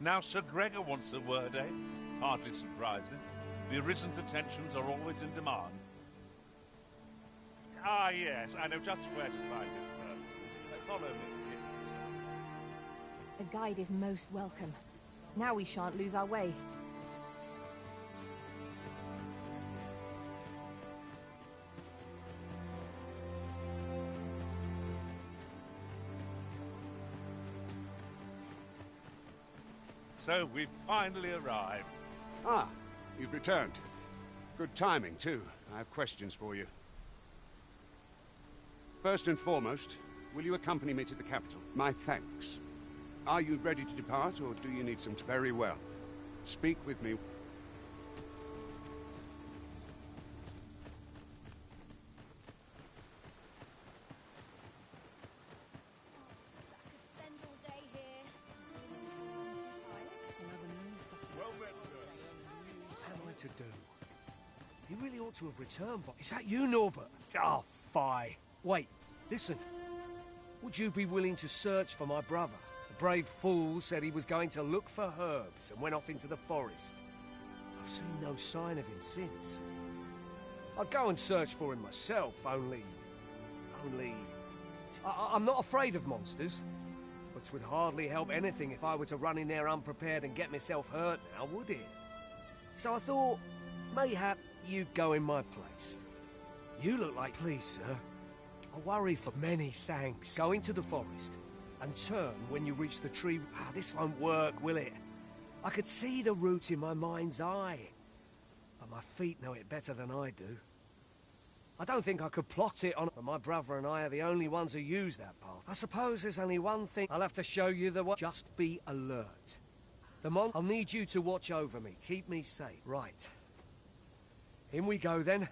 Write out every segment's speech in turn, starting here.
Now Sir Gregor wants a word, eh? Hardly surprising. The Arisen's attentions are always in demand. Ah, yes, I know just where to find this person. Follow me. A guide is most welcome. Now we shan't lose our way. So we've finally arrived. Ah, you've returned. Good timing, too. I have questions for you. First and foremost, will you accompany me to the capital? My thanks. Are you ready to depart, or do you need some... Very well. Speak with me. To do. You really ought to have returned, but is that you, Norbert? Oh, fie. Wait, listen. Would you be willing to search for my brother? The brave fool said he was going to look for herbs and went off into the forest. I've seen no sign of him since. I'd go and search for him myself, only... I'm not afraid of monsters, but it would hardly help anything if I were to run in there unprepared and get myself hurt now, would it? So I thought, mayhap you'd go in my place. You look like... Please, sir. I worry for many thanks. Go into the forest and turn when you reach the tree. Ah, this won't work, will it? I could see the route in my mind's eye. But my feet know it better than I do. I don't think I could plot it on... But my brother and I are the only ones who use that path. I suppose there's only one thing. I'll have to show you the way. Just be alert. I'll need you to watch over me. Keep me safe. Right. In we go, then.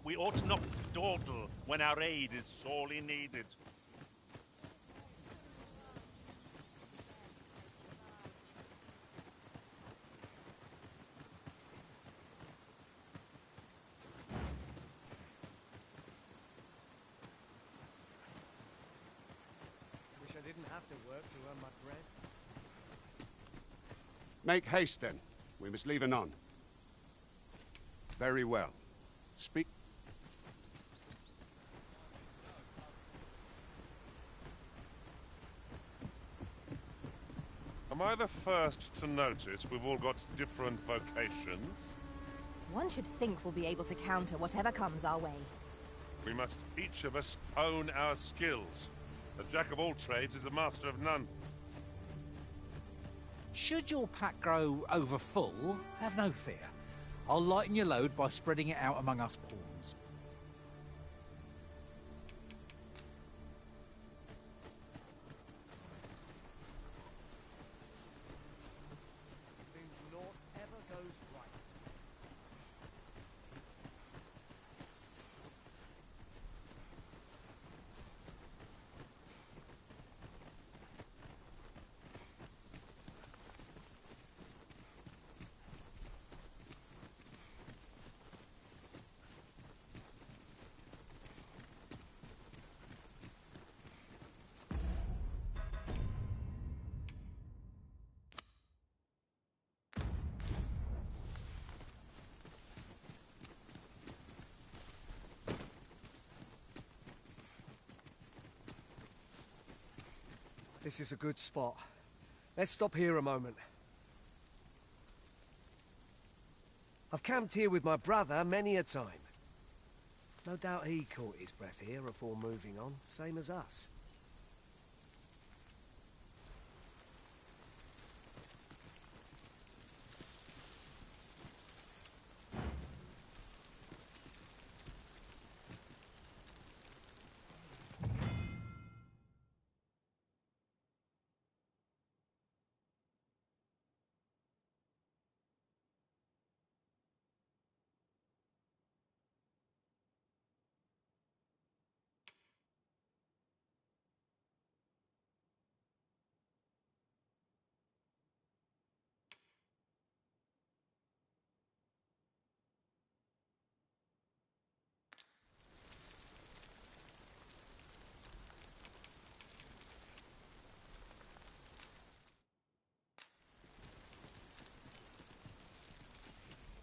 We ought not to dawdle when our aid is sorely needed. Wish I didn't have to work to earn my bread. Make haste, then. We must leave anon. Very well. Speak... Am I the first to notice we've all got different vocations? One should think we'll be able to counter whatever comes our way. We must each of us own our skills. A jack of all trades is a master of none. Should your pack grow over full, have no fear. I'll lighten your load by spreading it out among us pawns. Seems naught ever goes right. This is a good spot. Let's stop here a moment. I've camped here with my brother many a time. No doubt he caught his breath here before moving on, same as us.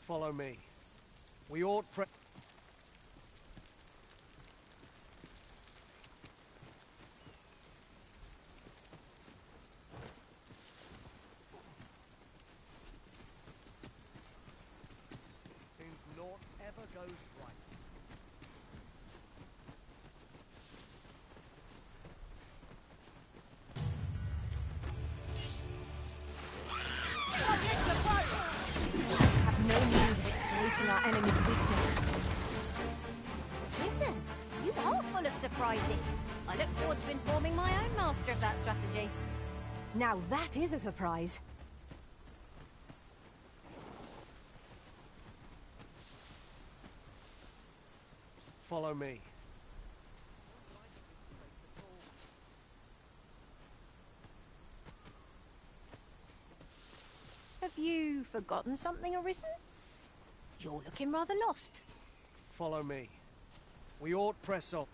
Follow me. We ought Seems naught ever goes right. Have no means of exploiting our enemy's weakness. Listen, you are full of surprises. I look forward to informing my own master of that strategy. Now that is a surprise. Follow me. Have you forgotten something, Arisen? You're looking rather lost. Follow me. We ought press on.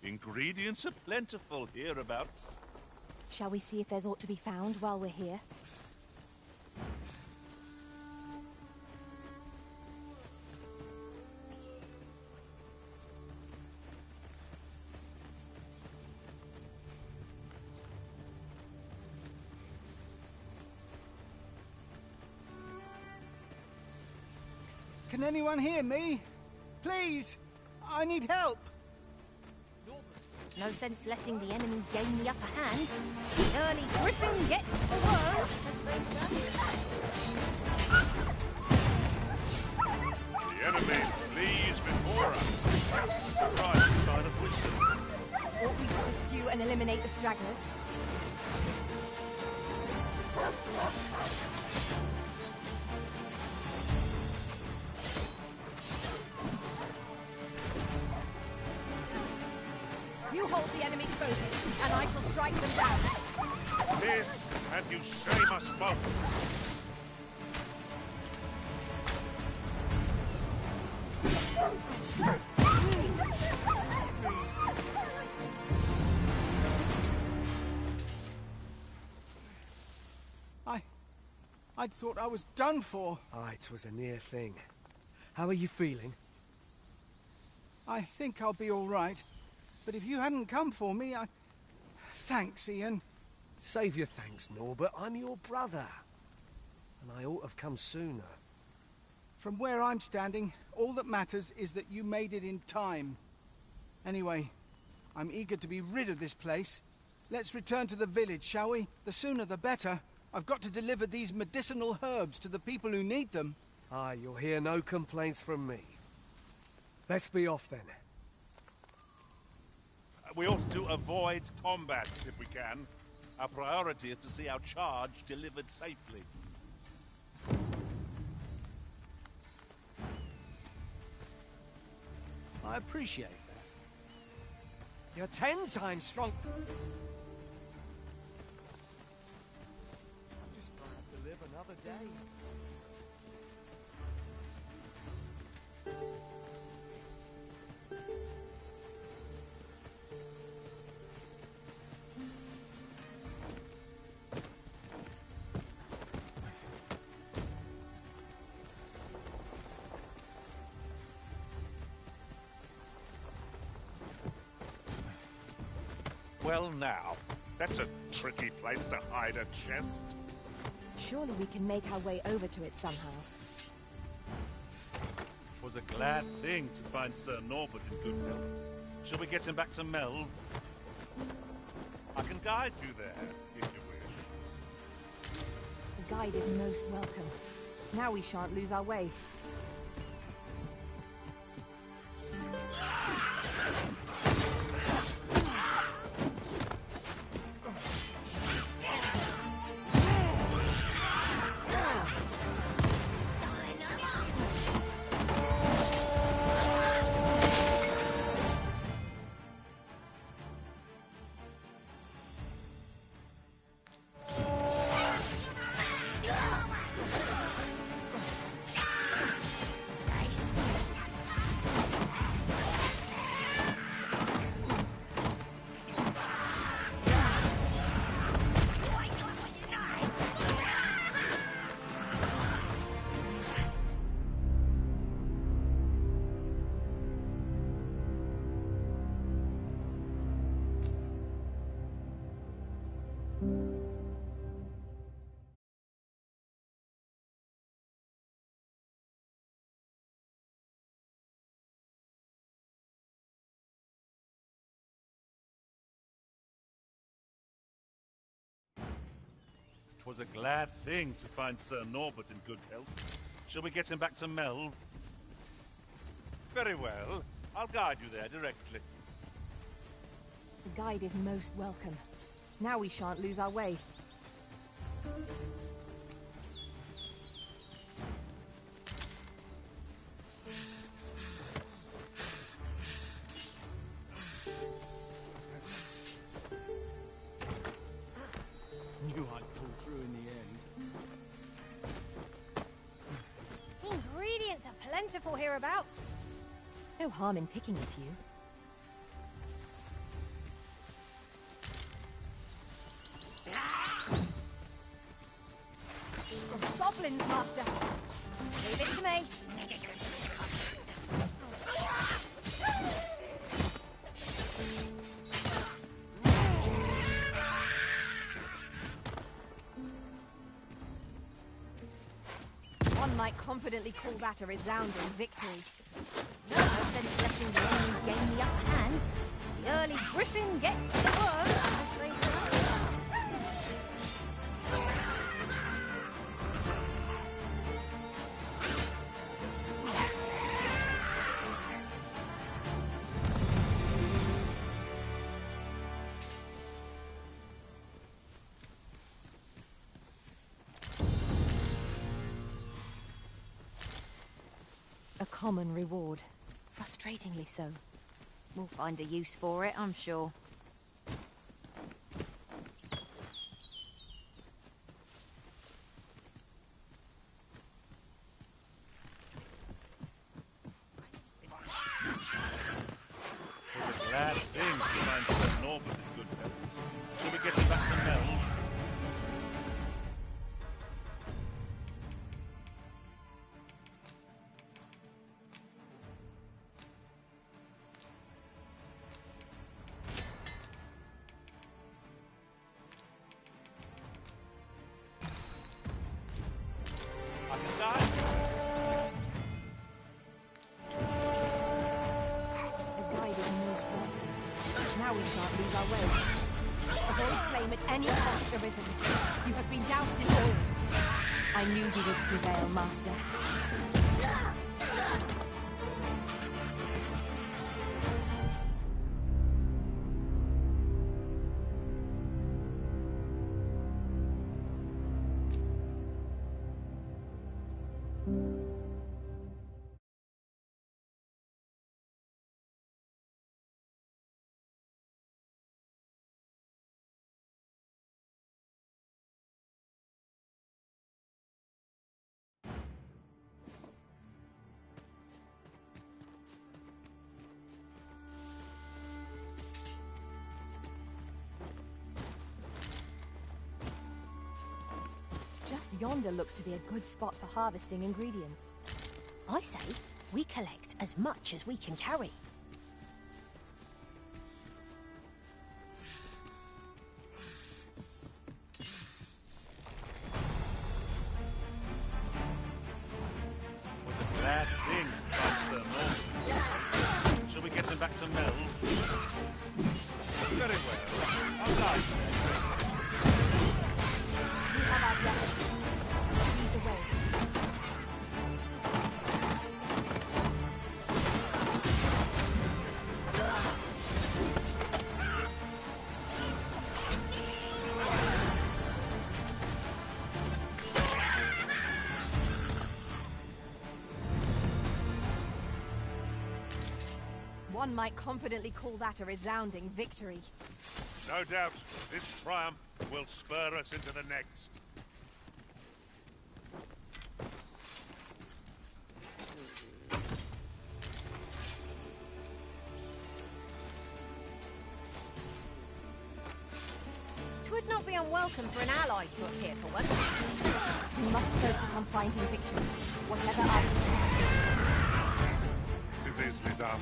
Ingredients are plentiful hereabouts. Shall we see if there's aught to be found while we're here? Can anyone hear me? Please! I need help! No sense letting the enemy gain the upper hand. Early gripping gets the worm, as they say. The enemy flees before us. Surprising sign of wisdom. Ought we to pursue and eliminate the stragglers? You hold the enemy's focus, and I shall strike them down. This, and you shame us both. I'd thought I was done for. Ah, it was a near thing. How are you feeling? I think I'll be all right. But if you hadn't come for me, Thanks, Ian. Save your thanks, Norbert. I'm your brother. And I ought to have come sooner. From where I'm standing, all that matters is that you made it in time. Anyway, I'm eager to be rid of this place. Let's return to the village, shall we? The sooner the better. I've got to deliver these medicinal herbs to the people who need them. Ah, you'll hear no complaints from me. Let's be off then. We ought to avoid combat if we can. Our priority is to see our charge delivered safely. I appreciate that. You're 10 times strong. I'm just glad to live another day. Well now, that's a tricky place to hide a chest. Surely we can make our way over to it somehow. 'Twas a glad thing to find Sir Norbert in good health. Shall we get him back to Melv? I can guide you there, if you wish. The guide is most welcome. Now we shan't lose our way. Was a glad thing to find Sir Norbert in good health. Shall we get him back to Melv? Very well. I'll guide you there directly. The guide is most welcome. Now we shan't lose our way. Knew I'd pull through in the end. Ingredients are plentiful hereabouts. No harm in picking a few. Goblins, Master. Leave it to me. One might confidently call that a resounding victory. No sense letting the enemy gain the upper hand. The early griffin gets the worm, as they say. A common reward. Frustratingly so. We'll find a use for it, I'm sure. Was a glad thing to find Sir Norbert in good health. Shall we get him back to Melv? I can guide you. The guide is most welcome. Now we shan't lose our way. Avoid flame at any cost, Arisen. You have been doused in oil. I knew you would prevail, Master. Just yonder looks to be a good spot for harvesting ingredients. I say, we collect as much as we can carry. One might confidently call that a resounding victory. No doubt, this triumph will spur us into the next. Twould not be unwelcome for an ally to appear for once. We must focus on finding victory, whatever outcome. It is easily done.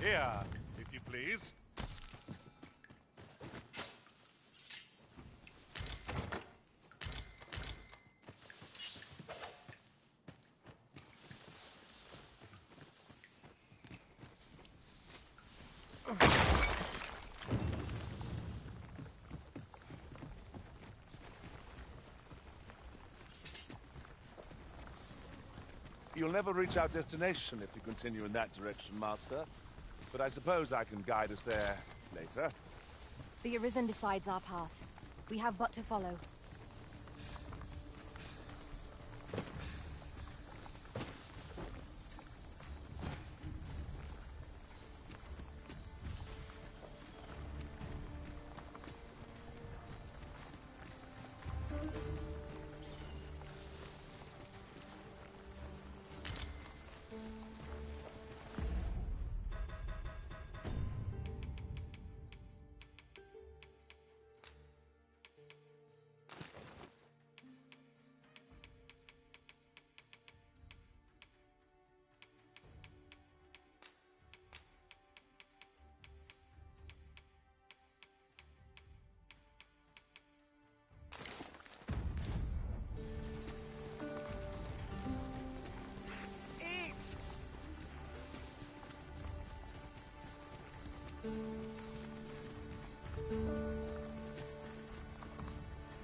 Here, if you please. You'll never reach our destination if you continue in that direction, Master. But I suppose I can guide us there later. The Arisen decides our path. We have but to follow.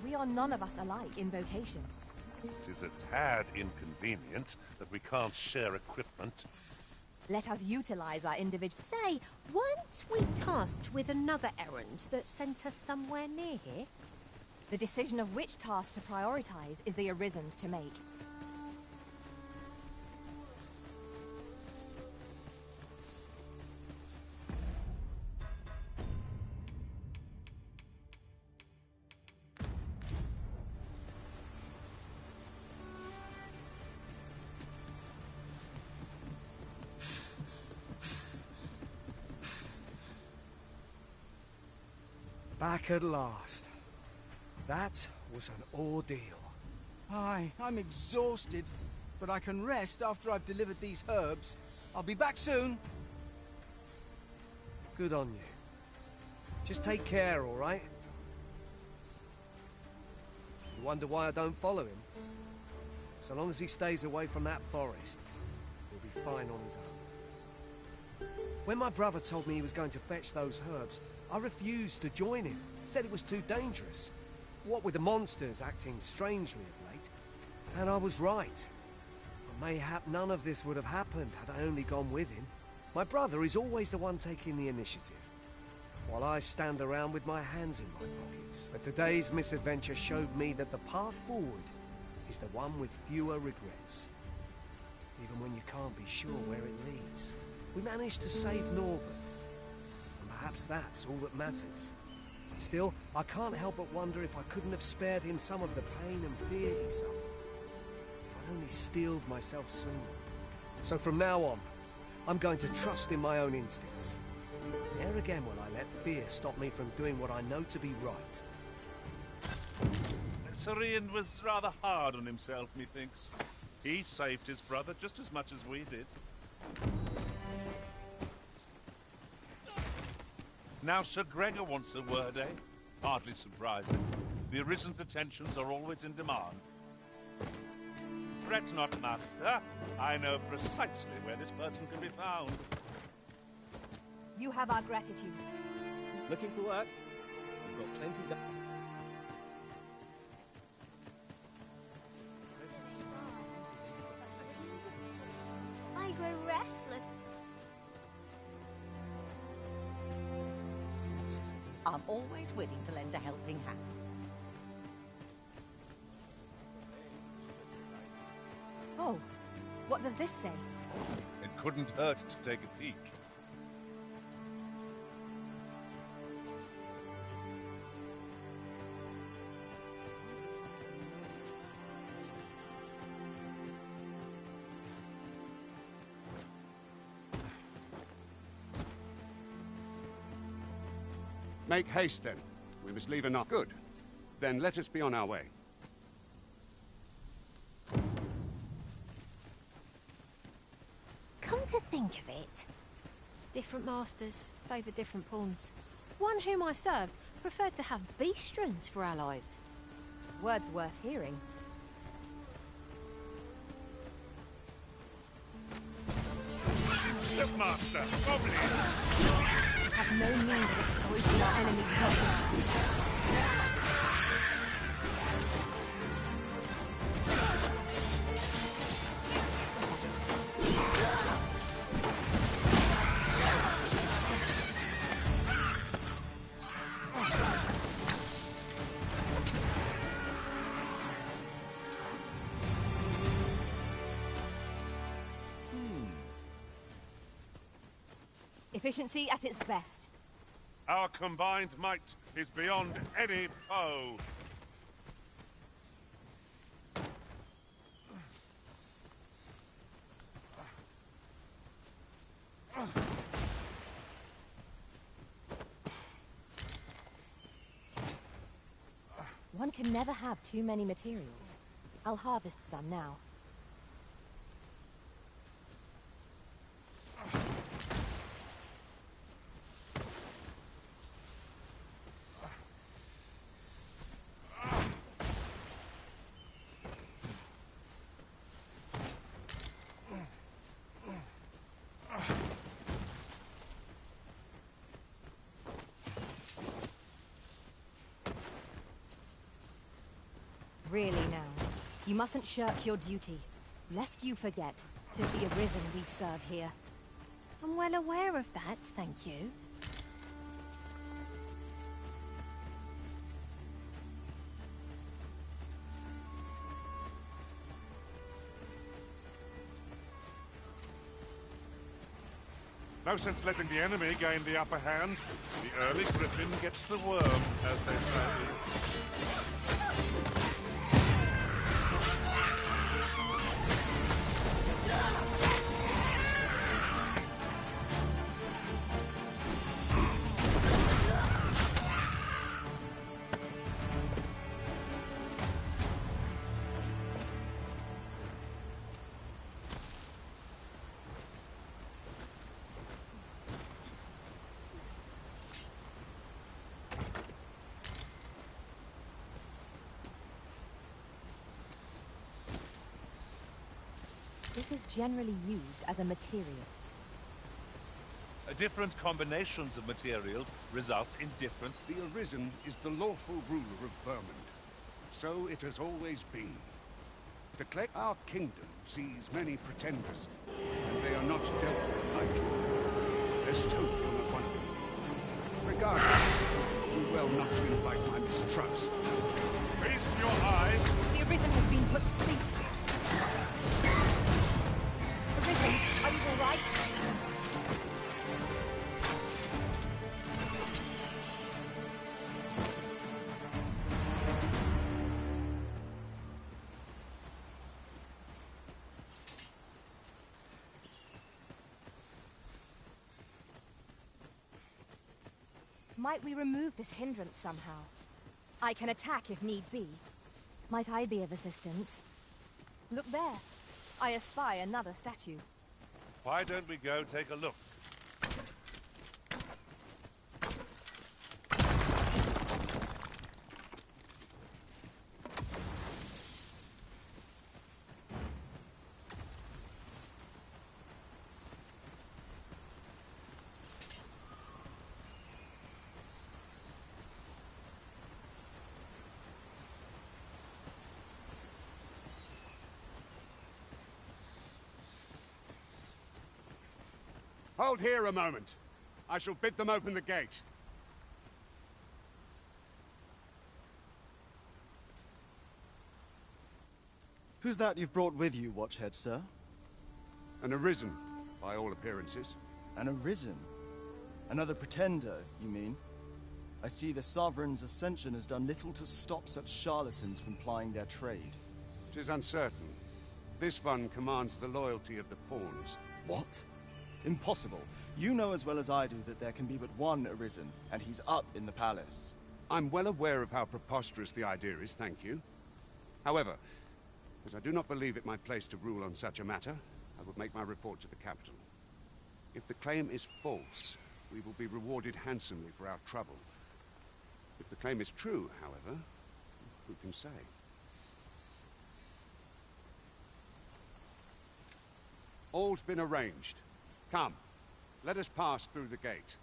We are none of us alike in vocation. It is a tad inconvenient that we can't share equipment. Let us utilize our individual... Say, weren't we tasked with another errand that sent us somewhere near here? The decision of which task to prioritize is the Arisen's to make. Back at last. That was an ordeal. Aye, I'm exhausted, but I can rest after I've delivered these herbs. I'll be back soon. Good on you. Just take care, all right? You wonder why I don't follow him? So long as he stays away from that forest, he'll be fine on his own. When my brother told me he was going to fetch those herbs, I refused to join him. Said it was too dangerous. What with the monsters acting strangely of late. And I was right. But mayhap none of this would have happened had I only gone with him. My brother is always the one taking the initiative, while I stand around with my hands in my pockets. But today's misadventure showed me that the path forward is the one with fewer regrets. Even when you can't be sure where it leads. We managed to save Norbert. Perhaps that's all that matters. Still, I can't help but wonder if I couldn't have spared him some of the pain and fear he suffered. If I'd only steeled myself sooner. So from now on, I'm going to trust in my own instincts. Ne'er again will I let fear stop me from doing what I know to be right. Sirian was rather hard on himself, methinks. He saved his brother just as much as we did. Now Sir Gregor wants a word, eh? Hardly surprising. The Arisen's attentions are always in demand. Fret not, Master. I know precisely where this person can be found. You have our gratitude. Looking for work? We've got plenty going. I grow restless. I'm always willing to lend a helping hand. Oh, what does this say? It couldn't hurt to take a peek. Make haste, then. We must leave enough. Good. Then let us be on our way. Come to think of it, different masters favour different pawns. One whom I served preferred to have beastrons for allies. Words worth hearing. Shipmaster, goblin! Have no need of exposing our enemy's weapons. Efficiency at its best. Our combined might is beyond any foe. One can never have too many materials. I'll harvest some now. Really now, you mustn't shirk your duty, lest you forget 'tis the Arisen we serve here. I'm well aware of that, thank you. No sense letting the enemy gain the upper hand. The early griffin gets the worm, as they say. It is generally used as a material. Different combinations of materials result in different... The Arisen is the lawful ruler of Vermund. So it has always been. To collect our kingdom sees many pretenders, and they are not dealt with lightly. Estonia not one of them. Regardless, do well not to invite my mistrust. Feast your eyes! The Arisen has been put to sleep. Arisen, are you all right? Might we remove this hindrance somehow? I can attack if need be. Might I be of assistance? Look there. I espy another statue. Why don't we go take a look? Hold here a moment. I shall bid them open the gate. Who's that you've brought with you, Watchhead, sir? An arisen, by all appearances. An arisen? Another pretender, you mean? I see the Sovereign's ascension has done little to stop such charlatans from plying their trade. 'Tis uncertain. This one commands the loyalty of the pawns. What? Impossible. You know as well as I do that there can be but one arisen, and he's up in the palace. I'm well aware of how preposterous the idea is, thank you. However, as I do not believe it my place to rule on such a matter, I will make my report to the capital. If the claim is false, we will be rewarded handsomely for our trouble. If the claim is true, however, who can say? All's been arranged. Come, let us pass through the gate.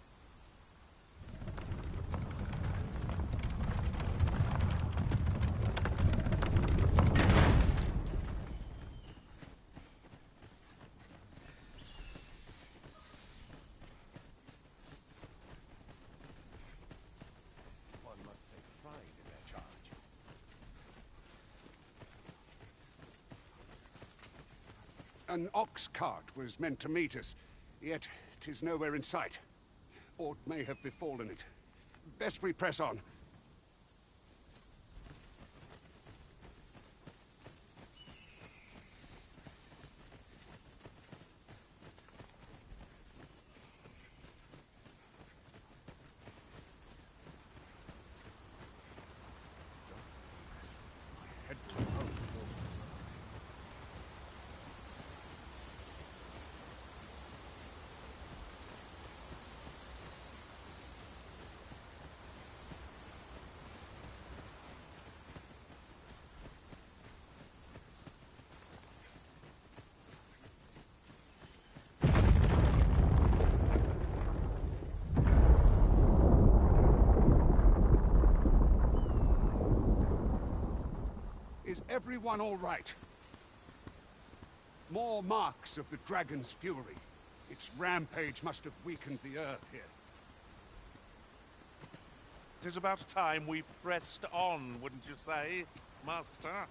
One must take pride in their charge. An ox cart was meant to meet us, yet 'tis nowhere in sight. Aught may have befallen it. Best we press on. Head to home quarters. Is everyone all right? More marks of the dragon's fury. Its rampage must have weakened the earth here. 'Tis about time we pressed on, wouldn't you say, Master?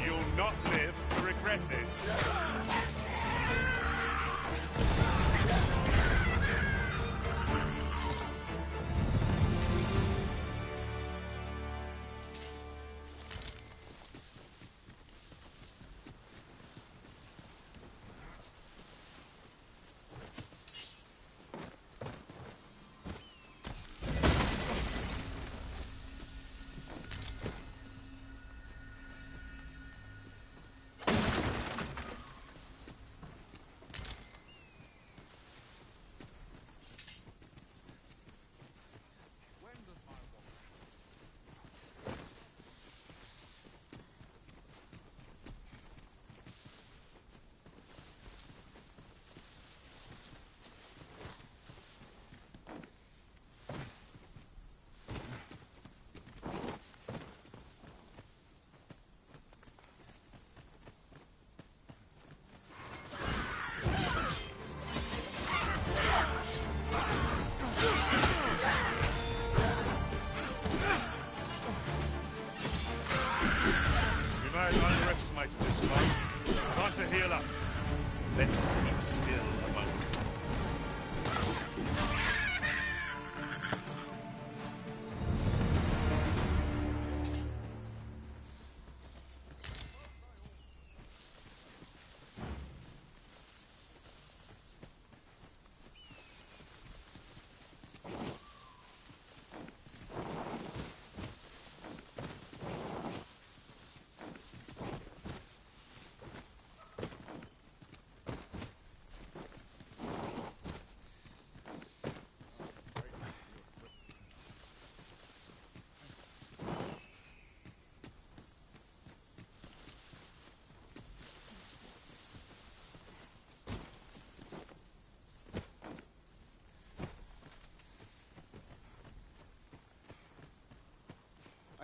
You'll not live to regret this. We might have underestimated this one. Time to heal up. Let's keep still a moment.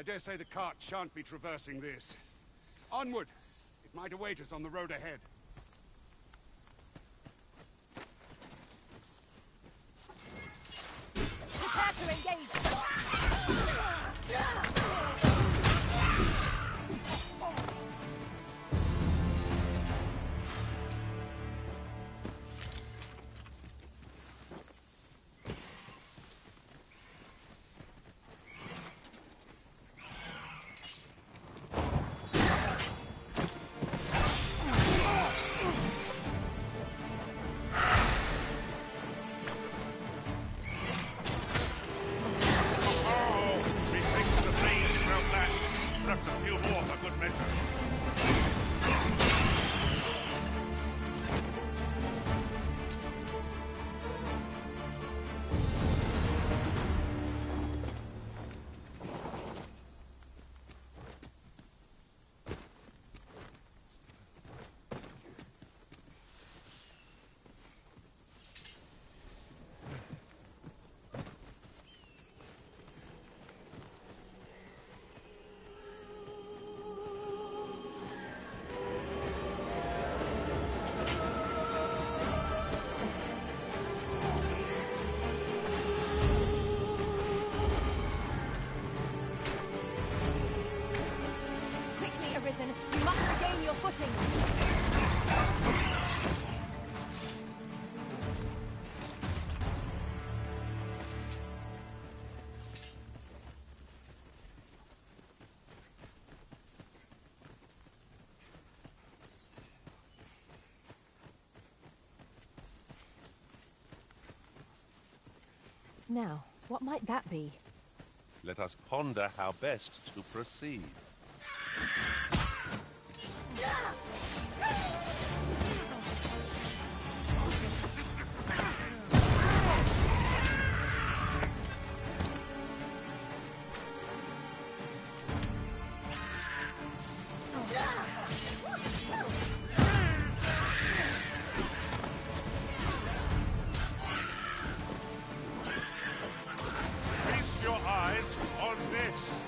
dare say the cart shan't be traversing this. Onward! It might await us on the road ahead. Prepare to engage! Perhaps a few more for good measure. You must regain your footing. Now, what might that be? Let us ponder how best to proceed. Feast your eyes on this.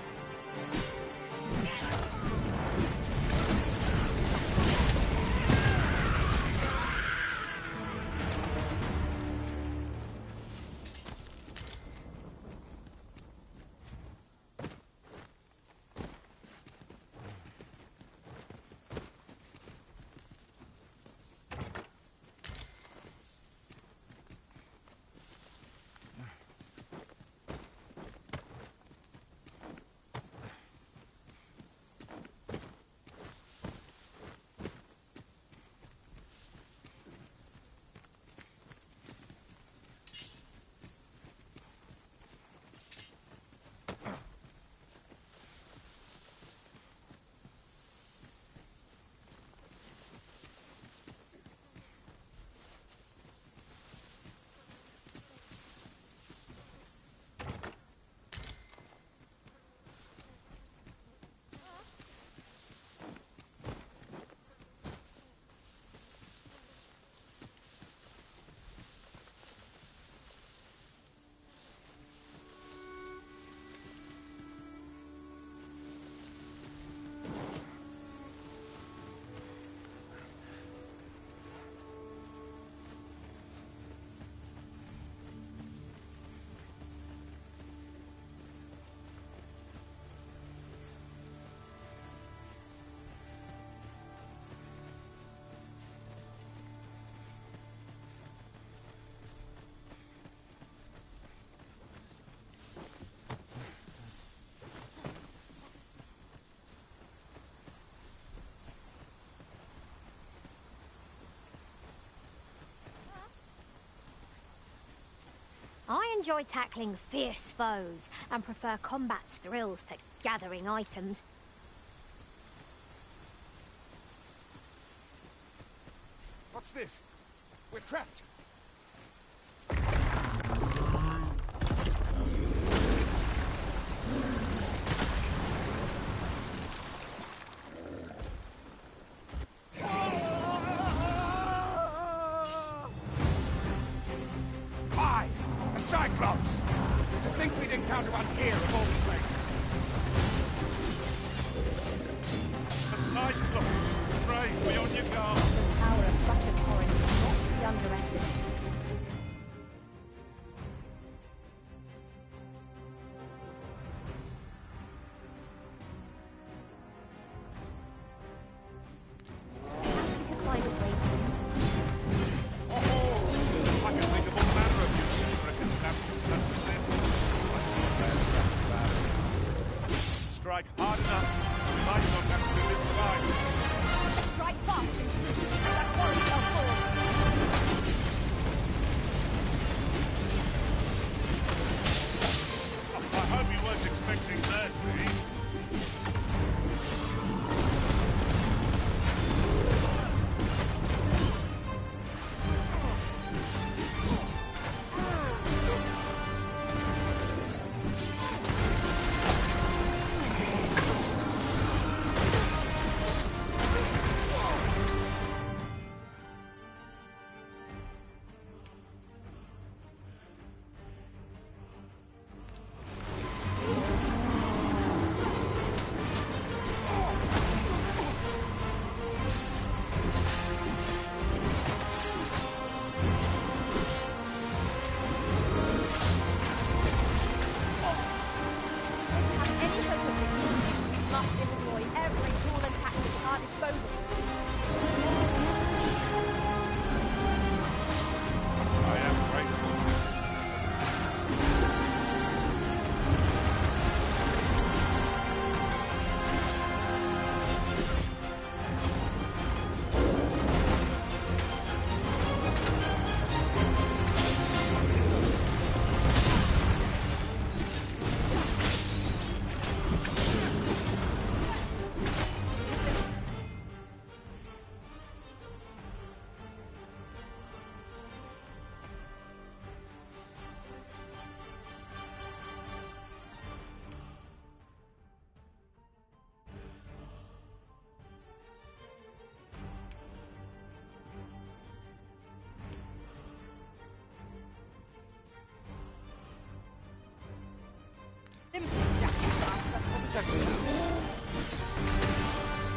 I enjoy tackling fierce foes and prefer combat's thrills to gathering items. What's this? We're trapped. Fie! A Cyclops! To think we'd encounter one here of all places. Hard enough. We might not have to do this twice. Strike fast, intruder, and that quarry shall fall. I hope you weren't expecting mercy.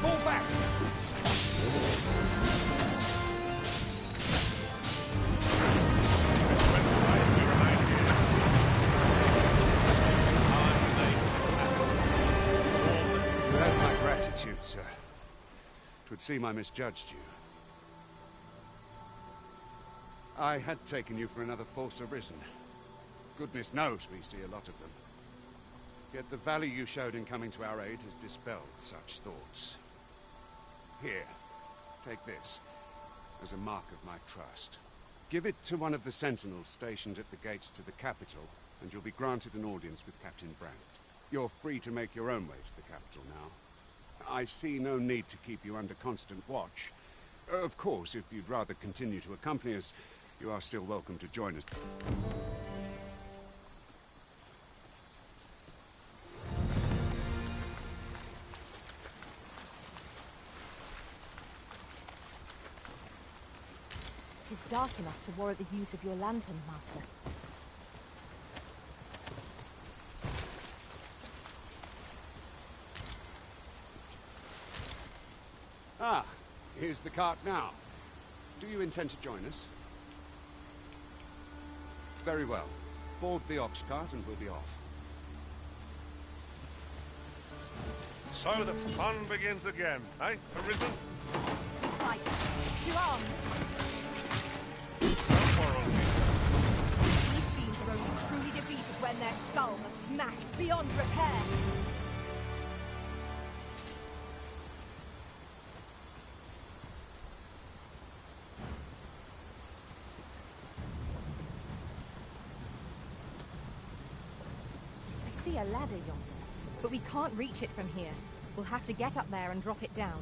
Fall back! You have my gratitude, sir. 'Twould seem I misjudged you. I had taken you for another Force Arisen. Goodness knows we see a lot of them. Yet the value you showed in coming to our aid has dispelled such thoughts. Here, take this, as a mark of my trust. Give it to one of the sentinels stationed at the gates to the capital, and you'll be granted an audience with Captain Brandt. You're free to make your own way to the capital now. I see no need to keep you under constant watch. Of course, if you'd rather continue to accompany us, you are still welcome to join us. It is dark enough to warrant the use of your lantern, Master. Ah, here's the cart now. Do you intend to join us? Very well. Board the ox cart and we'll be off. So the fun begins again, eh, Arisen? Fight! To arms! Don't quarrel with me. These fiends are only truly defeated when their skulls are smashed beyond repair! I see a ladder yonder, but we can't reach it from here. We'll have to get up there and drop it down.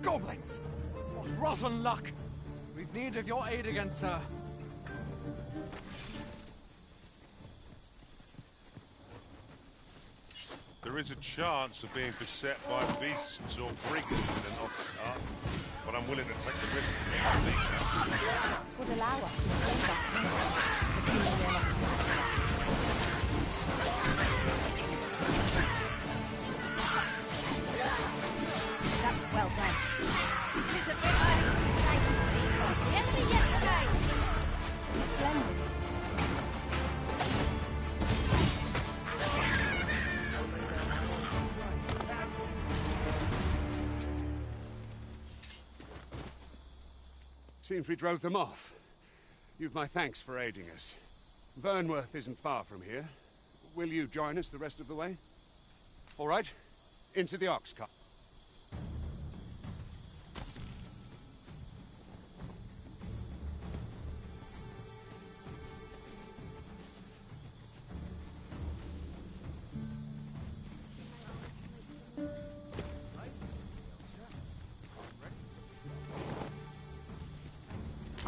Goblins! What rotten luck! We've need of your aid again, sir. There is a chance of being beset by beasts or brigands in an ox cart, but I'm willing to take the risk. It would allow us to save us from assuming we are not attacked. That was well done. It is a bit early to thank you, people. The enemy yet remains. Splendid. Seems we drove them off. You've my thanks for aiding us. Vernworth isn't far from here. Will you join us the rest of the way? All right, into the ox cart.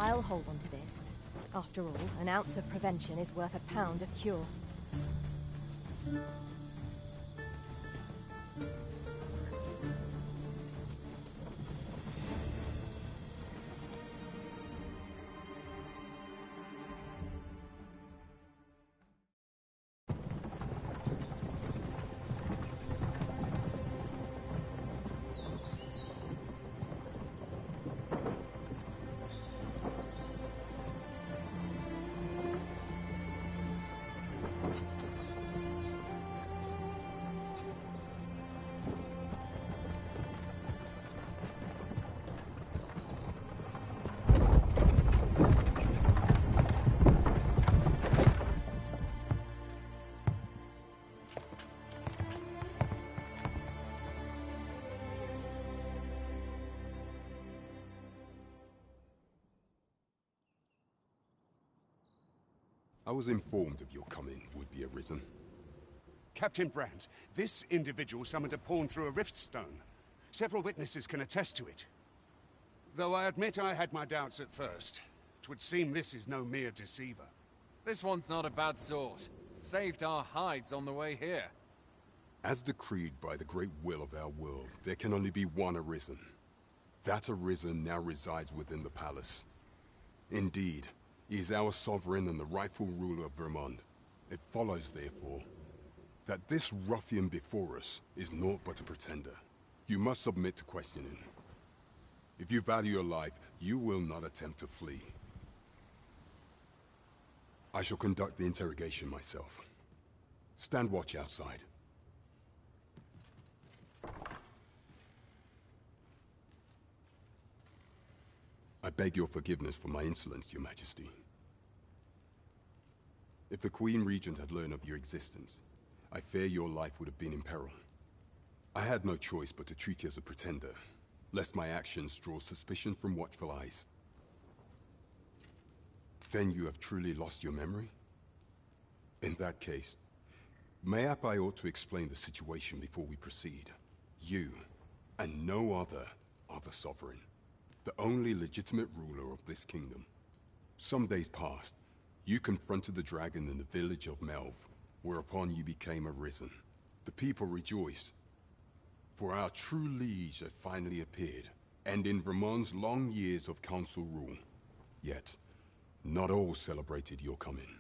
I'll hold on to this. After all, an ounce of prevention is worth a pound of cure. I was informed of your coming would be arisen. Captain Brandt, this individual summoned a pawn through a rift stone. Several witnesses can attest to it. Though I admit I had my doubts at first. 'Twould seem this is no mere deceiver. This one's not a bad sort. Saved our hides on the way here. As decreed by the great will of our world, there can only be one arisen. That arisen now resides within the palace. Indeed, he is our sovereign and the rightful ruler of Vermont. It follows, therefore, that this ruffian before us is naught but a pretender. You must submit to questioning. If you value your life, you will not attempt to flee. I shall conduct the interrogation myself. Stand watch outside. I beg your forgiveness for my insolence, Your Majesty. If the Queen Regent had learned of your existence, I fear your life would have been in peril. I had no choice but to treat you as a pretender, lest my actions draw suspicion from watchful eyes. Then you have truly lost your memory? In that case, mayhap I ought to explain the situation before we proceed. You, and no other, are the sovereign. The only legitimate ruler of this kingdom. Some days past, you confronted the dragon in the village of Melv, whereupon you became arisen. The people rejoiced, for our true liege had finally appeared, ending Vermont's long years of council rule. Yet, not all celebrated your coming.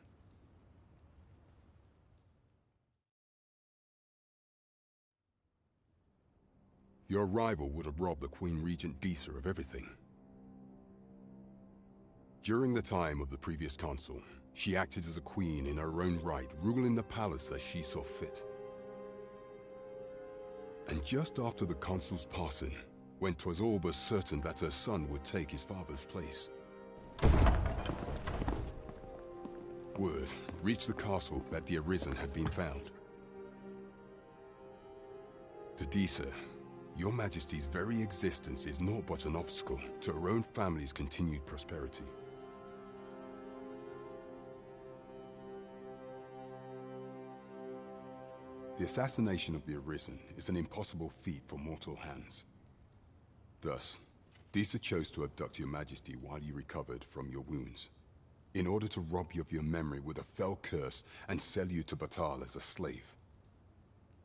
Your arrival would have robbed the Queen Regent Disa of everything. During the time of the previous council, she acted as a queen in her own right, ruling the palace as she saw fit. And just after the council's passing, when 'twas all but certain that her son would take his father's place, word reached the castle that the Arisen had been found. To Disa, Your Majesty's very existence is naught but an obstacle to her own family's continued prosperity. The assassination of the Arisen is an impossible feat for mortal hands. Thus, Disa chose to abduct Your Majesty while you recovered from your wounds, in order to rob you of your memory with a fell curse and sell you to Batal as a slave.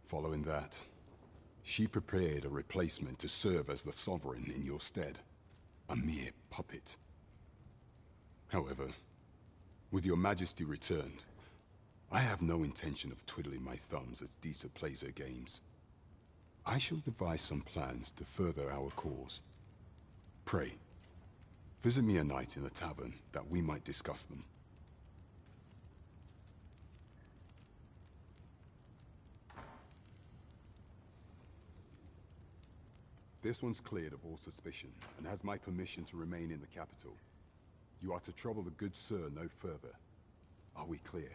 Following that, she prepared a replacement to serve as the sovereign in your stead, a mere puppet. However, with Your Majesty returned, I have no intention of twiddling my thumbs as Disa plays her games. I shall devise some plans to further our cause. Pray, visit me a night in the tavern that we might discuss them. This one's cleared of all suspicion, and has my permission to remain in the capital. You are to trouble the good sir no further. Are we clear?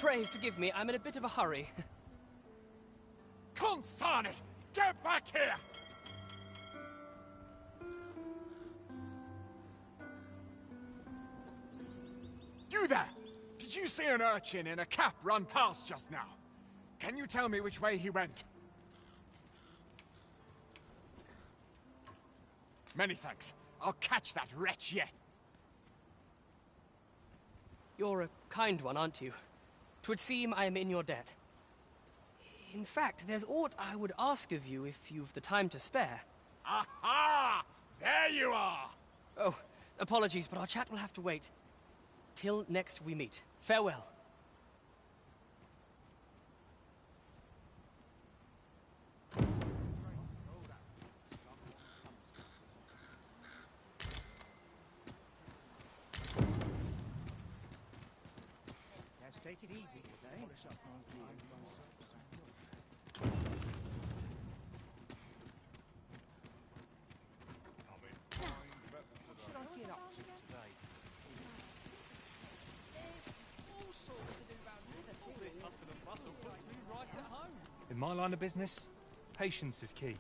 Pray forgive me, I'm in a bit of a hurry. Consign it! Get back here! You there! Did you see an urchin in a cap run past just now? Can you tell me which way he went? Many thanks. I'll catch that wretch yet. You're a kind one, aren't you? 'Twould seem I am in your debt. In fact, there's aught I would ask of you if you've the time to spare. Aha! There you are! Oh, apologies, but our chat will have to wait. Till next we meet. Farewell. Let's take it easy today. What should I get up to today? There's all sorts to do about Liverpool. All this hustle and bustle puts me right at home. In my line of business, patience is key.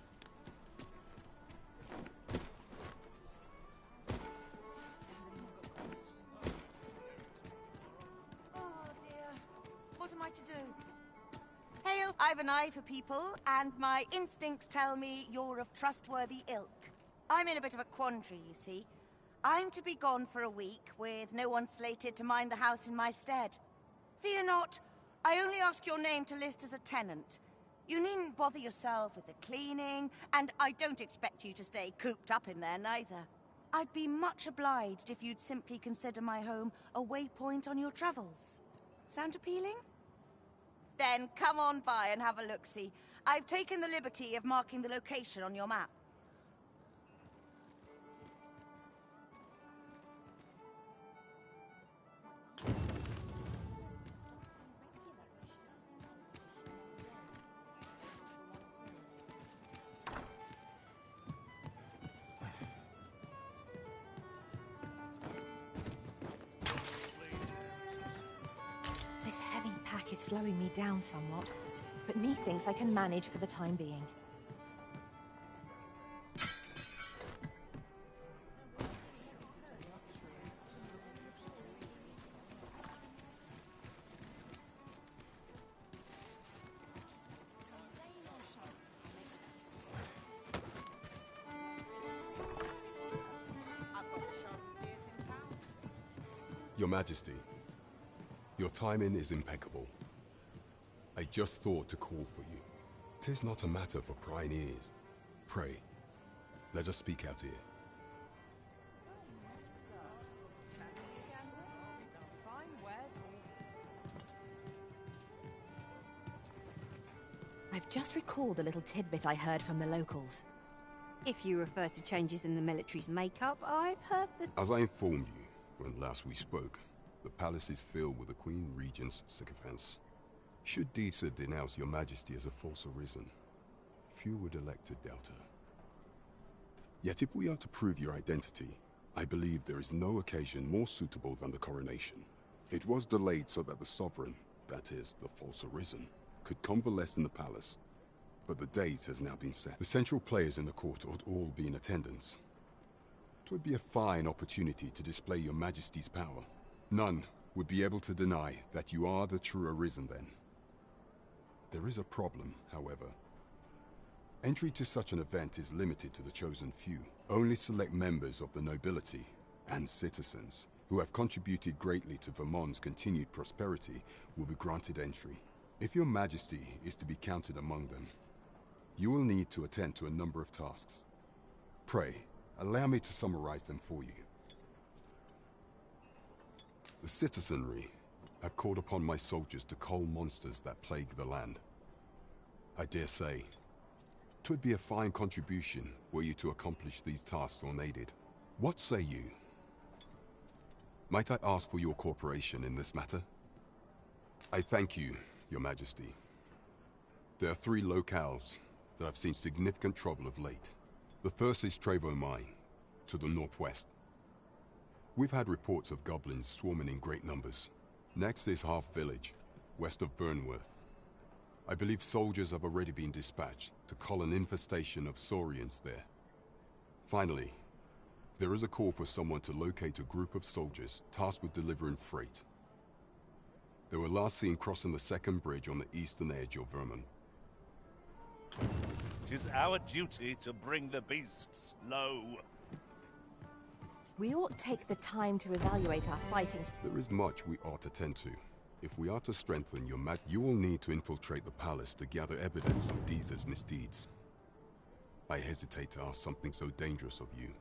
Oh dear. What am I to do? Hail, I've an eye for people, and my instincts tell me you're of trustworthy ilk. I'm in a bit of a quandary, you see. I'm to be gone for a week, with no one slated to mind the house in my stead. Fear not, I only ask your name to list as a tenant. You needn't bother yourself with the cleaning, and I don't expect you to stay cooped up in there, neither. I'd be much obliged if you'd simply consider my home a waypoint on your travels. Sound appealing? Then come on by and have a look-see. I've taken the liberty of marking the location on your map. This heavy pack is slowing me down somewhat, but methinks I can manage for the time being. Your Majesty, your timing is impeccable. I just thought to call for you. 'Tis not a matter for prying ears. Pray, let us speak out here. I've just recalled a little tidbit I heard from the locals. If you refer to changes in the military's makeup, I've heard that... As I informed you when last we spoke, the palace is filled with the Queen Regent's sycophants. Should Deesa denounce your Majesty as a false arisen, few would elect to doubt her. Yet if we are to prove your identity, I believe there is no occasion more suitable than the coronation. It was delayed so that the sovereign, that is, the false arisen, could convalesce in the palace. But the date has now been set. The central players in the court ought all be in attendance. It would be a fine opportunity to display your Majesty's power. None would be able to deny that you are the true arisen then. There is a problem, however. Entry to such an event is limited to the chosen few. Only select members of the nobility and citizens who have contributed greatly to Vermont's continued prosperity will be granted entry. If your Majesty is to be counted among them, you will need to attend to a number of tasks. Pray, allow me to summarize them for you. The citizenry have called upon my soldiers to cull monsters that plague the land. I dare say, 'twould be a fine contribution were you to accomplish these tasks unaided. What say you? Might I ask for your cooperation in this matter? I thank you, Your Majesty. There are 3 locales that have seen significant trouble of late. The first is Trevo Mine, to the northwest. We've had reports of goblins swarming in great numbers. Next is Half Village, west of Burnworth. I believe soldiers have already been dispatched to cull an infestation of saurians there. Finally, there is a call for someone to locate a group of soldiers tasked with delivering freight. They were last seen crossing the second bridge on the eastern edge of Vermont. 'Tis our duty to bring the beasts low. We ought take the time to evaluate our fighting. There is much we ought to tend to. If we are to strengthen your you will need to infiltrate the palace to gather evidence of Deeza's misdeeds. I hesitate to ask something so dangerous of you.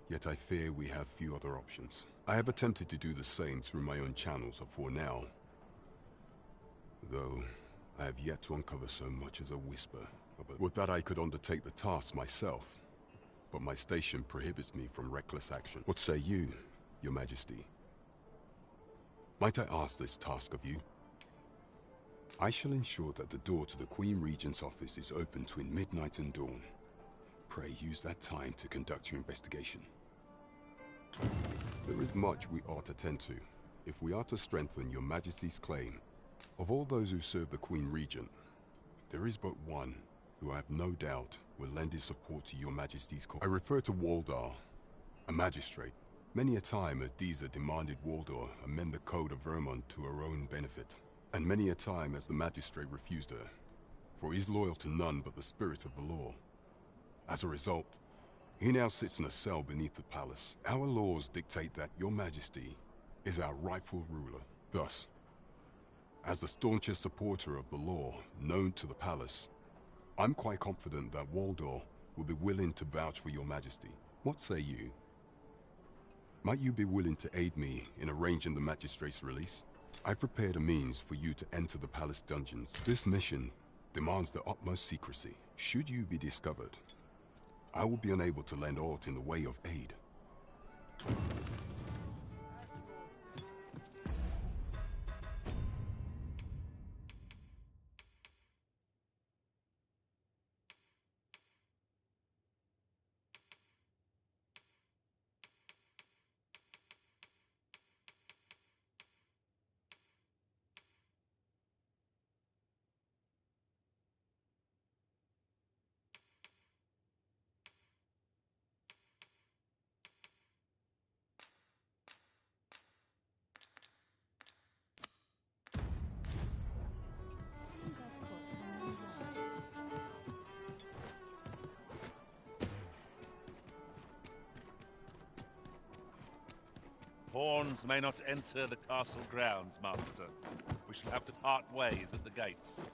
Yet I fear we have few other options. I have attempted to do the same through my own channels for now, though I have yet to uncover so much as a whisper of it. Would that I could undertake the task myself, but my station prohibits me from reckless action. What say you, Your Majesty? Might I ask this task of you? I shall ensure that the door to the Queen Regent's office is open between midnight and dawn. Pray use that time to conduct your investigation. There is much we ought to tend to, if we are to strengthen Your Majesty's claim. Of all those who serve the Queen Regent, there is but one who I have no doubt will lend his support to Your Majesty's cause. I refer to Waldar, a magistrate. Many a time has Deeza demanded Waldar amend the Code of Vermont to her own benefit, and many a time has the magistrate refused her, for he is loyal to none but the spirit of the law. As a result, he now sits in a cell beneath the palace. Our laws dictate that Your Majesty is our rightful ruler. Thus, as the staunchest supporter of the law known to the palace, I'm quite confident that Waldor will be willing to vouch for Your Majesty. What say you? Might you be willing to aid me in arranging the magistrate's release? I've prepared a means for you to enter the palace dungeons. This mission demands the utmost secrecy. Should you be discovered, I will be unable to lend aught in the way of aid. Pawns may not enter the castle grounds, Master. We shall have to part ways at the gates.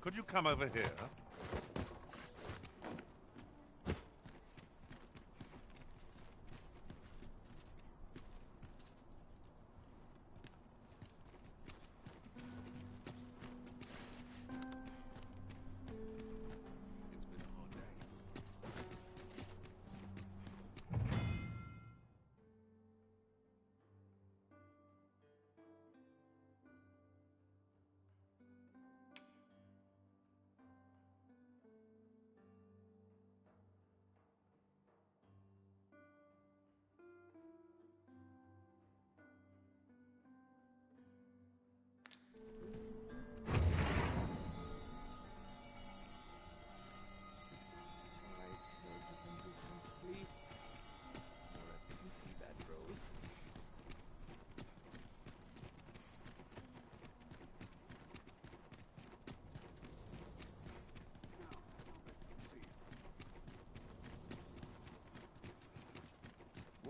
Could you come over here?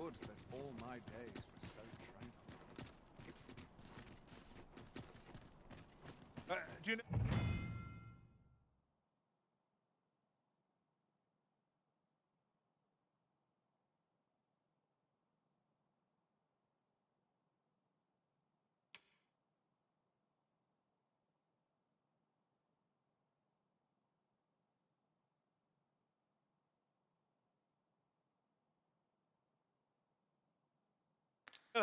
would that all my days were so tranquil. Do you know...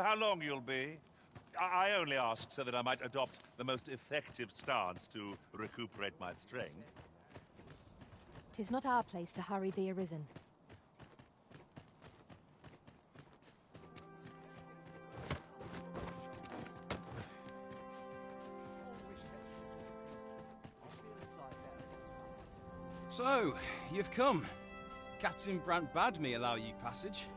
how long you'll be? I only ask so that I might adopt the most effective stance to recuperate my strength. 'Tis not our place to hurry the Arisen. So, you've come. Captain Brant bade me allow you passage.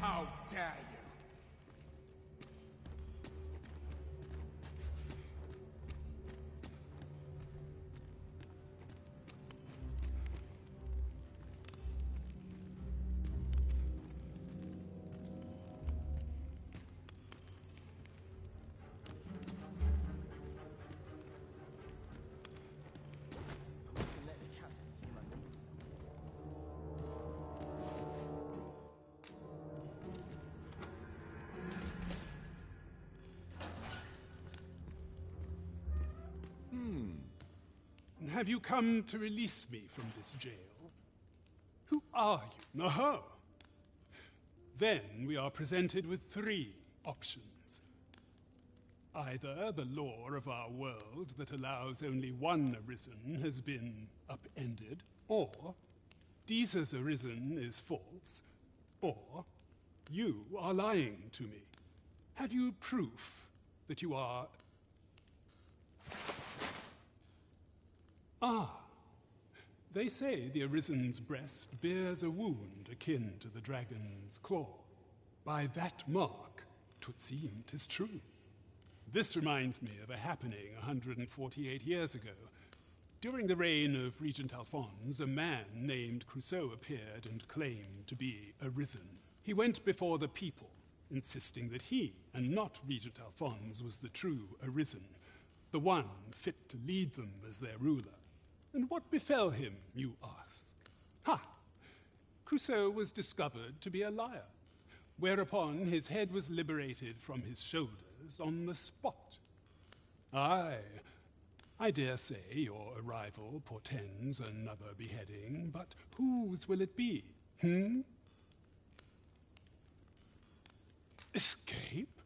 How dare you? I mustn't let the captain see my knees. Have you come to release me from this jail? Who are you? Aha! Then we are presented with three options. Either the law of our world that allows only one arisen has been upended, or Deesa's arisen is false, or you are lying to me. Have you proof that you are... Ah, they say the Arisen's breast bears a wound akin to the dragon's claw. By that mark, 'twould seem 'tis true. This reminds me of a happening 148 years ago. During the reign of Regent Alphonse, a man named Crusoe appeared and claimed to be Arisen. He went before the people, insisting that he, and not Regent Alphonse, was the true Arisen, the one fit to lead them as their ruler. And what befell him, you ask? Ha! Crusoe was discovered to be a liar, whereupon his head was liberated from his shoulders on the spot. Aye, I dare say your arrival portends another beheading, but whose will it be, Escape?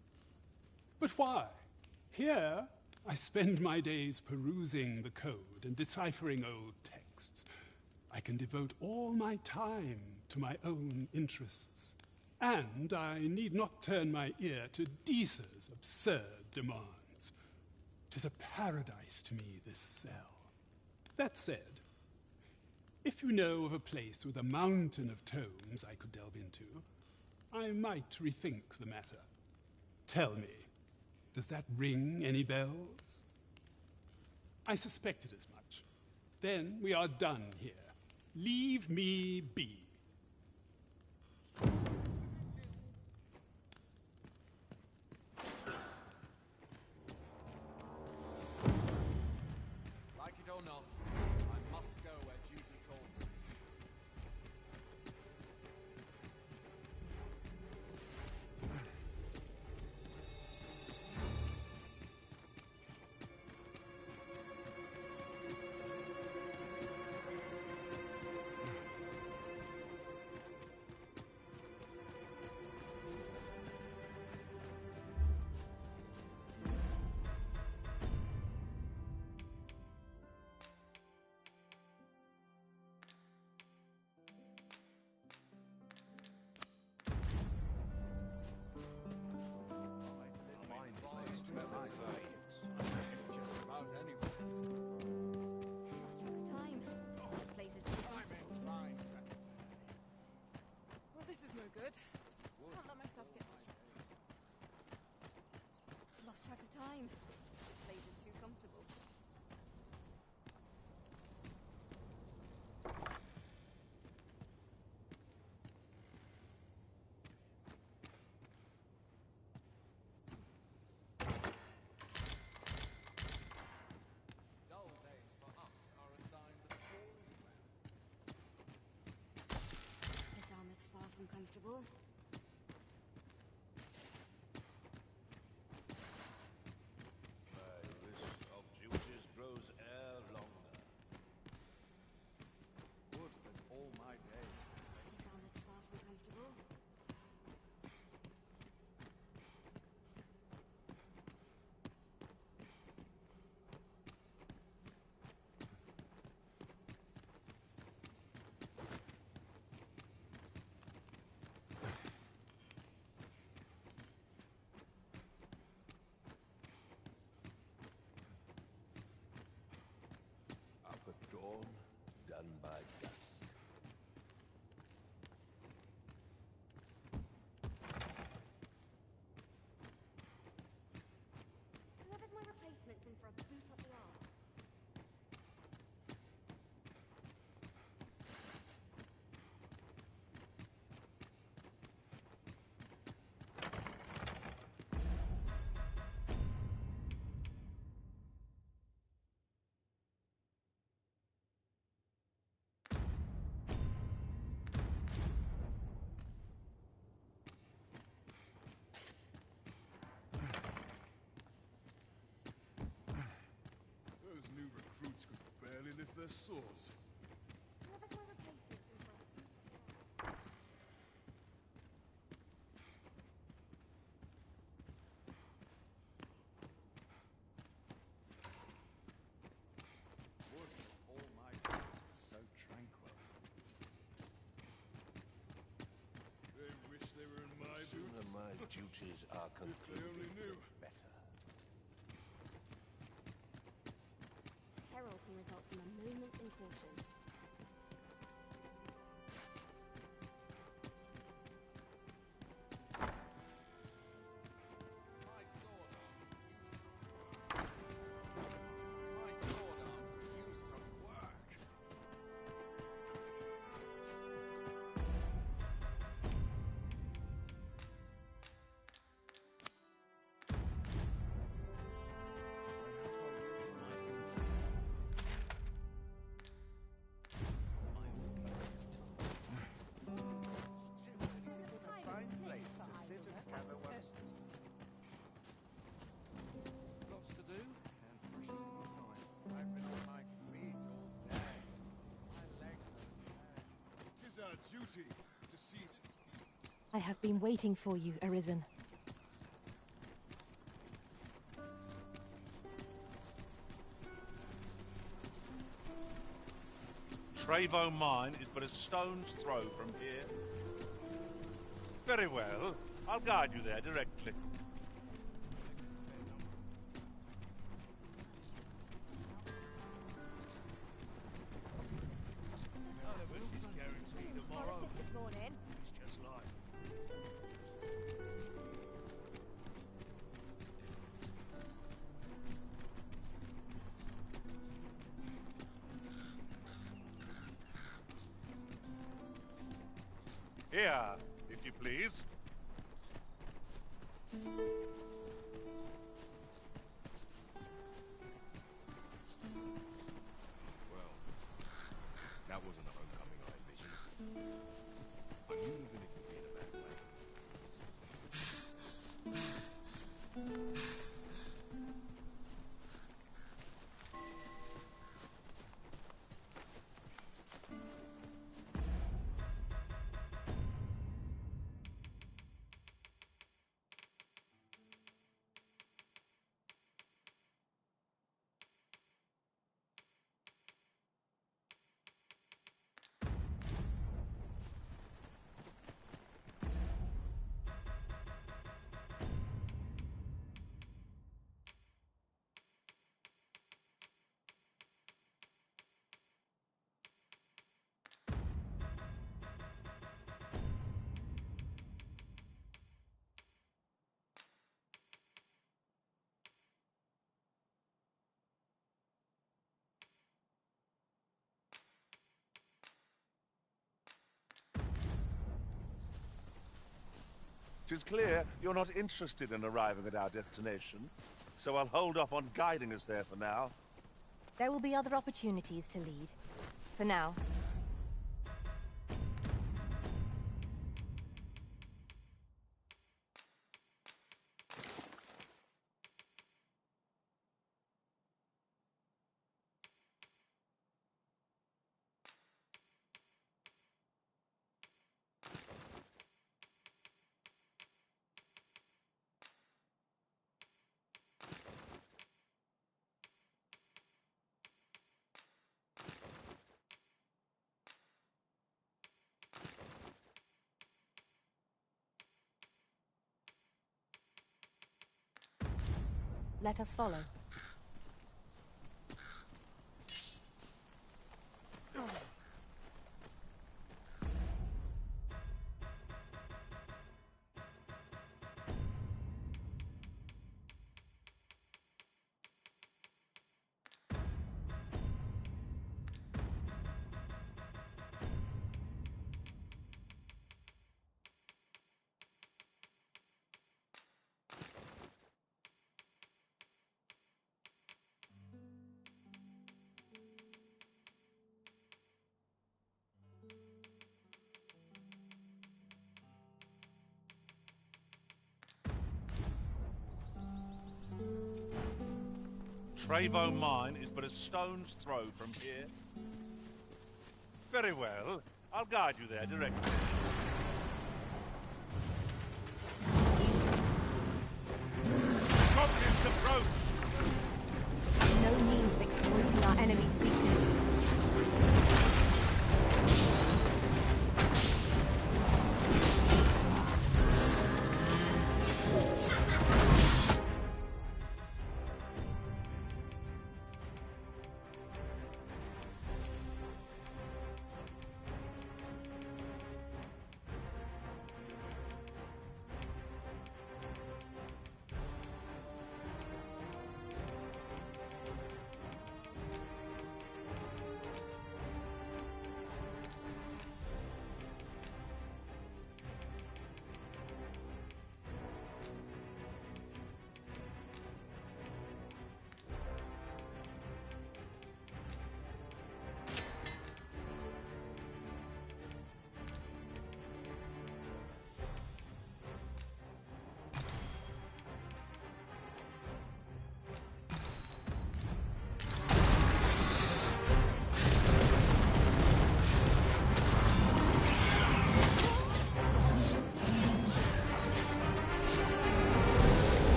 But why? Here I spend my days perusing the code and deciphering old texts. I can devote all my time to my own interests. And I need not turn my ear to Deesa's absurd demands. 'Tis a paradise to me, this cell. That said, if you know of a place with a mountain of tomes I could delve into, I might rethink the matter. Tell me, does that ring any bells? I suspected as much. Then we are done here. Leave me be. Like it or not, I must go where duty calls me. Just about anywhere. Lost track of time. This place is too Fine. Well, this is no good. Can't let myself get distracted. Lost track of time. This place is too comfortable. Dull days for us are a sign that all is well. This armor's far from comfortable. My list of duties grows ere longer. Would that all my days. This armor's far from comfortable. Up at dawn, done by dusk. boots could barely lift their swords. Whoever's my replacement's in front. Would all my life was so tranquil. They wish they were in my The sooner boots. my duties are If they concluded, only knew. the better. Peril can result from a moment's incaution. My sword arm. My sword arm could use some work. A fine place to sit and gather one's Lots to do, and precious little time. I've been on my feet all day. My legs are... It is our duty to see this peace. I have been waiting for you, Arisen. Trevo Mine is but a stone's throw from here. Very well. I'll guide you there directly. None of us is guaranteed tomorrow. Forest this morning. It's just life. Here, if you please. Well, that wasn't the homecoming I envisioned. I knew even if you'd be in a bad way. Tis clear you're not interested in arriving at our destination, so I'll hold off on guiding us there for now. There will be other opportunities to lead. For now. Let us follow. Trevo Mine is but a stone's throw from here. Very well. I'll guide you there directly. Goblins approach! No means of exploiting our enemy's weakness.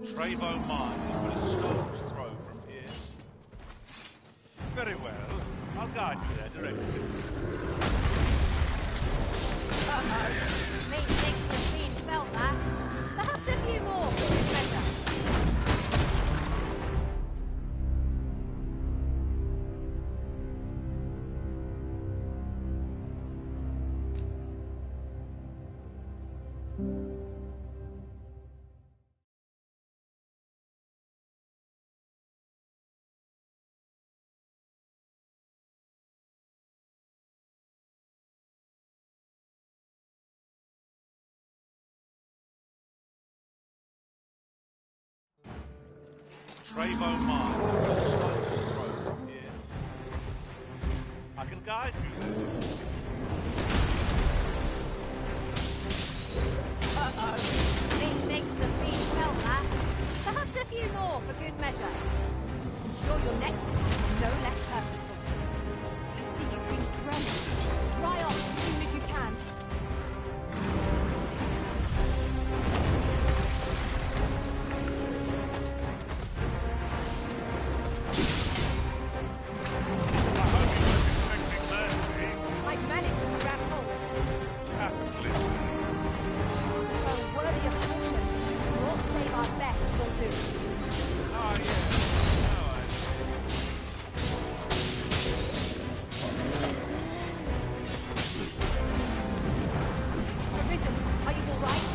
Trevo Mine is but a stone's throw from here. Very well. I'll guide you there directly. Uh-oh. Methinks the fiend felt that. Perhaps a few more for good measure. Trevo Mine is but a stone's throw from here. I can guide you there. Uh-oh. Methinks the fiend felt that. Perhaps a few more for good measure. Ensure your next attack is no less purposeful. I see you've been drenched. Dry off as soon as you can. I've managed to grab hold. It's a foe worthy of caution. Naught save our best will do. Oh, yeah. Now I Arisen, are you all right?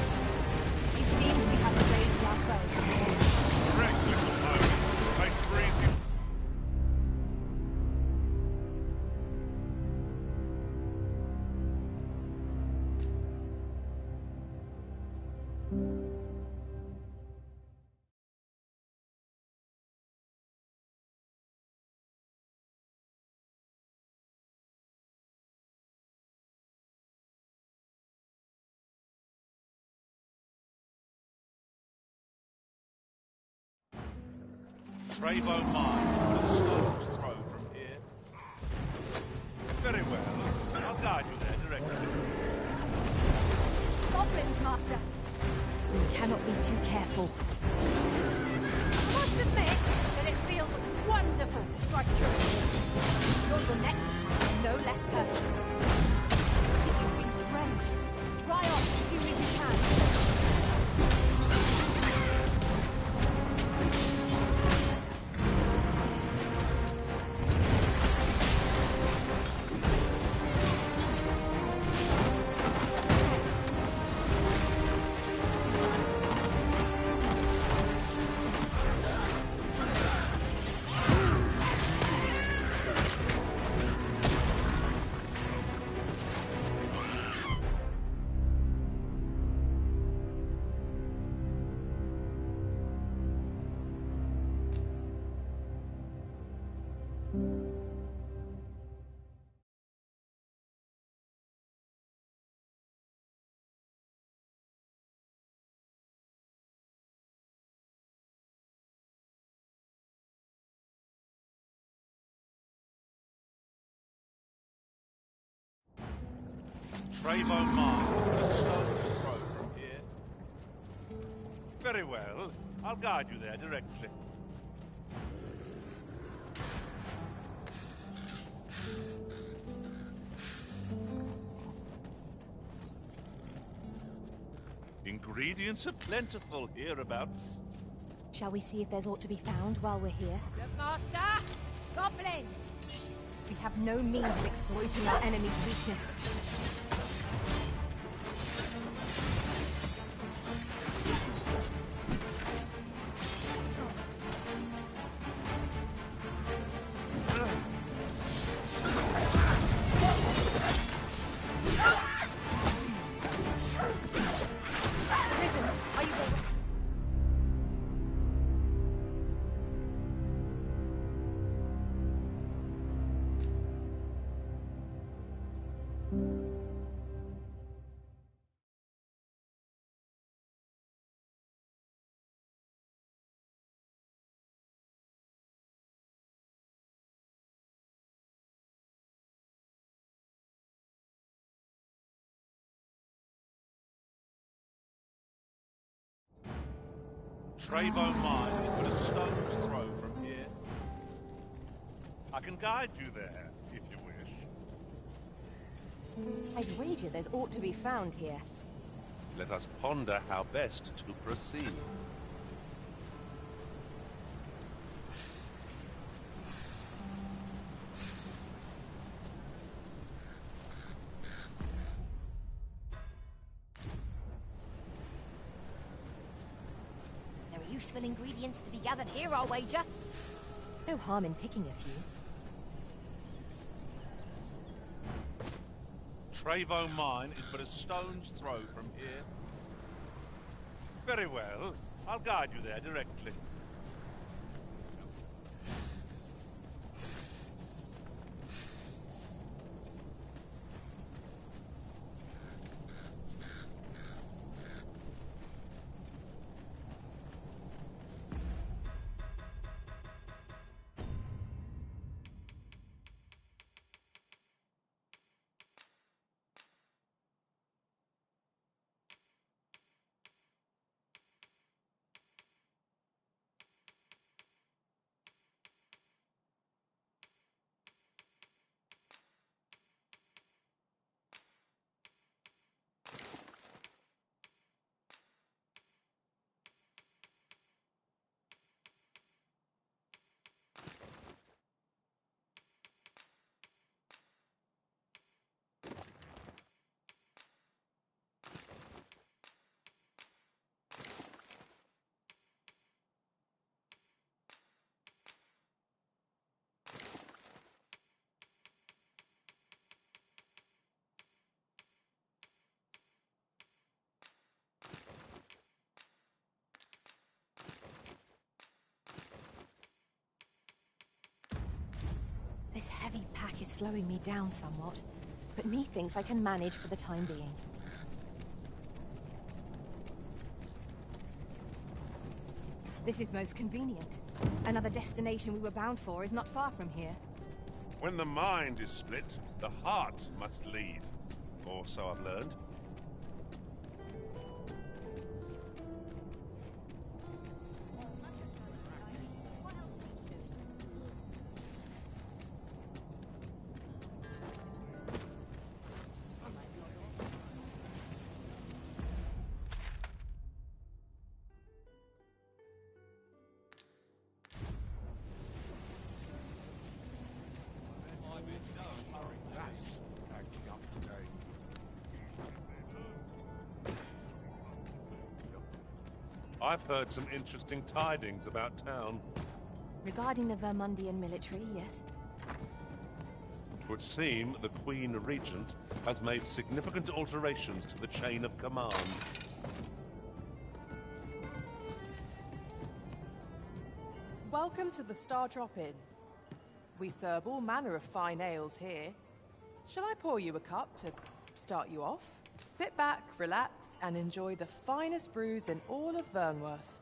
It seems we have arranged our foe. Correct, little Moses. Makes for easy. Trevo Mine is but a stone's throw from here. Very well. I'll guide you there directly. Goblins, Master! We cannot be too careful. I must admit that it feels wonderful to strike true. Ensure your next attack is no less purposeful. I see you've been drenched. Dry off as soon as Trevo Mine is but a stone's throw from here. Very well. I'll guide you there directly. Ingredients are plentiful hereabouts. Shall we see if there's aught to be found while we're here? Look, Master! Goblins! We have no means of exploiting our enemy's weakness. Trevo Mine is but a stone's throw from here. I can guide you there, if you wish. I'd wager there's aught to be found here. Let us ponder how best to proceed. There are useful ingredients to be gathered here, I'll wager. No harm in picking a few. Trevo Mine is but a stone's throw from here. Very well. I'll guide you there directly. This heavy pack is slowing me down somewhat, but methinks I can manage for the time being. This is most convenient. Another destination we were bound for is not far from here. When the mind is split, the heart must lead. Or so I've learned. I've heard some interesting tidings about town. Regarding the Vermundian military, yes. It would seem the Queen Regent has made significant alterations to the chain of command. Welcome to the Star Drop Inn. We serve all manner of fine ales here. Shall I pour you a cup to start you off? Sit back, relax, and enjoy the finest brews in all of Vernworth.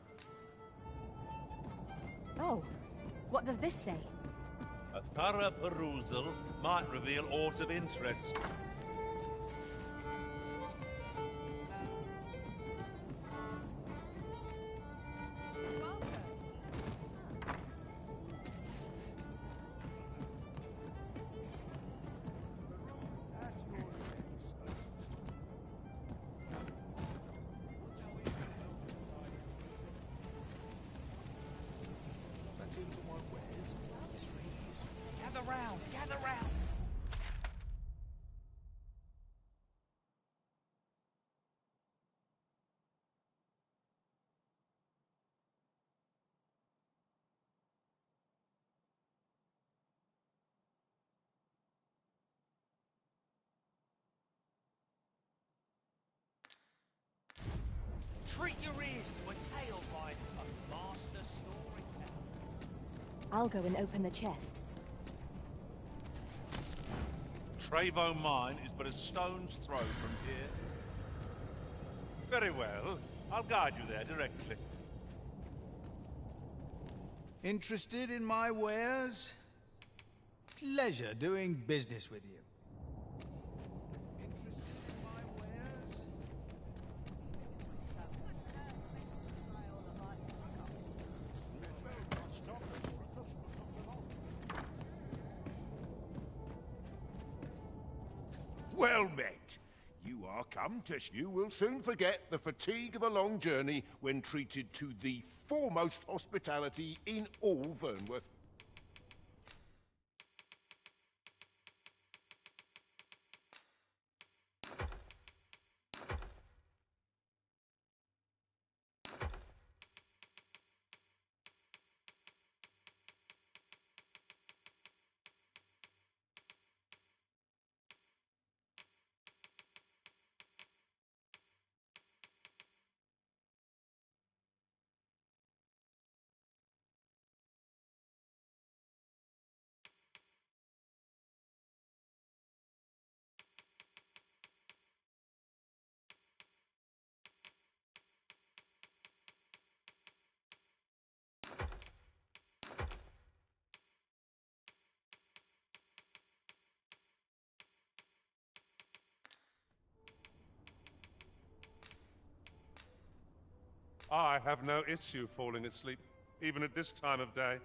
Oh, what does this say? A thorough perusal might reveal aught of interest. treat your ears to a tale by a master storyteller. I'll go and open the chest. Trevo Mine is but a stone's throw from here. Very well. I'll guide you there directly. Interested in my wares? Pleasure doing business with you. Interested in my wares? Well met. You are come to... You will soon forget the fatigue of a long journey when treated to the foremost hospitality in all Vernworth. I have no issue falling asleep, even at this time of day.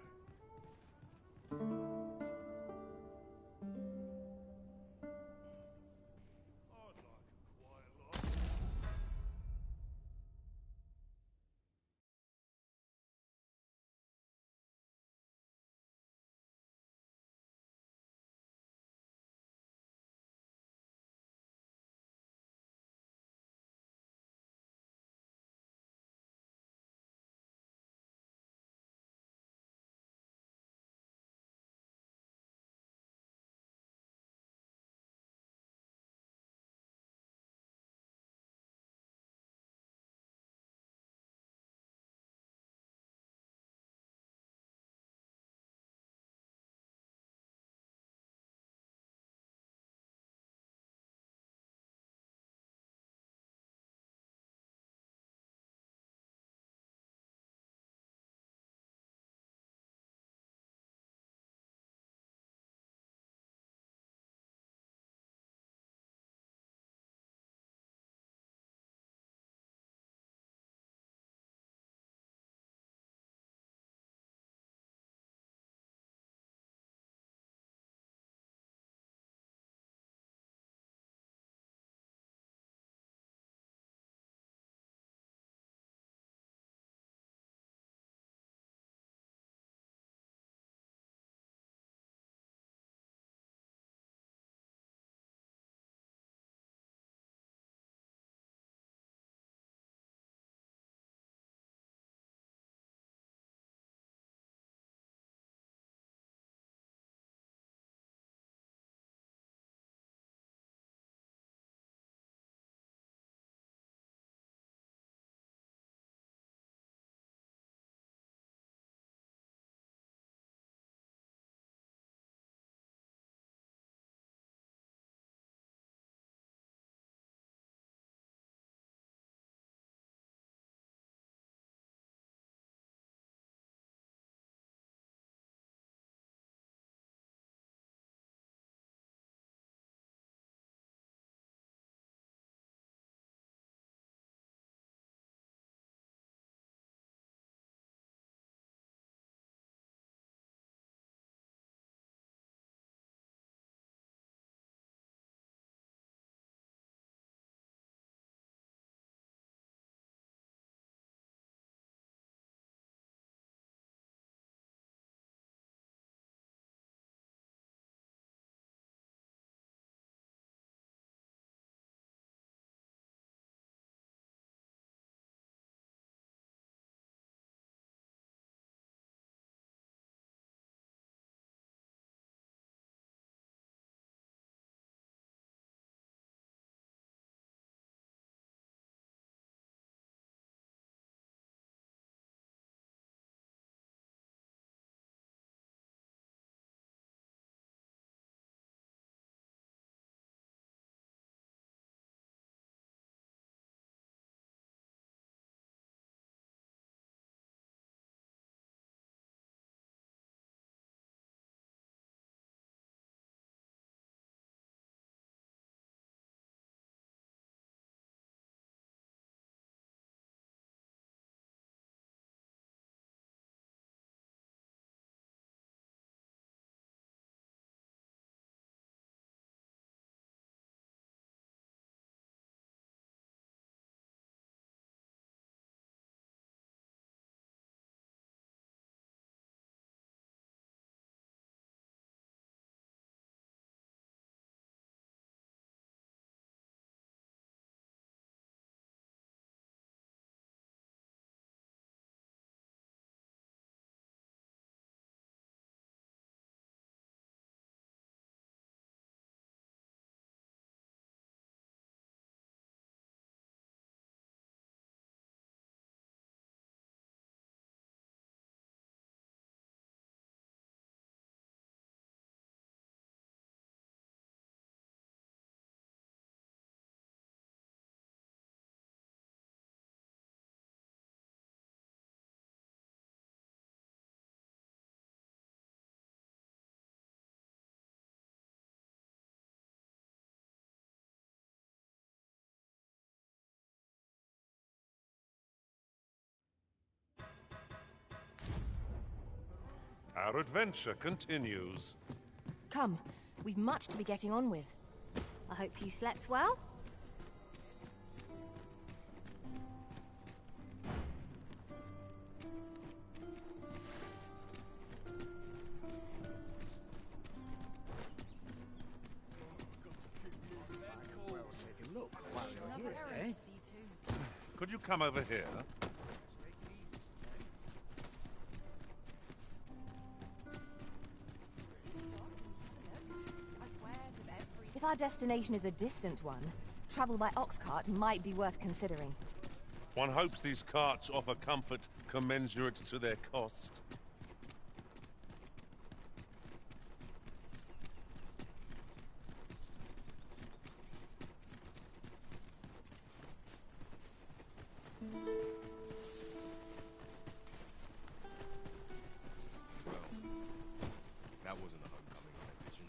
Our adventure continues. Come, we've much to be getting on with. I hope you slept well. Could you come over here? If our destination is a distant one, travel by ox cart might be worth considering. One hopes these carts offer comfort commensurate to their cost. That wasn't a homecoming I envisioned.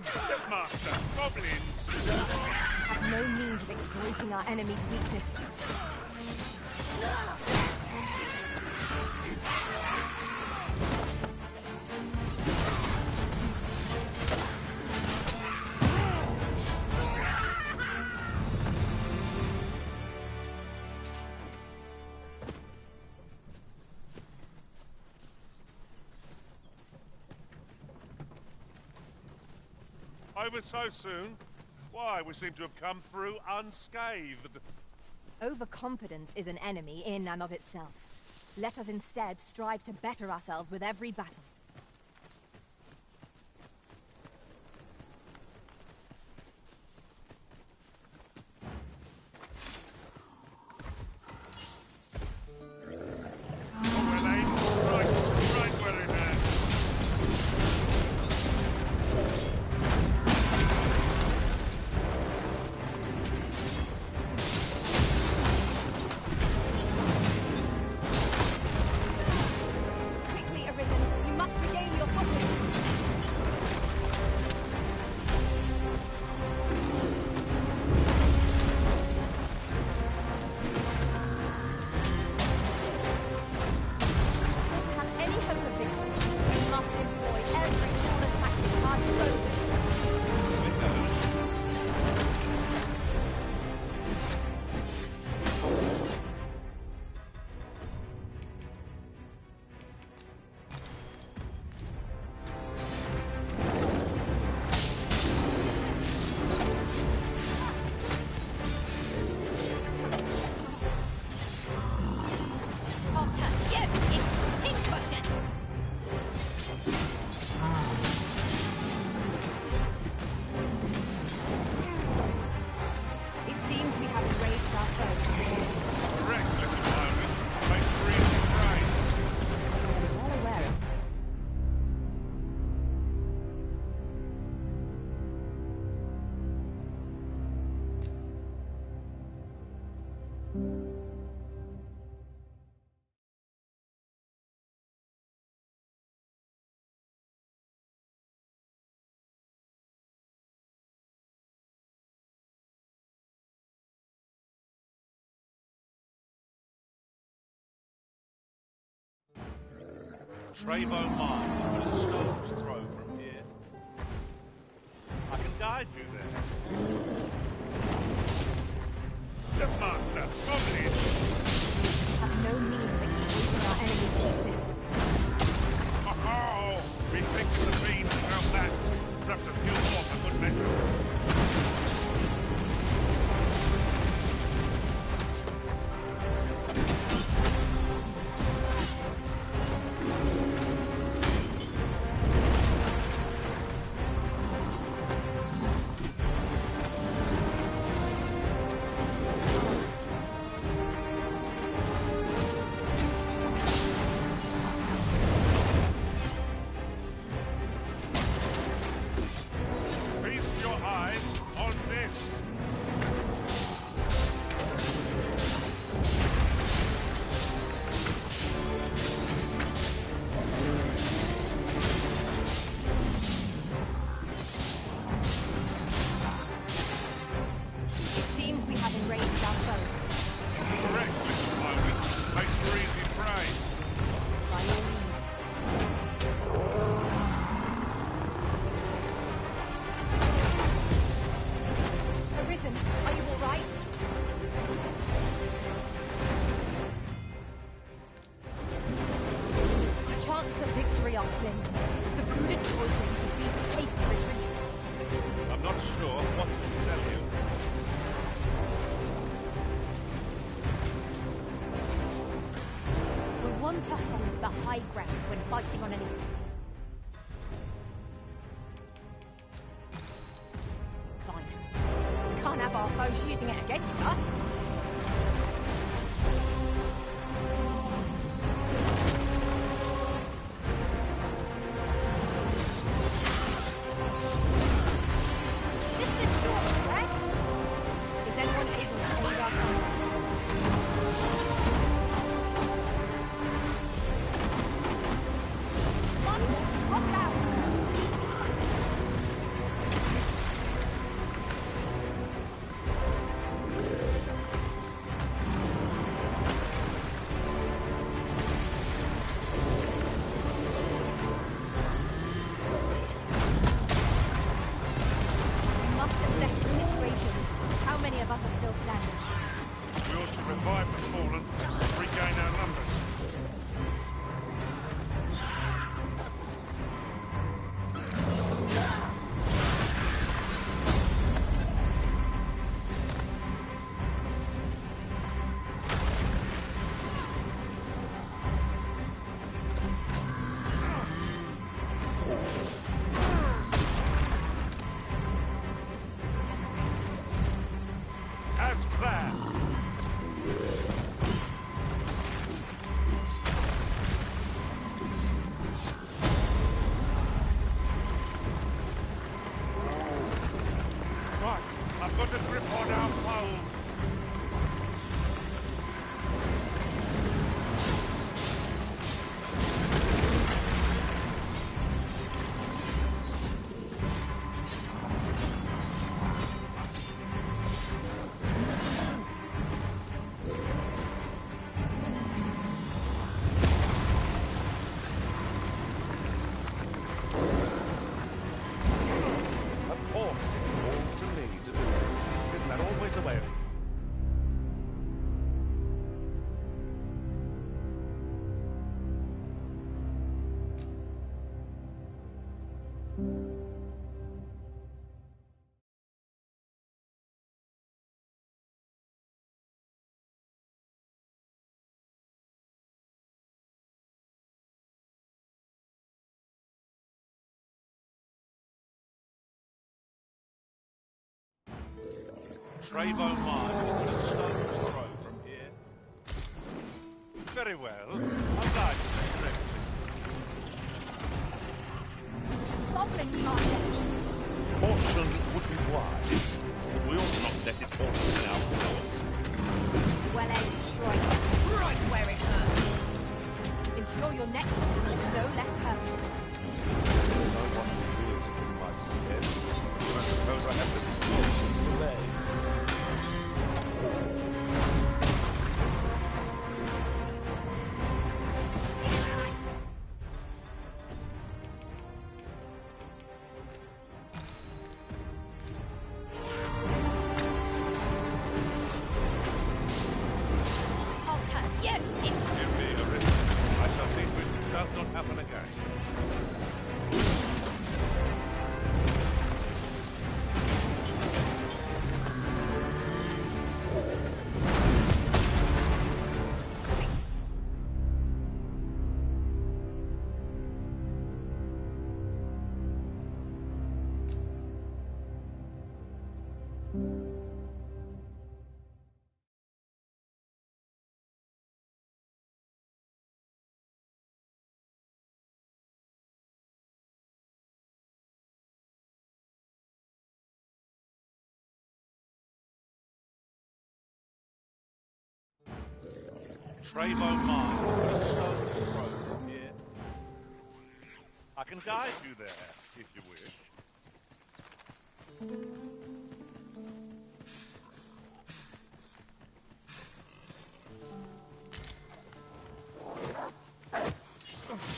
Stepmaster! Goblins! Have no means of exploiting our enemy's weakness. Over so soon? Why, we seem to have come through unscathed. Overconfidence is an enemy in and of itself. Let us instead strive to better ourselves with every battle. Trevo Mine, but a stone's throw from here. I can guide you there. Stepmaster, goblin! Have no means of exploiting our enemy's weakness. Oh, we think the fiends found that. Perhaps a few more for good measure. Correct, Mr. Pilot. Makes for easy prey. to hold the high ground when fighting on any... Fine. Can't have our foes using it against us. Trevo Mine is a stone's throw from here. Very well. I'm glad you made correctly. Goblins are dead. Caution would be wise, but we ought not let it all in our powers. Well-aimed strike. Right where it hurts. Ensure your next attack is no less perfect. No one will to bring my skin. I suppose I have to be close to the bay. Trevo Mine is a stone's throw from here. I can guide you there, if you wish.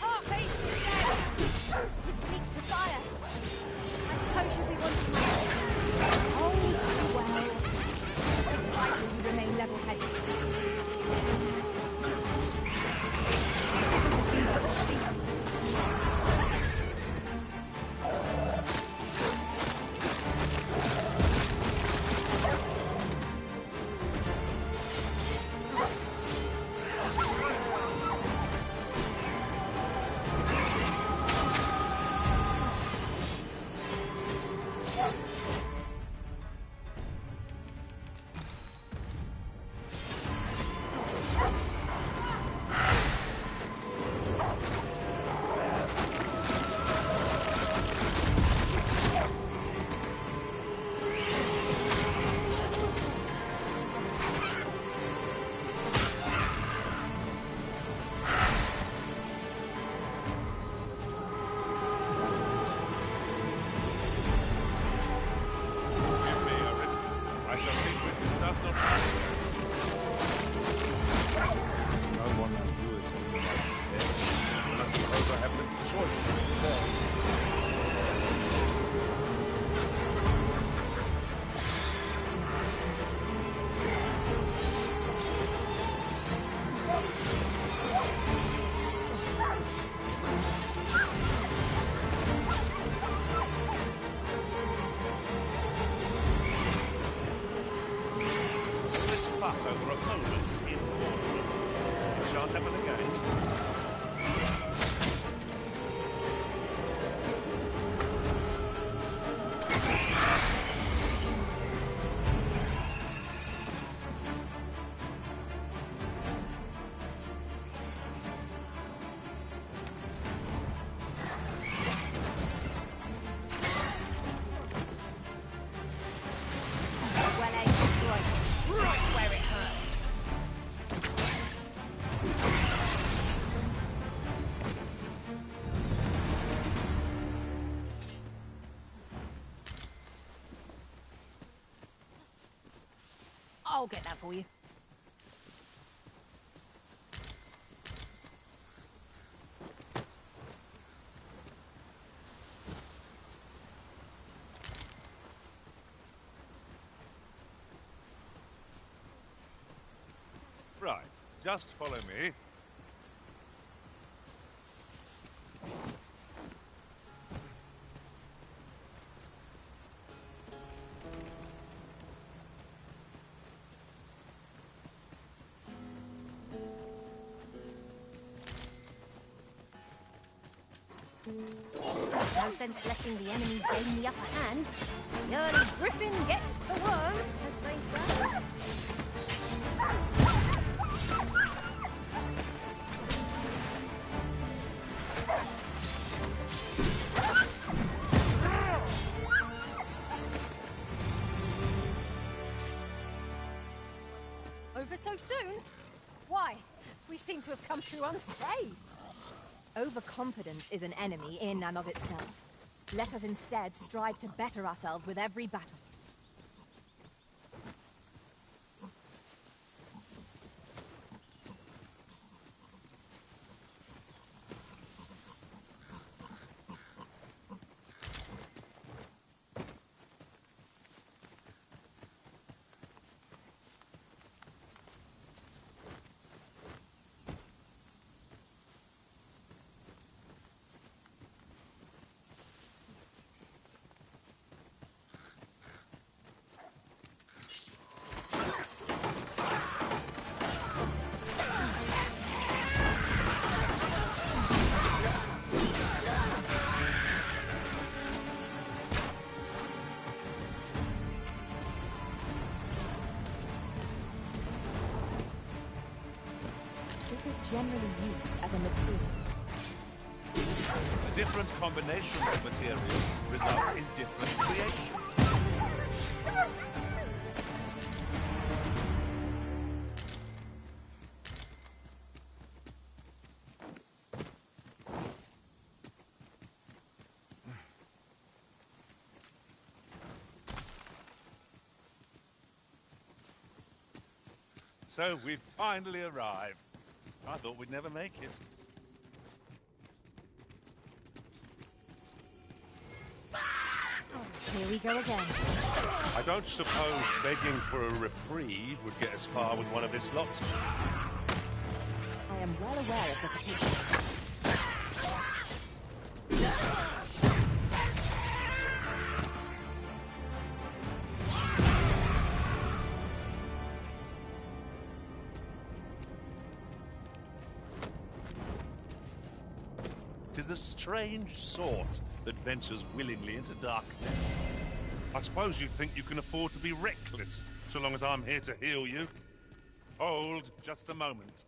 Heartbeat! Tis weak to fire. I suppose you'll be wanting my... Oh, well. It's vital you remain level-headed. over opponents in war. Shan't happen again. Well aimed strike. Right where it hurts. I'll get that for you. Right, just follow me. No sense letting the enemy gain the upper hand. The early griffin gets the worm, as they say. Over so soon? Why? We seem to have come through unscathed. Overconfidence is an enemy in and of itself. Let us instead strive to better ourselves with every battle. It is generally used as a material. The different combinations of materials result in different creations. So we've finally arrived. I thought we'd never make it. Here we go again. I don't suppose begging for a reprieve would get us far with one of its lots. I am well aware of the particulars. Tis the strange sort that ventures willingly into darkness. I suppose you think you can afford to be reckless, so long as I'm here to heal you. Hold just a moment.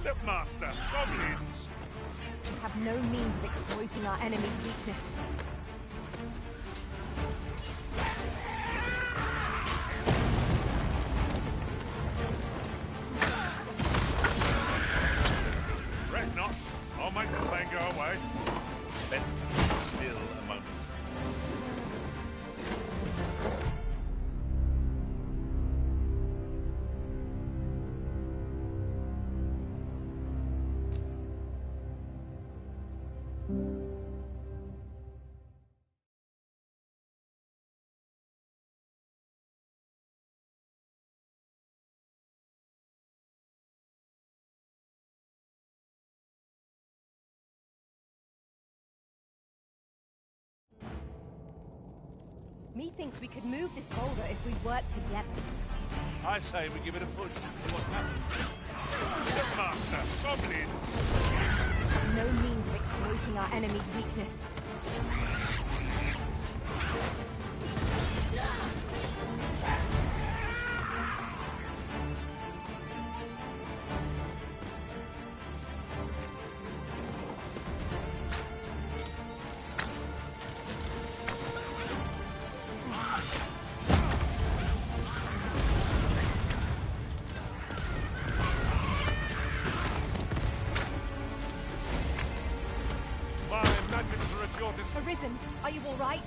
Look, Master, goblins! We have no means of exploiting our enemy's weakness. Fret not. I'll make the plane go away. Best keep still a moment. Methinks we could move this boulder if we work together. I say we give it a push and see what happens. Look, Master, goblins! No means of exploiting our enemy's weakness. Arisen, are you all right?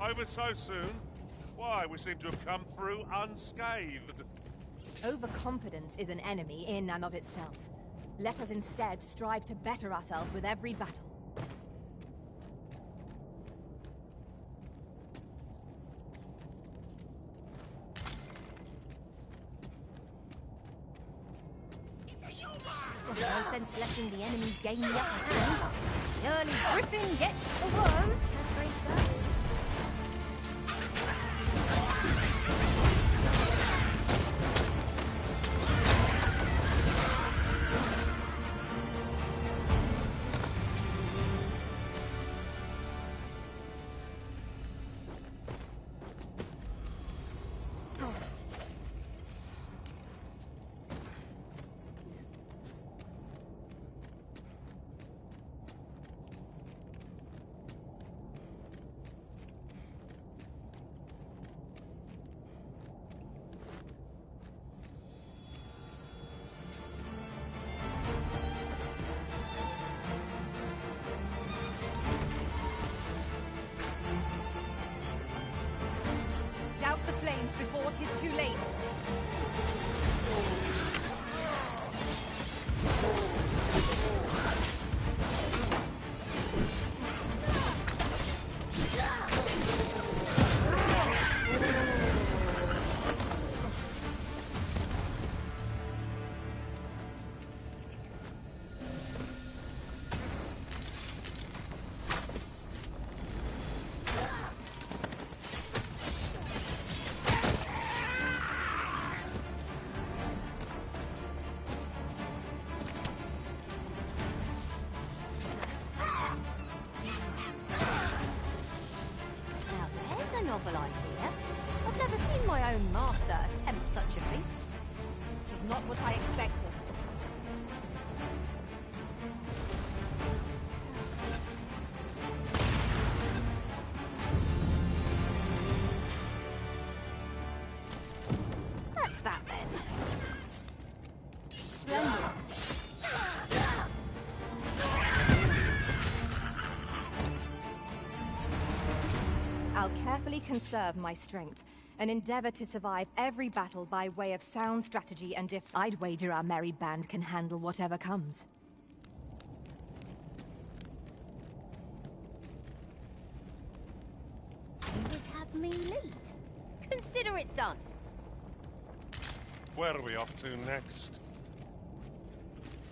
Over so soon? Why, we seem to have come through unscathed. Overconfidence is an enemy in and of itself. Let us instead strive to better ourselves with every battle. There's no sense letting the enemy gain the upper hand. The early griffin gets the worm, as they say. Douse the flames before 'tis too late. Novel idea. I've never seen my own master attempt such a feat. It is not what I expected. That's that then. Splendid. I'll carefully conserve my strength and endeavor to survive every battle by way of sound strategy and I'd wager our merry band can handle whatever comes. You would have me lead. Consider it done. Where are we off to next?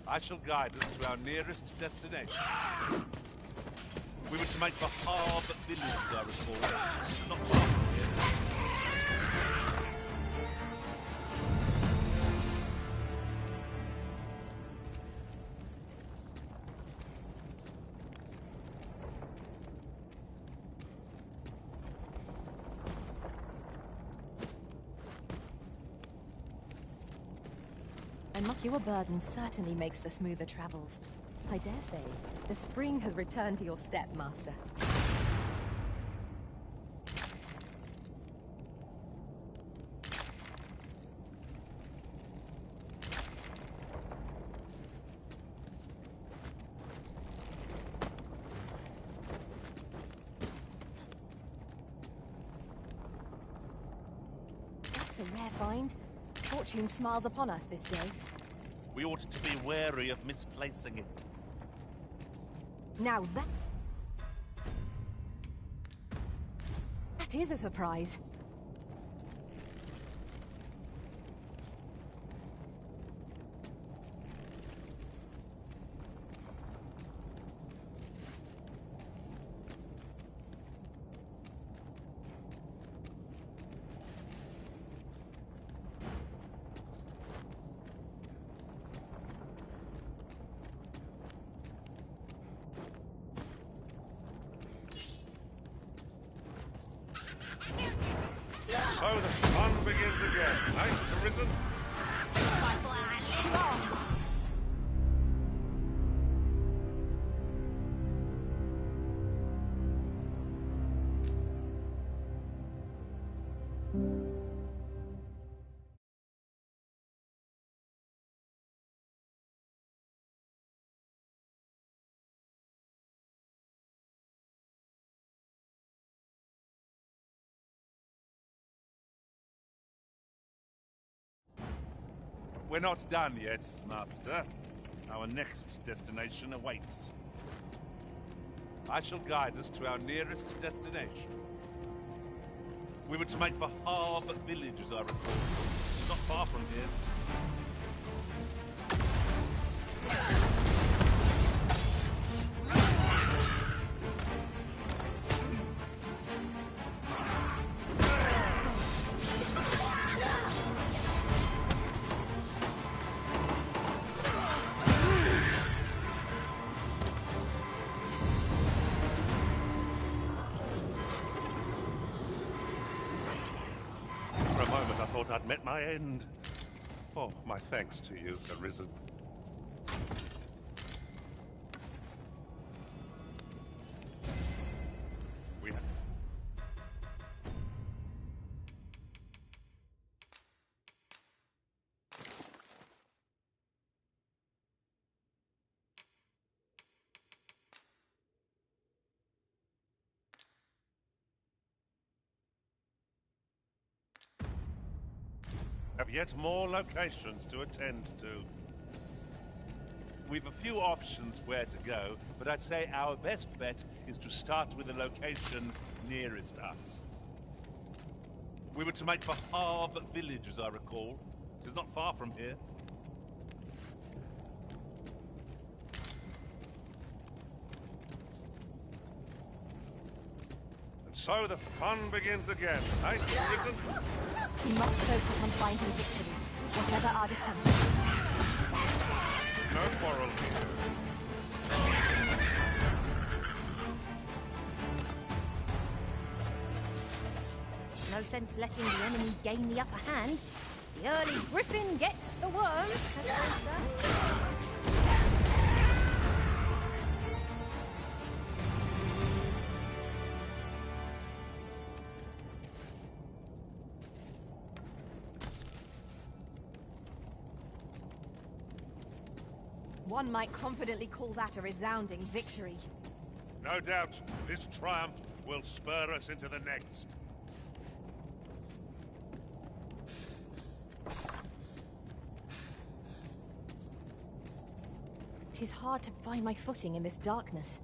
I shall guide us to our nearest destination. We were to make for Harb villages, I recall. Not far from here. A much burden certainly makes for smoother travels. I dare say, the spring has returned to your step, Master. That's a rare find. Fortune smiles upon us this day. We ought to be wary of misplacing it. Now that is a surprise. So the fun begins again, eh, Arisen? To arms! We're not done yet, Master. Our next destination awaits. I shall guide us to our nearest destination. We were to make for Harbour Village, as I recall. It's not far from here. For a moment, I thought I'd met my end. Oh, my thanks to you, Arisen. We have yet more locations to attend to. We've a few options where to go, but I'd say our best bet is to start with the location nearest us. We were to make for Harbour Village, as I recall. It's not far from here. And so the fun begins again, eh, Arisen? We must focus on finding victory, whatever our discomfort. No quarrel here. No sense letting the enemy gain the upper hand. The early griffin gets the worm, as they say. One might confidently call that a resounding victory. No doubt, this triumph will spur us into the next. Tis hard to find my footing in this darkness.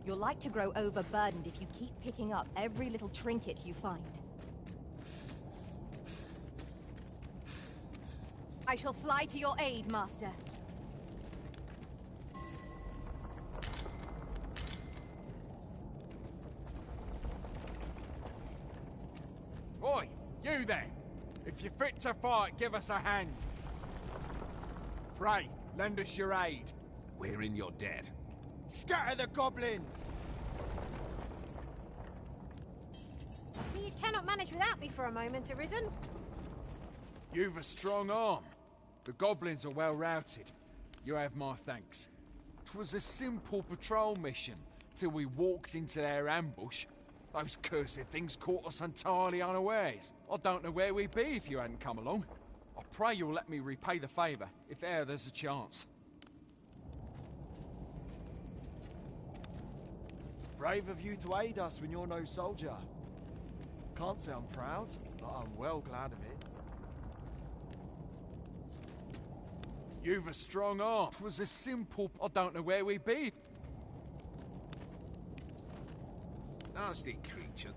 You're like to grow overburdened if you keep picking up every little trinket you find. I shall fly to your aid, Master. Oi, you there! If you're fit to fight, give us a hand. Pray, lend us your aid. We're in your debt. Scatter the goblins! So you cannot manage without me for a moment, Arisen? You've a strong arm. The goblins are well routed. You have my thanks. 'Twas a simple patrol mission, till we walked into their ambush. Those cursed things caught us entirely unawares. I don't know where we'd be if you hadn't come along. I pray you'll let me repay the favour, if e'er there's a chance. Brave of you to aid us when you're no soldier. Can't say I'm proud, but I'm well glad of it. You've a strong arm. 'Twas a simple... I don't know where we'd be. Nasty creature.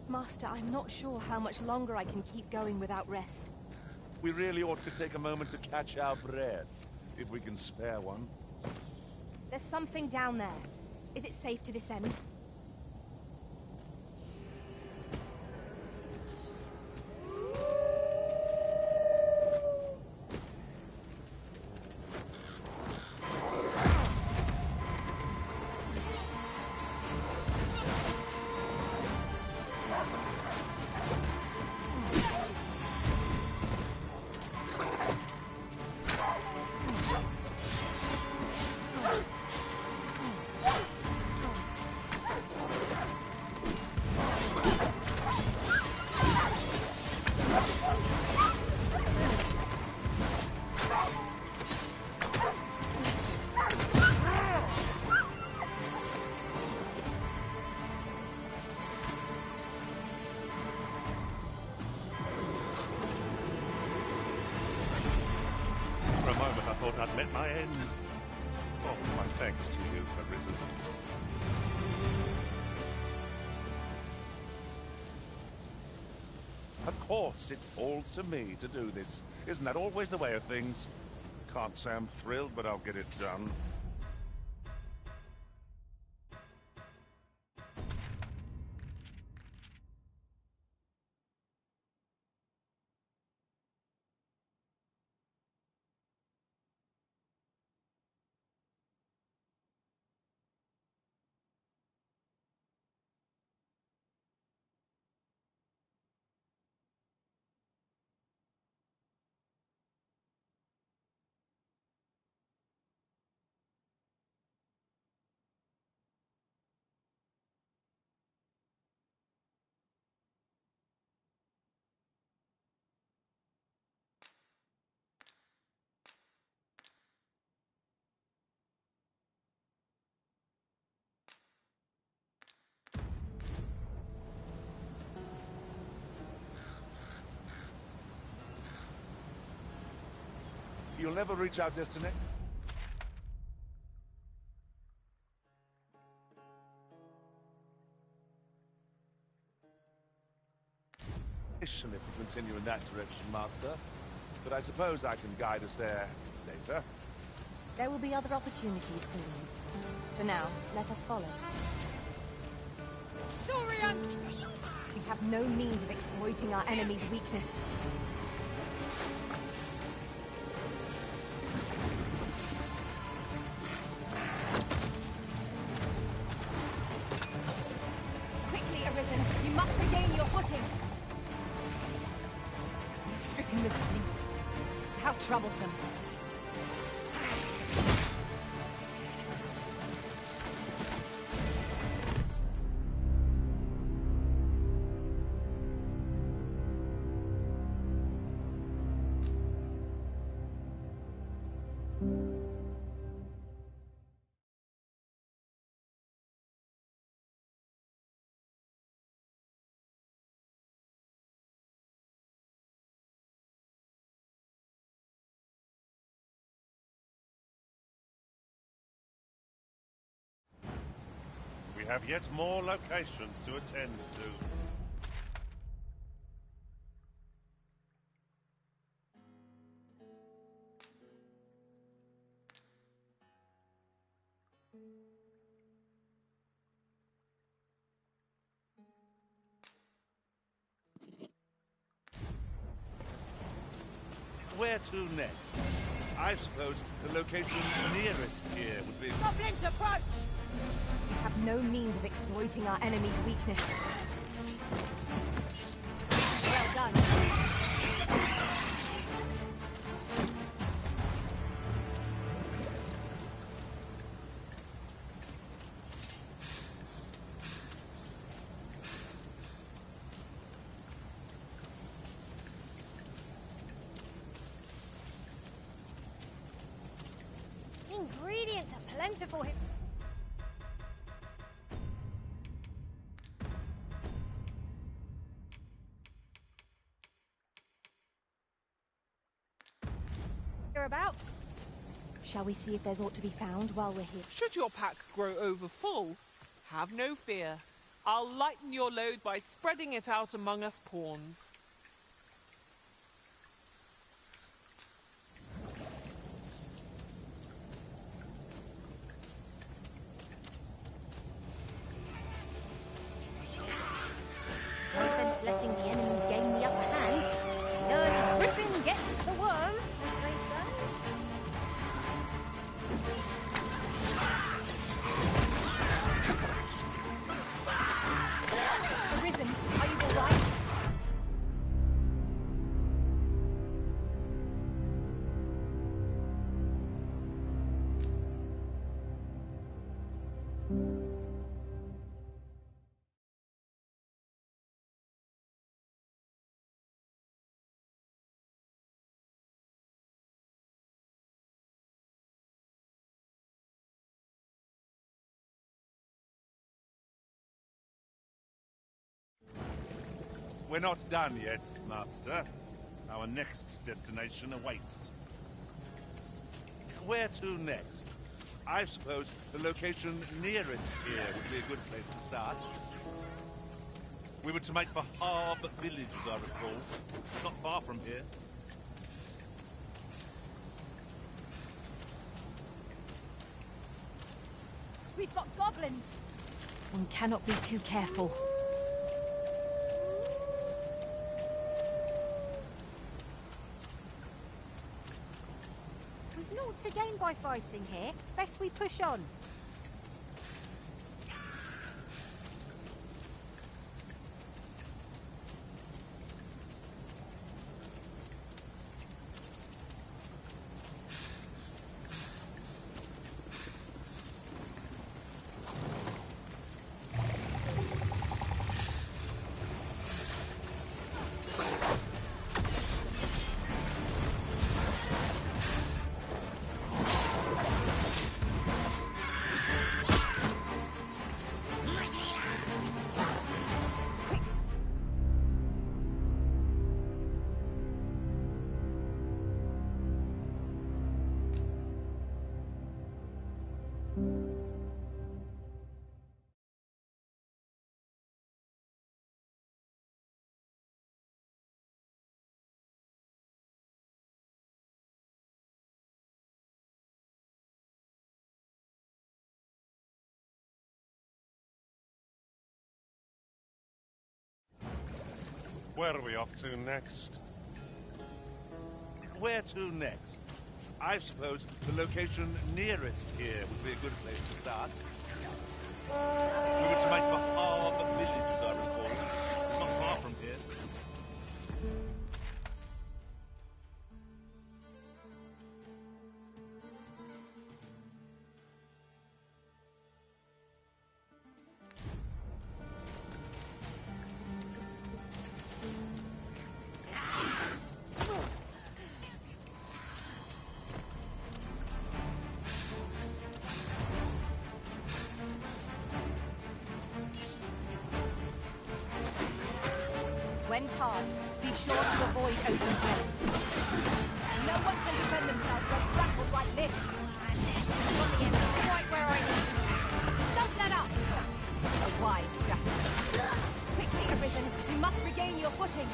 Master, I'm not sure how much longer I can keep going without rest. We really ought to take a moment to catch our breath, if we can spare one. There's something down there. Is it safe to descend? For a moment, I thought I'd met my end. Oh, my thanks to you, Arisen. Of course, it falls to me to do this. Isn't that always the way of things? Can't say I'm thrilled, but I'll get it done. You'll never reach our destiny. if we continue in that direction, Master. But I suppose I can guide us there later. There will be other opportunities to lead. For now, let us follow. Saurians! We have no means of exploiting our enemy's weakness. Quickly, Arisen! You must regain your footing! Stricken with sleep. How troublesome. We have yet more locations to attend to. Where to next? I suppose the location nearest here would be... Goblins approach! We have no means of exploiting our enemy's weakness. Well done. Ingredients are plentiful here. Hereabouts. Shall we see if there's aught to be found while we're here? Should your pack grow over full, have no fear. I'll lighten your load by spreading it out among us pawns. No sense letting the enemy gain the upper hand. The griffin gets the worm, as they say. Arisen, are you all right? We're not done yet, Master. Our next destination awaits. Where to next? I suppose the location nearest here would be a good place to start. We were to make for Harb Village, as I recall. Not far from here. We've got goblins! One cannot be too careful. We've naught to gain by fighting here. Best we push on. Where are we off to next? Where to next? I suppose the location nearest here would be a good place to start. We were to make for Harbour Village, as I recall. It's not far from here. When tied, be sure to avoid open play. No one can defend themselves when grappled like this. On the end, right where I need. Don't let up! A wise strategy. Quickly, Arisen, you must regain your footing.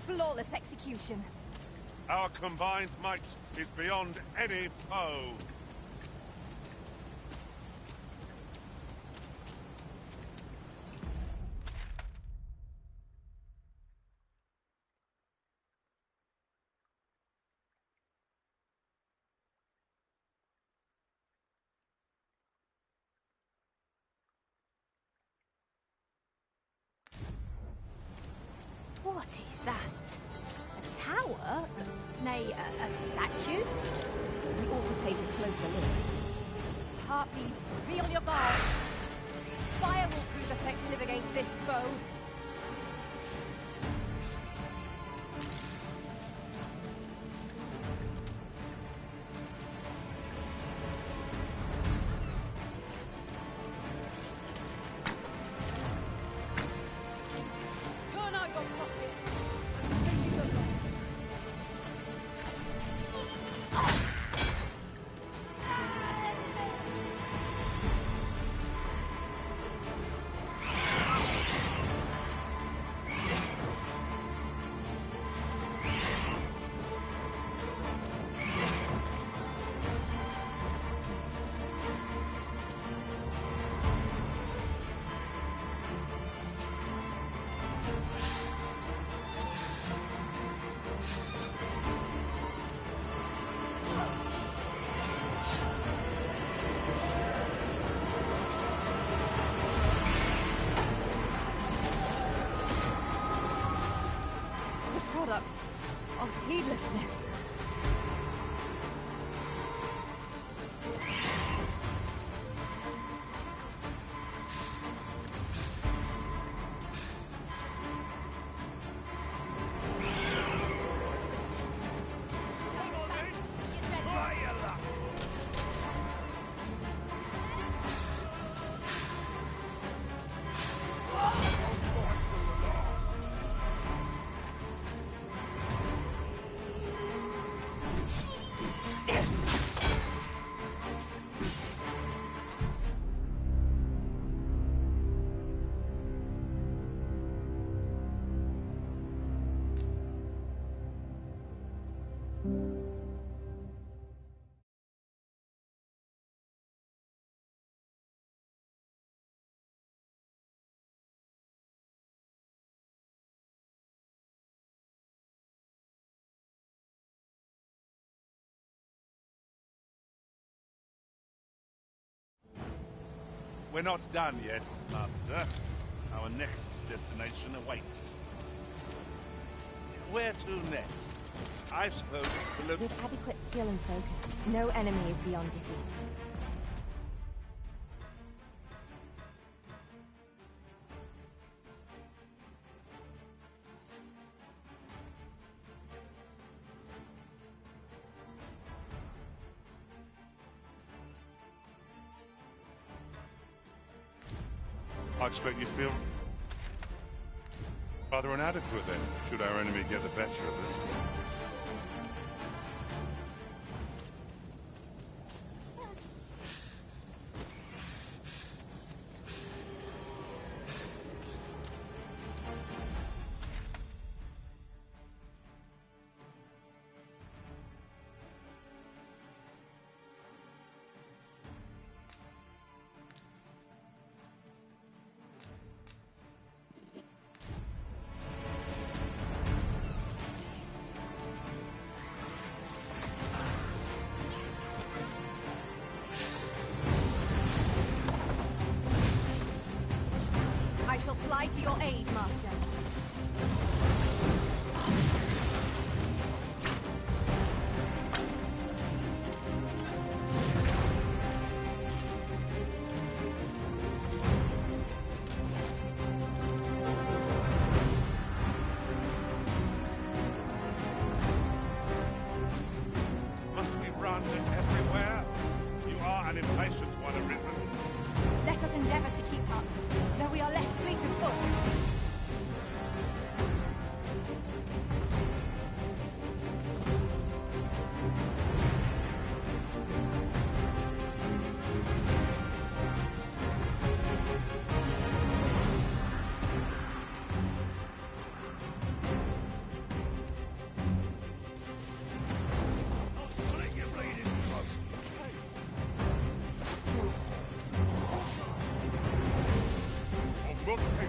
Flawless execution. Our combined might is beyond any foe. What is that? A tower? Nay, a statue? We ought to take a closer look. Harpies, be on your guard. Fire will prove effective against this foe. Product of heedlessness. We're not done yet, Master. Our next destination awaits. Where to next? I suppose we'll look... With adequate skill and focus, no enemy is beyond defeat. I expect you feel... Rather inadequate then, should our enemy get the better of us. I shall fly to your aid, Master. Must we run everywhere? You are an impatient one, Arisen. Let us endeavour to keep up, though we are less fleet of foot. We'll take them.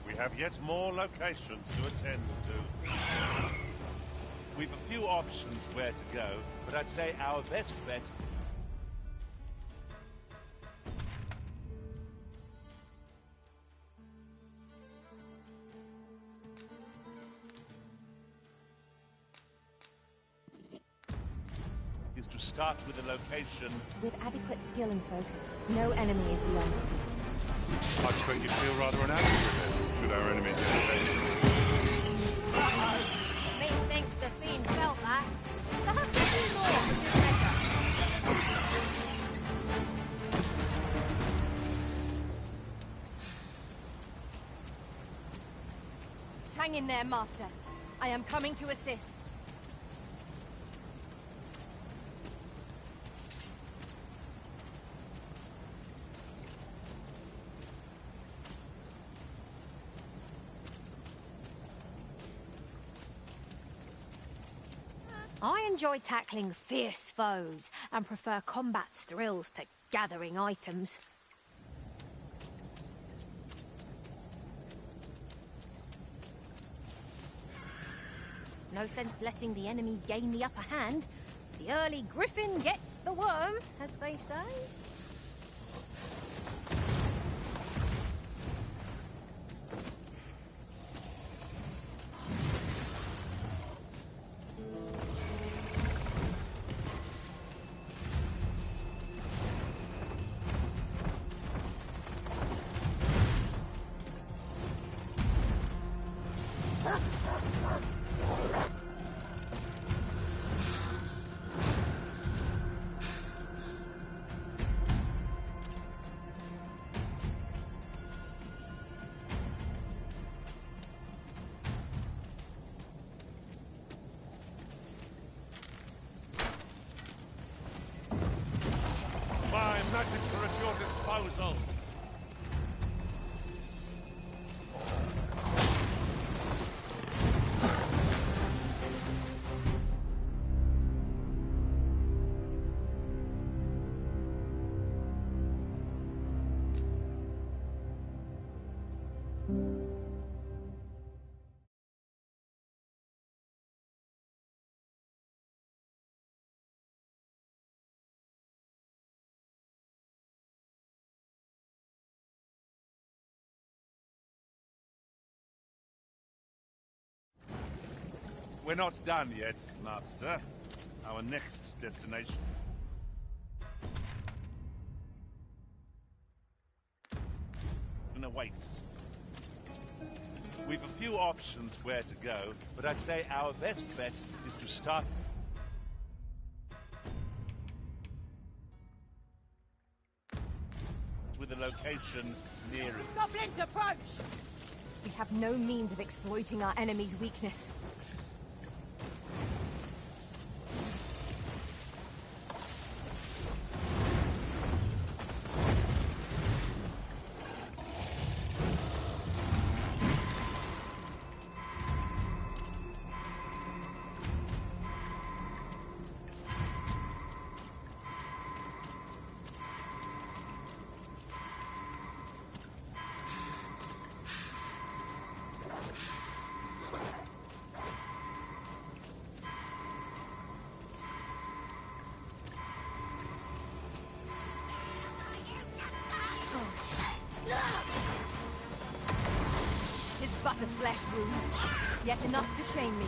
We have yet more locations to attend to. We've a few options where to go, but I'd say our best bet is to start with a location. With adequate skill and focus, no enemy is beyond defeat. I expect you feel rather inadequate then, should our enemy get Methinks the fiend felt that. Perhaps a few more for good measure. Hang in there, Master. I am coming to assist. I enjoy tackling fierce foes and prefer combat's thrills to gathering items. No sense letting the enemy gain the upper hand. The early griffin gets the worm, as they say. My magics are at your disposal. We're not done yet, Master. Our next destination awaits. We've a few options where to go, but I'd say our best bet is to start with the location nearest. Goblins approach! We have no means of exploiting our enemy's weakness. But a flesh wound, yet enough to shame me.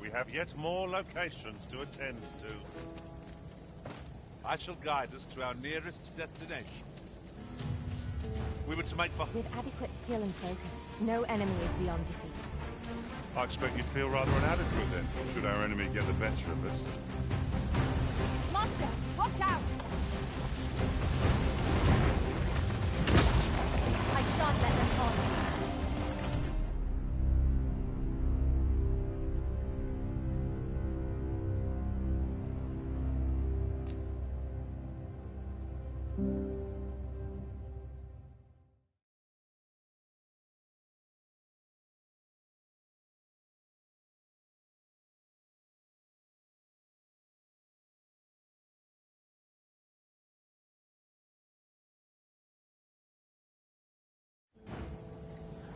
We have yet more locations to attend to. I shall guide us to our nearest destination. We were to make for... With adequate skill and focus, no enemy is beyond defeat. I expect you'd feel rather inadequate then, should our enemy get the better of us. Master, watch out! I shan't let them on.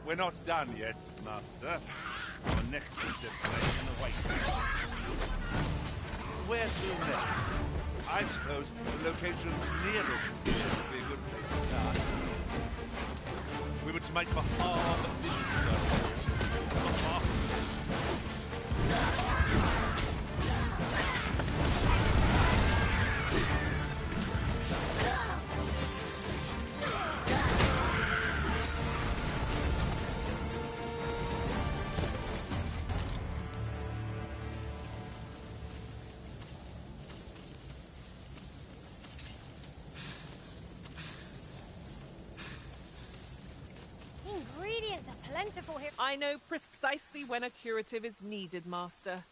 We're not done yet, Master. Our next destination awaits. Where to next? I suppose the location nearest here would be a good place to start. We were to make for Harbour Ingredients are plentiful here. I know precisely when a curative is needed, Master.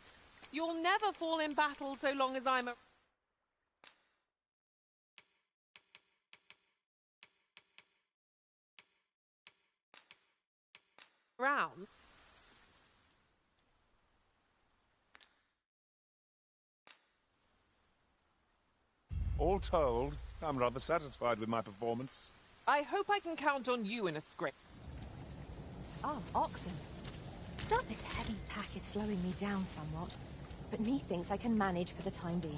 You'll never fall in battle so long as I'm around. All told, I'm rather satisfied with my performance. I hope I can count on you in a script. Oh, oxen. Some this heavy pack is slowing me down somewhat, but methinks I can manage for the time being.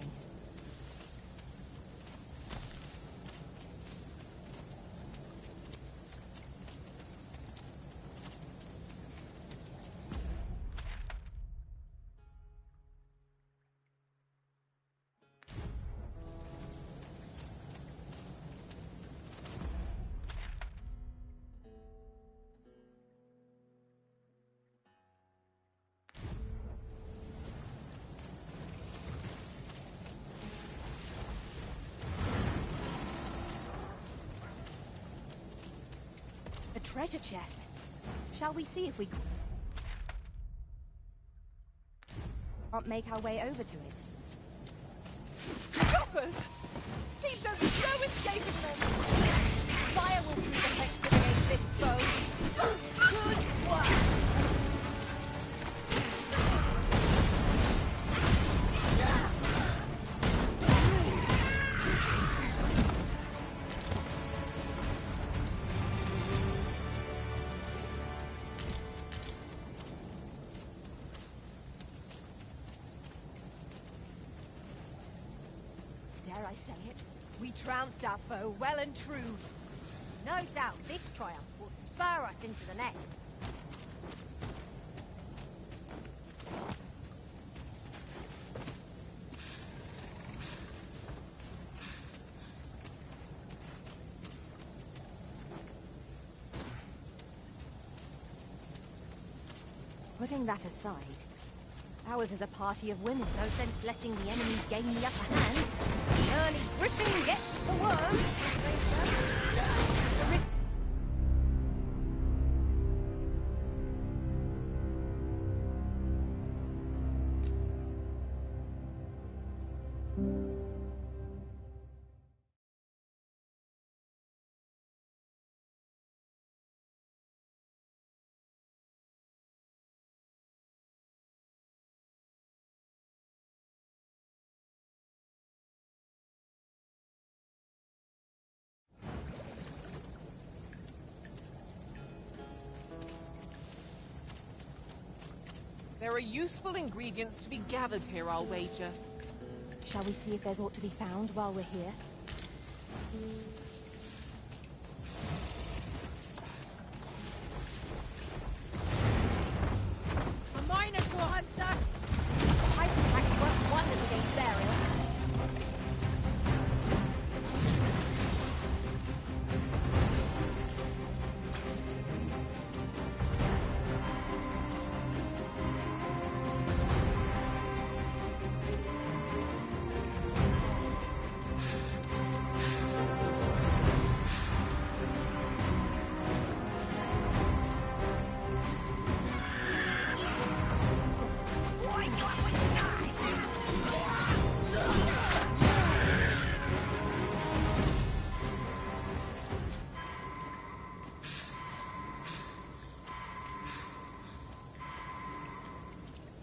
treasure chest. Shall we see if we can't make our way over to it? Choppers! Seems there's no escaping them! Fire will prove effective against this foe. Good work! Dare I say it? We trounced our foe well and true. No doubt this triumph will spur us into the next. Putting that aside, ours is a party of women. No sense letting the enemy gain the upper hand. The early griffin gets the worm, as they say. There are useful ingredients to be gathered here, I'll wager. Shall we see if there's aught to be found while we're here? A minotaur hunts us! Ice attacks work wonders against burial.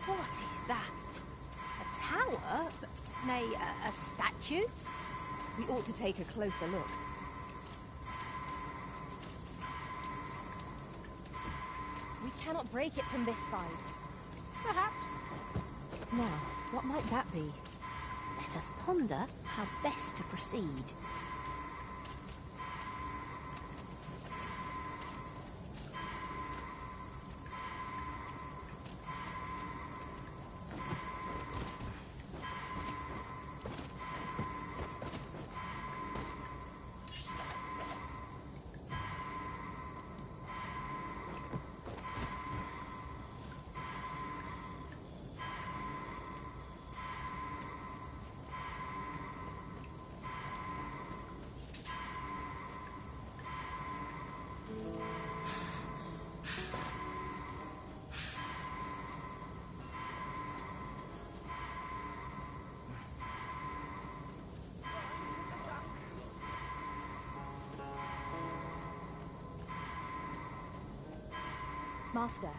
What is that? A tower? Nay, a statue? We ought to take a closer look. We cannot break it from this side. Perhaps. Now, what might that be? Let us ponder how best to proceed. Master,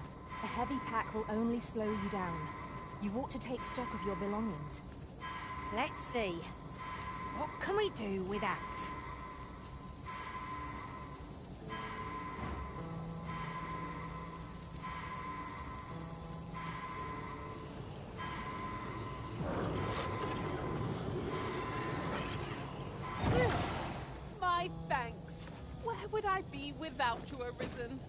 a heavy pack will only slow you down. You ought to take stock of your belongings. Let's see. What can we do without? My thanks. Where would I be without you, Arisen?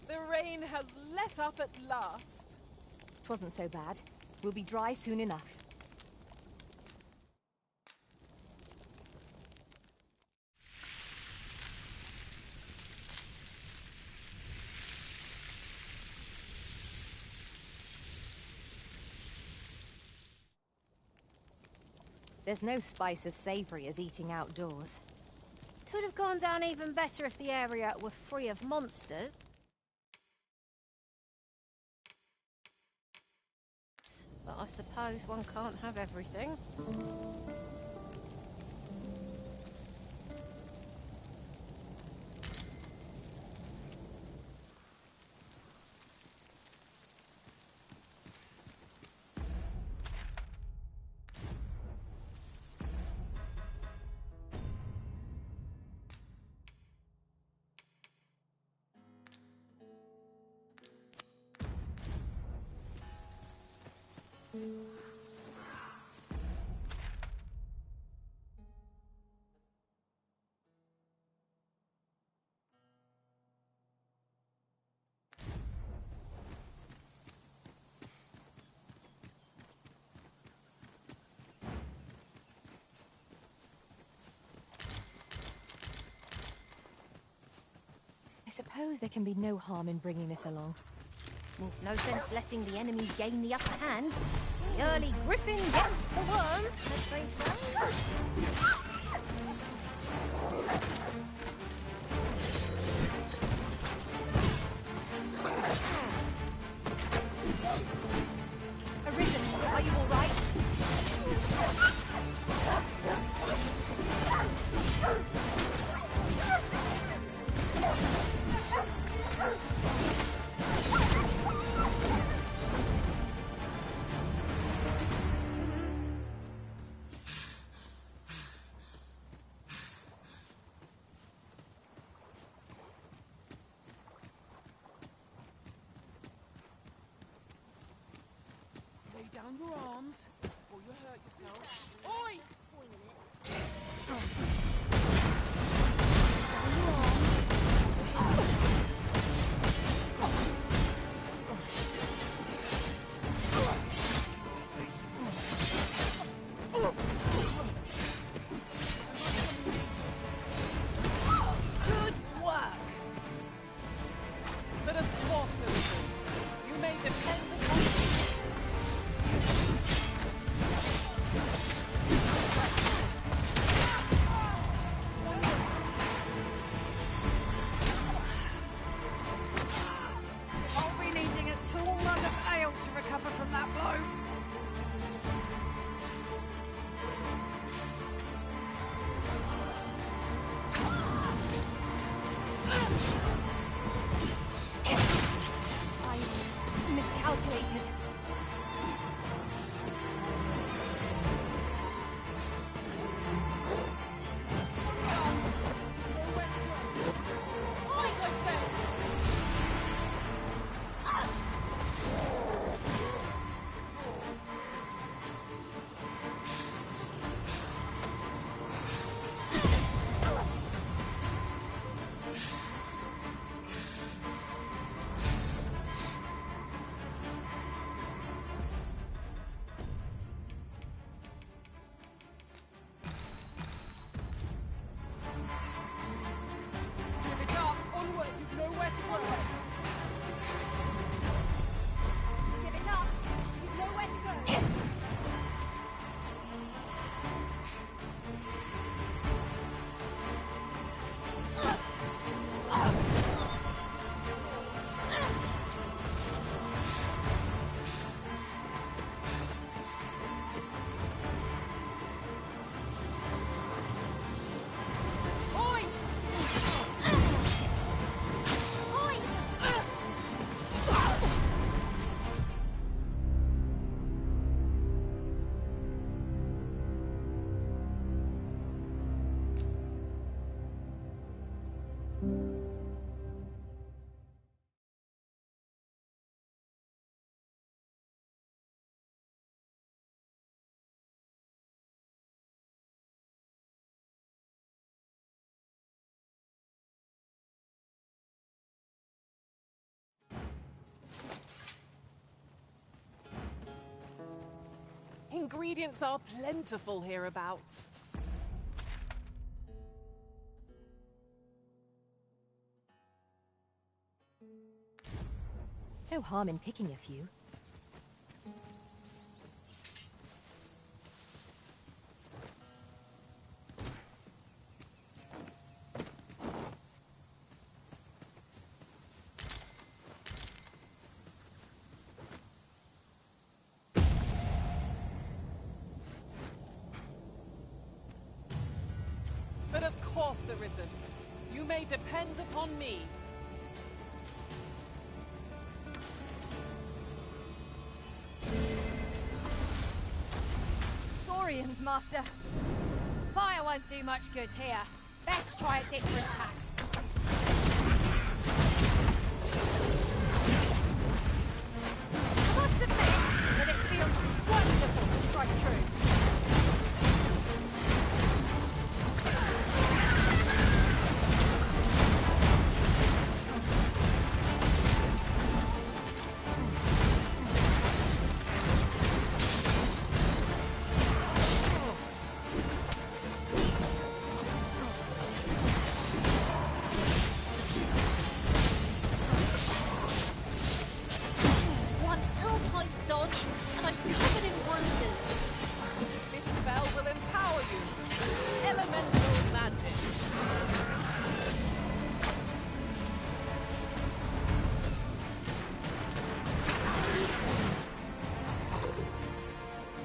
The rain has let up at last. 'Twasn't so bad. We'll be dry soon enough. There's no spice as savoury as eating outdoors. It would have gone down even better if the area were free of monsters. But I suppose one can't have everything. I suppose there can be no harm in bringing this along. No sense letting the enemy gain the upper hand. The early griffin gets the worm, as they say. Arisen, are you all right? Lay down your arms before you hurt yourself. Oi! Good work! But of course, Arisen, you may depend upon me. I'll be needing a tall mug of ale to recover from that blow. I miscalculated. Give it up! Onward! You've nowhere to go! Give it up! You've nowhere to go! Oi! Ingredients are plentiful hereabouts. No harm in picking a few. Arisen. You may depend upon me. Saurians, Master. Fire won't do much good here. Best try a different tack. I must admit that it feels wonderful to strike true.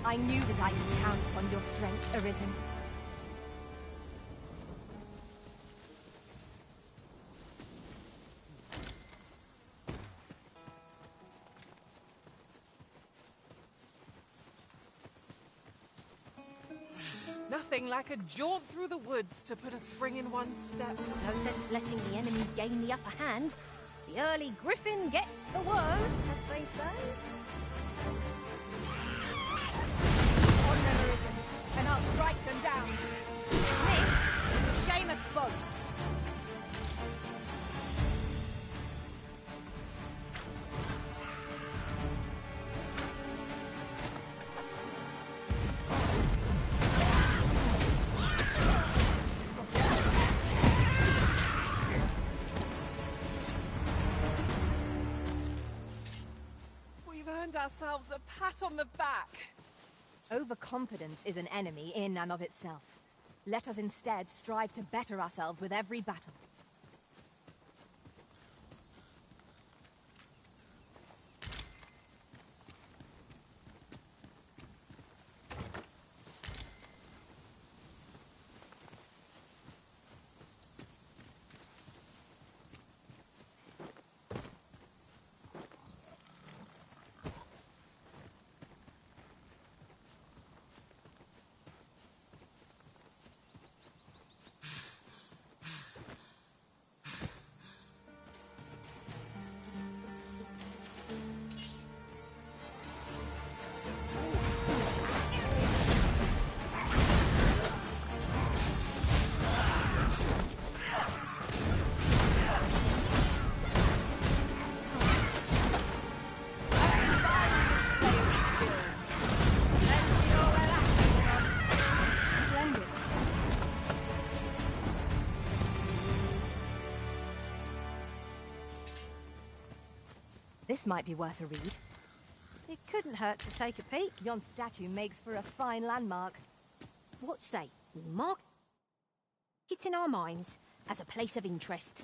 I knew that I could count upon your strength, Arisen. Nothing like a jaunt through the woods to put a spring in one's step. No sense letting the enemy gain the upper hand. The early griffin gets the worm, as they say. On them, Arisen, and I'll strike them down. This will shame us both. We've earned ourselves a pat on the back. Overconfidence is an enemy in and of itself. Let us instead strive to better ourselves with every battle. This might be worth a read. It couldn't hurt to take a peek. Yon statue makes for a fine landmark. What say we mark it in our minds as a place of interest?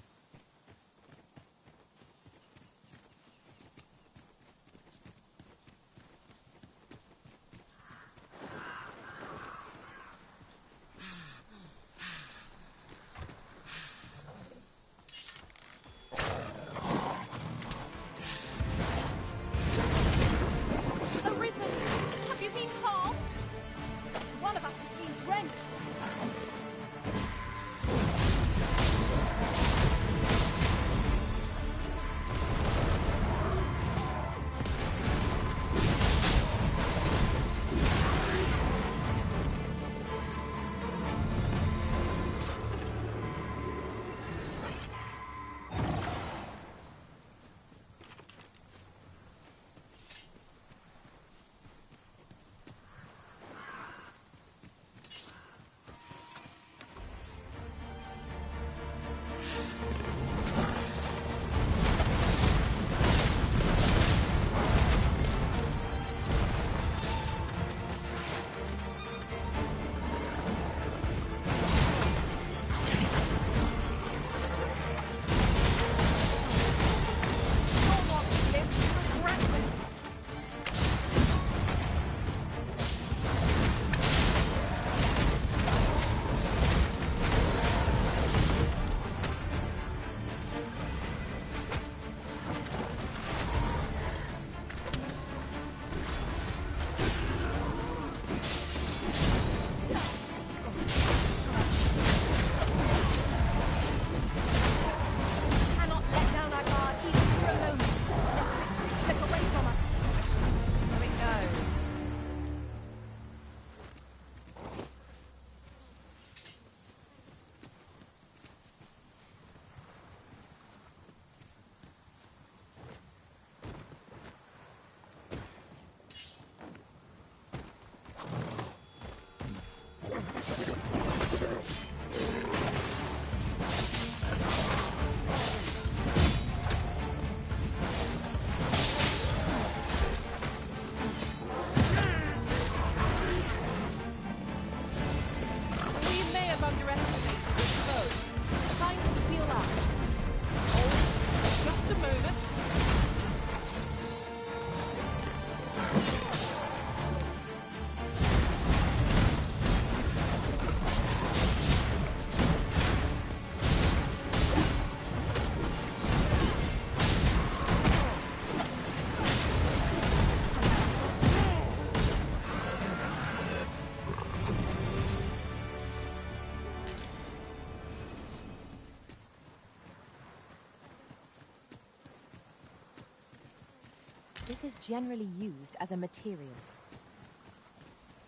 it is generally used as a material.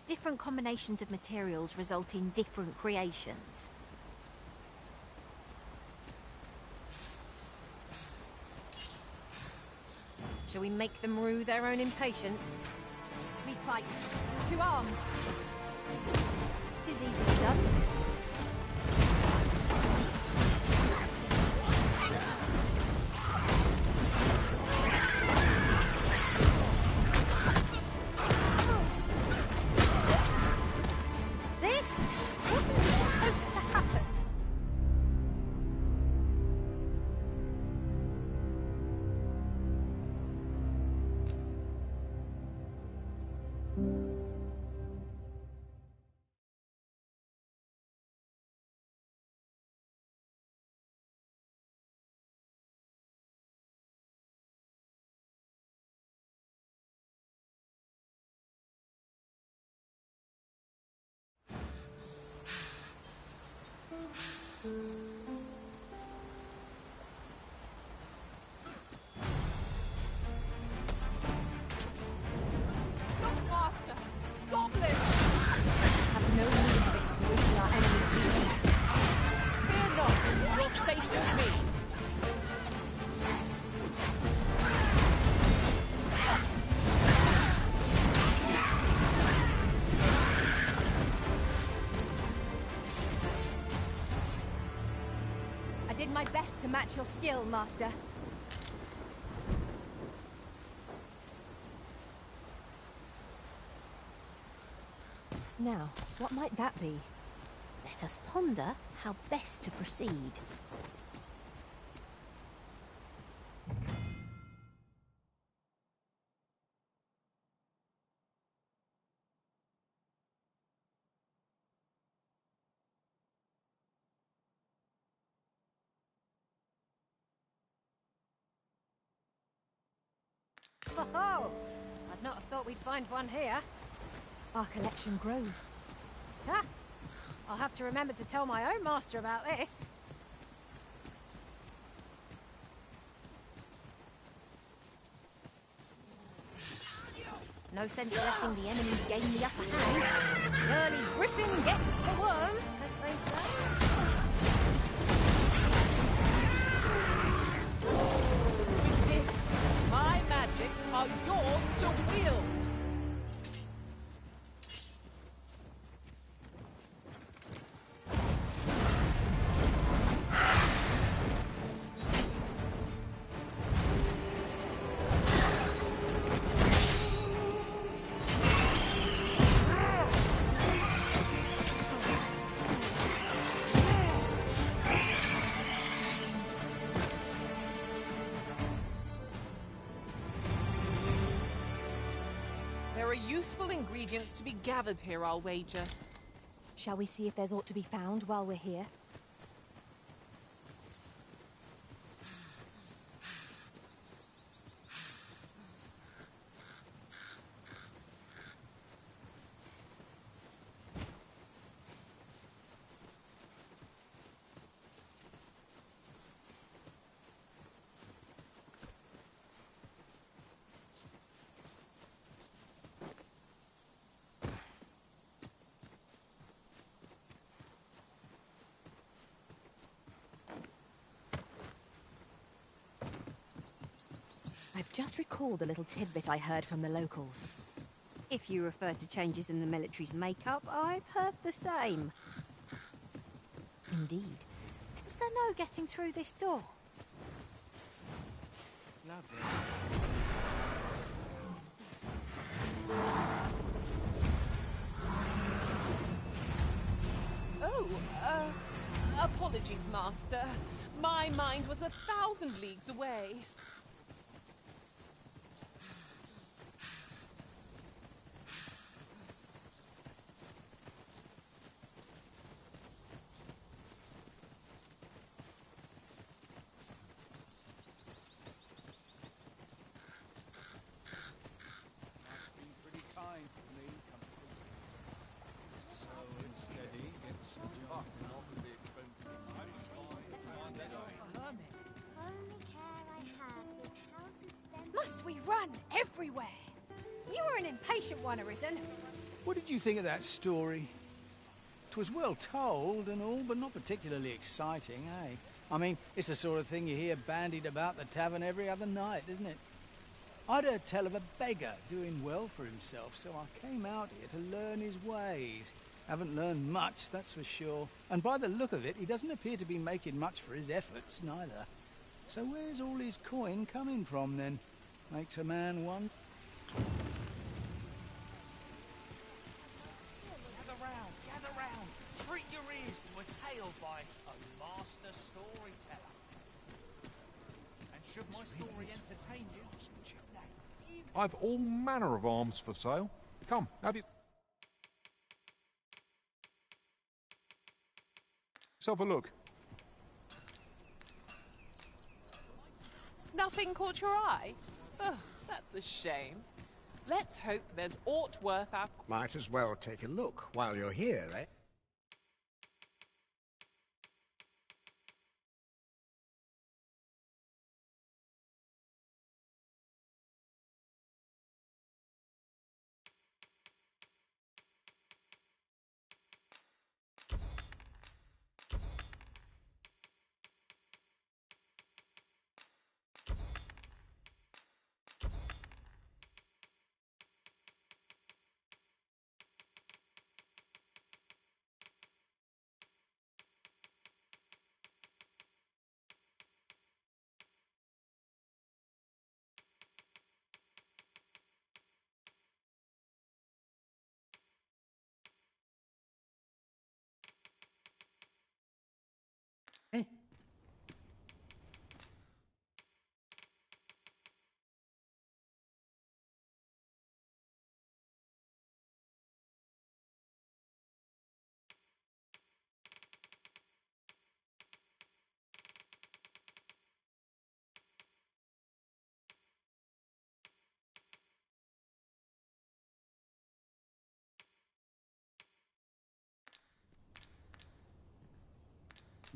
Different combinations of materials result in different creations. Shall we make them rue their own impatience? We fight. To arms! Is easily done. This wasn't supposed to happen. Master! Goblins! Have no need of exploiting our enemy's weakness. Fear not, you're safe with me. I did my best to match your skill, Master. Now, what might that be? Let us ponder how best to proceed. Oh, I'd not have thought we'd find one here. Our collection grows. Ha! I'll have to remember to tell my own master about this. No sense letting the enemy gain the upper hand. The early griffin gets the worm, as they say. With this, my magics are yours to wield. There are useful ingredients to be gathered here, I'll wager. Shall we see if there's aught to be found while we're here? I've just recalled a little tidbit I heard from the locals. If you refer to changes in the military's makeup, I've heard the same. Indeed. Is there no getting through this door? Oh, apologies, Master. My mind was 1,000 leagues away. Only care I have impatient one, Arisen. What did you think of that story? 'Twas well told and all, but not particularly exciting, eh? I mean, it's the sort of thing you hear bandied about the tavern every other night, isn't it? I'd heard tell of a beggar doing well for himself, so I came out here to learn his ways. Haven't learned much, that's for sure. And by the look of it, he doesn't appear to be making much for his efforts, neither. So where's all his coin coming from, then? Makes a man wonder. Gather round. Treat your ears to a tale by a master storyteller. And should my story entertain you, I've all manner of arms for sale. Come, have yourself a look. Nothing caught your eye? Ugh, that's a shame. Let's hope there's aught worth our... Might as well take a look while you're here, eh?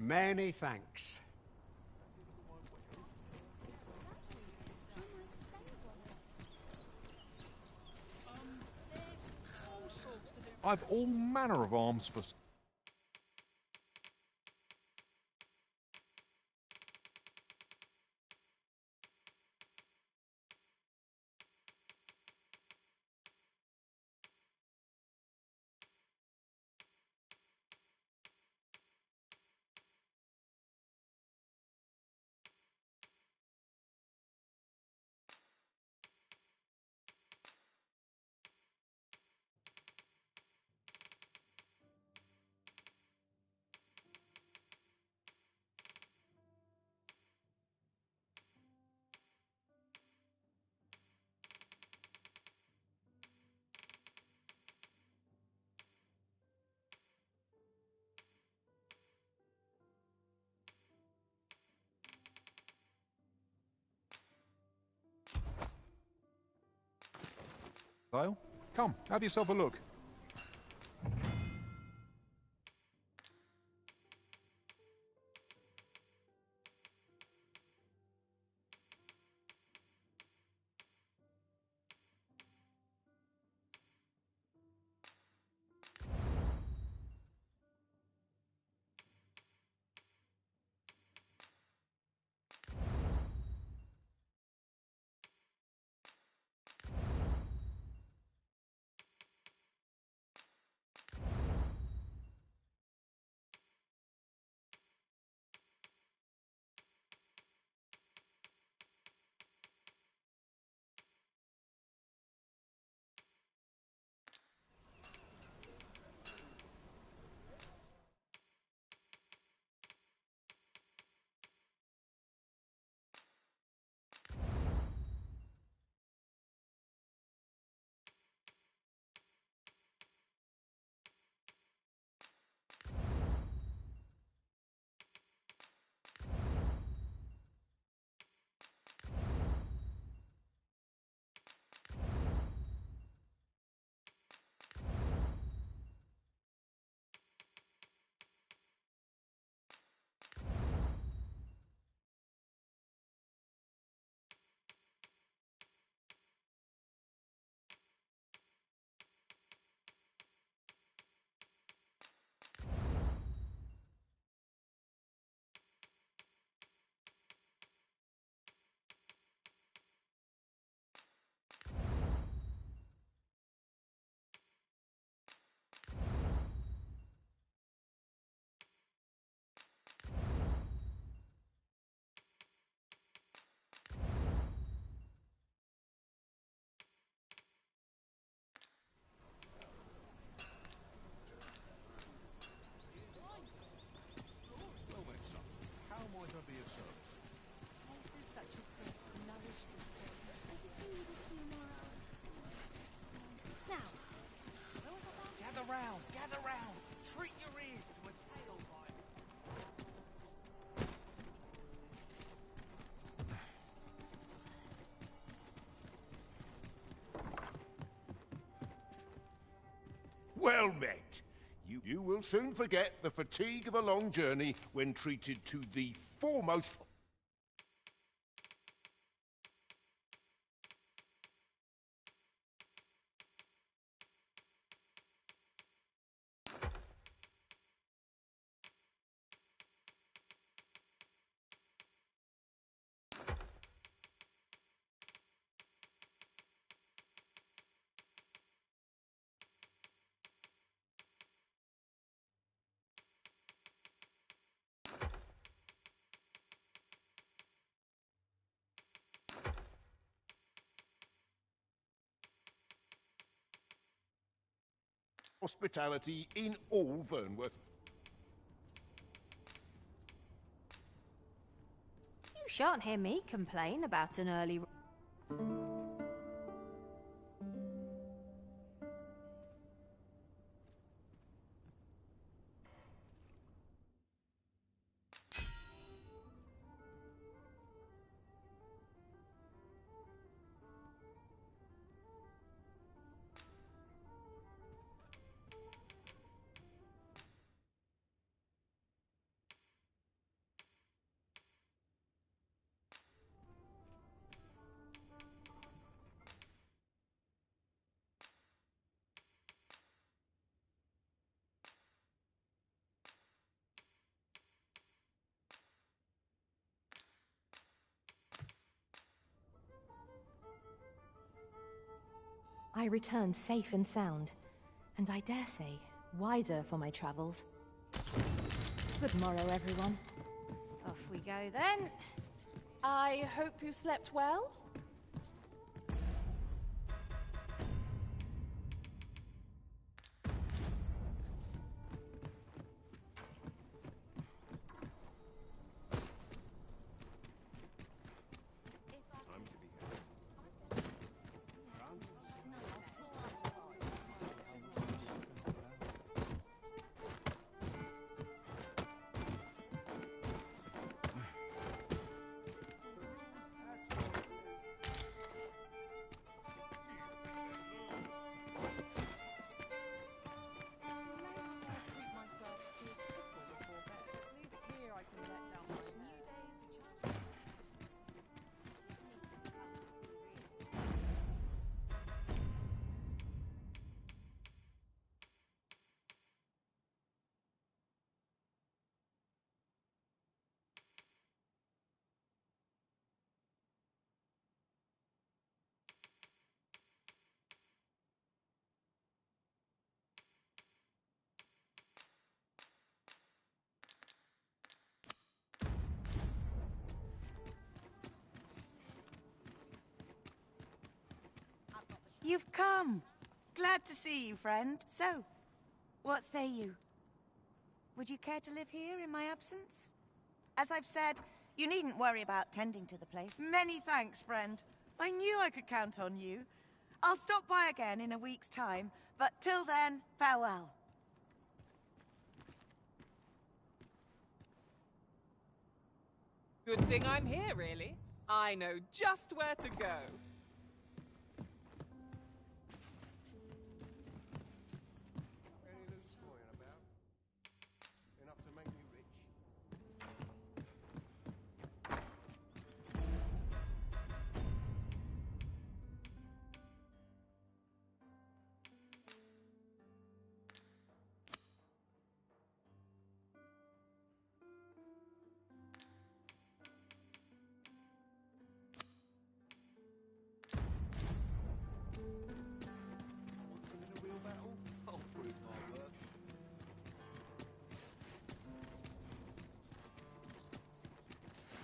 Many thanks. I've all manner of arms for... sale. Come, have yourself a look. Well met. You will soon forget the fatigue of a long journey when treated to the foremost... hospitality in all Vernworth. You shan't hear me complain about an early... I return safe and sound, and I dare say, wiser for my travels. Good morrow, everyone. Off we go then. I hope you slept well? You've come. Glad to see you, friend. So, what say you? Would you care to live here in my absence? As I've said, you needn't worry about tending to the place. Many thanks, friend. I knew I could count on you. I'll stop by again in a week's time, but till then, farewell. Good thing I'm here, really. I know just where to go.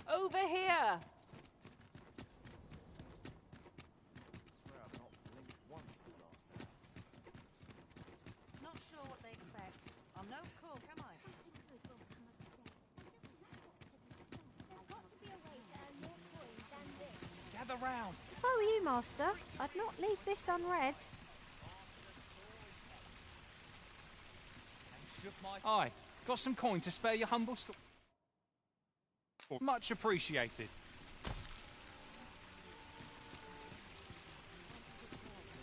Over here! Not sure what they expect. I'm no cook, am I? Gather round. If I were you, Master, I'd not leave this unread. Aye, got some coin to spare your humble store. Much appreciated.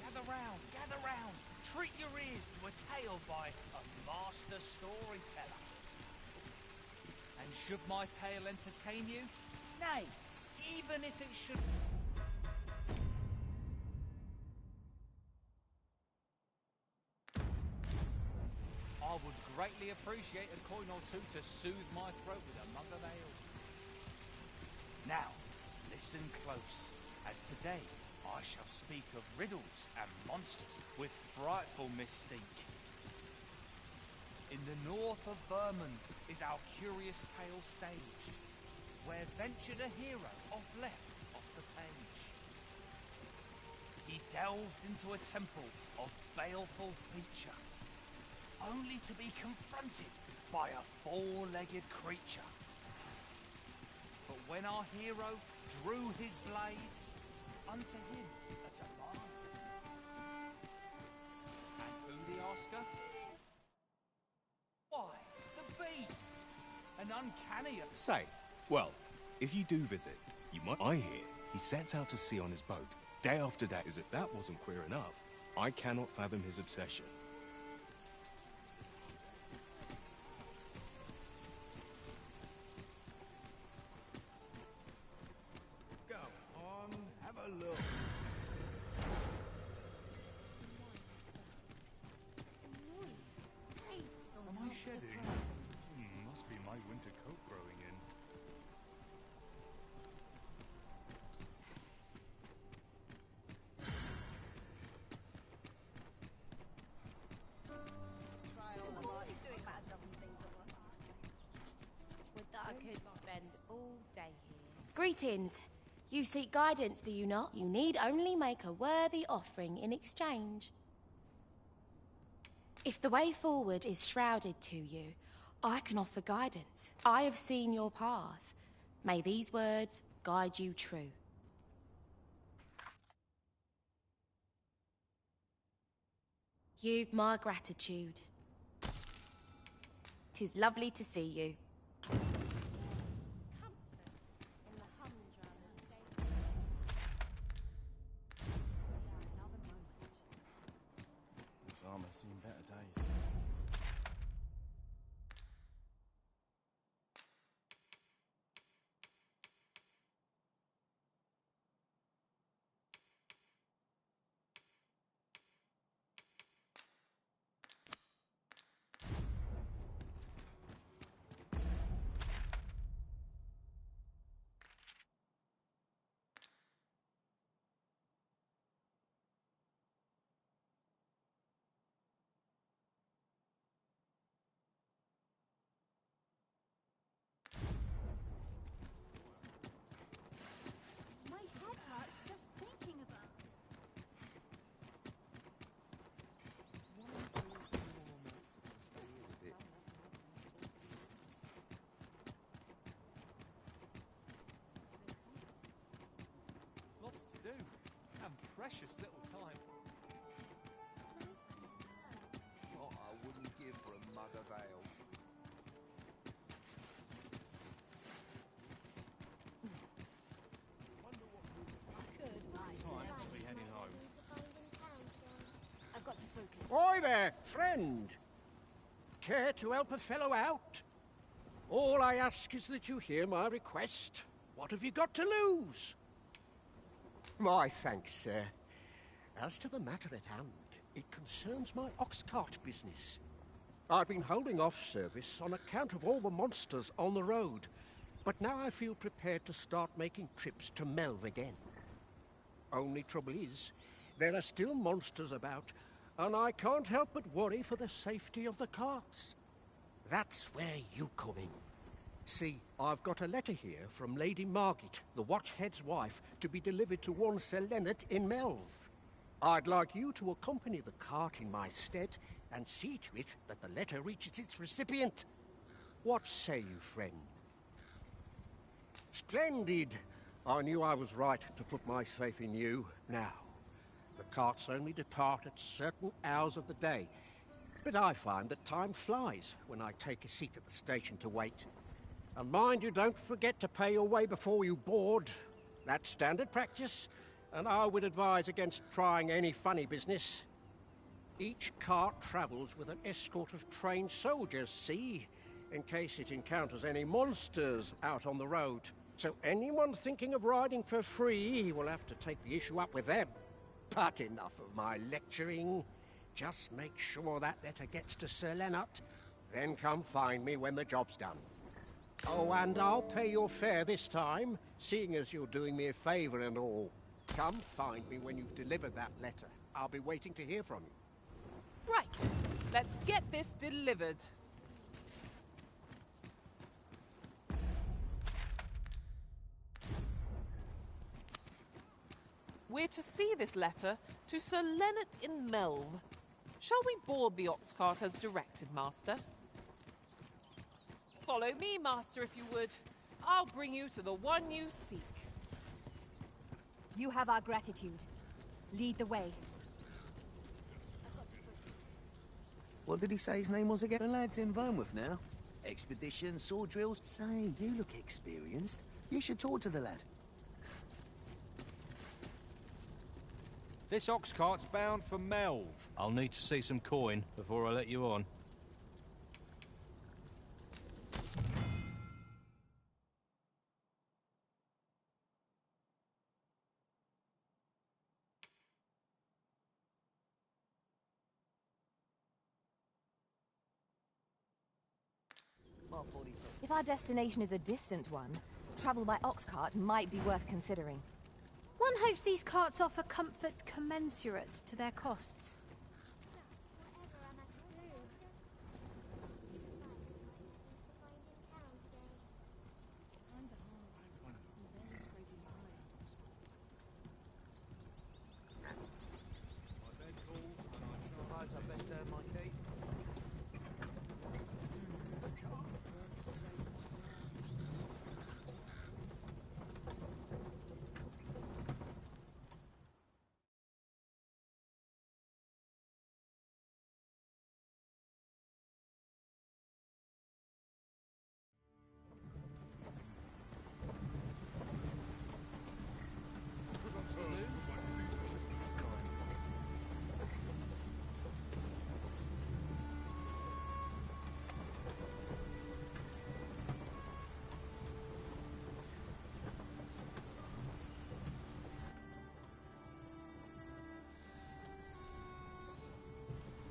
Gather round, gather round. treat your ears to a tale by a master storyteller. And should my tale entertain you? Nay, even if it should... I would greatly appreciate a coin or two to soothe my throat with a mug of ale. Now, listen close, as today I shall speak of riddles and monsters with frightful mystique. In the north of Vermund is our curious tale staged, where ventured a hero off the page. He delved into a temple of baleful feature, only to be confronted by a four-legged creature. But when our hero drew his blade, unto him a demand. And who the asker? Why, the beast! An uncanny... Say, well, if you do visit, you might... I hear he sets out to sea on his boat, day after day, as if that wasn't queer enough. I cannot fathom his obsession. Am I shedding? Must be my winter coat growing in. Would that I could spend all day here. Greetings. You seek guidance, do you not? You need only make a worthy offering in exchange. If the way forward is shrouded to you, I can offer guidance. I have seen your path. May these words guide you true. You've my gratitude. 'Tis lovely to see you. This armor's seen better days. My head hurts just thinking about it. Lots to do, and precious little time. What I wouldn't give for a mug of ale. Time to be heading home. I've got to focus. Oi there, friend! Care to help a fellow out? All I ask is that you hear my request. What have you got to lose? My thanks, sir. As to the matter at hand, it concerns my ox cart business. I've been holding off service on account of all the monsters on the road, but now I feel prepared to start making trips to Melve again. Only trouble is, there are still monsters about, and I can't help but worry for the safety of the carts. That's where you come in. See, I've got a letter here from Lady Margit, the Watchhead's wife, to be delivered to one Sir Leonard in Melve. I'd like you to accompany the cart in my stead and see to it that the letter reaches its recipient. What say you, friend? Splendid! I knew I was right to put my faith in you. Now, the carts only depart at certain hours of the day, but I find that time flies when I take a seat at the station to wait. And mind you don't forget to pay your way before you board. That's standard practice, and I would advise against trying any funny business. Each cart travels with an escort of trained soldiers, see? In case it encounters any monsters out on the road. So anyone thinking of riding for free will have to take the issue up with them. But enough of my lecturing. Just make sure that letter gets to Sir Leonard. Then come find me when the job's done. Oh, and I'll pay your fare this time, seeing as you're doing me a favour and all. Come find me when you've delivered that letter. I'll be waiting to hear from you. Right, let's get this delivered. We're to see this letter to Sir Leonard in Melve. Shall we board the ox cart as directed, Master? Follow me, Master, if you would. I'll bring you to the one you seek. You have our gratitude. Lead the way. What did he say his name was again? The lad's in Vermouth now. Expedition, sword drills. Say, you look experienced. You should talk to the lad. This ox cart's bound for Melve. I'll need to see some coin before I let you on. If our destination is a distant one, travel by ox cart might be worth considering. One hopes these carts offer comfort commensurate to their costs.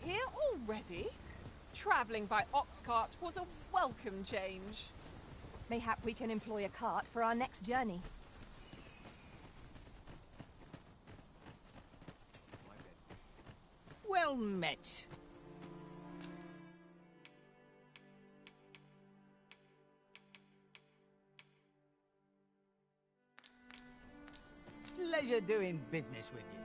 Here already? Travelling by ox cart was a welcome change. Mayhap we can employ a cart for our next journey. Well met. Pleasure doing business with you.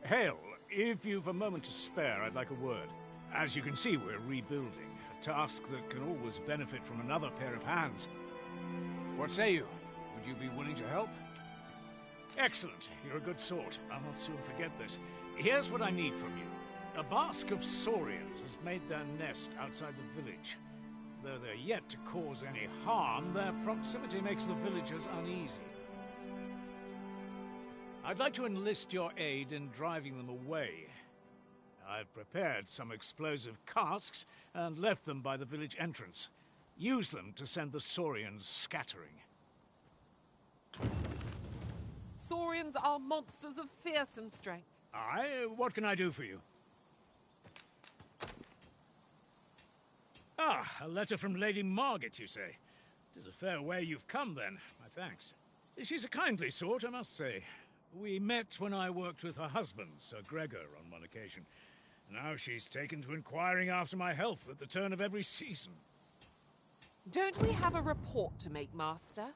Hale, if you've a moment to spare, I'd like a word. As you can see, we're rebuilding. A task that can always benefit from another pair of hands. What say you? Would you be willing to help? Excellent. You're a good sort. I'll not soon forget this. Here's what I need from you. A bask of saurians has made their nest outside the village. Though they're yet to cause any harm, their proximity makes the villagers uneasy. I'd like to enlist your aid in driving them away. I've prepared some explosive casks and left them by the village entrance. Use them to send the saurians scattering. Saurians are monsters of fearsome strength. Aye, what can I do for you? Ah, a letter from Lady Margaret, you say? 'Tis a fair way you've come, then. My thanks. She's a kindly sort, I must say. We met when I worked with her husband, Sir Gregor, on one occasion. Now she's taken to inquiring after my health at the turn of every season. Don't we have a report to make, Master?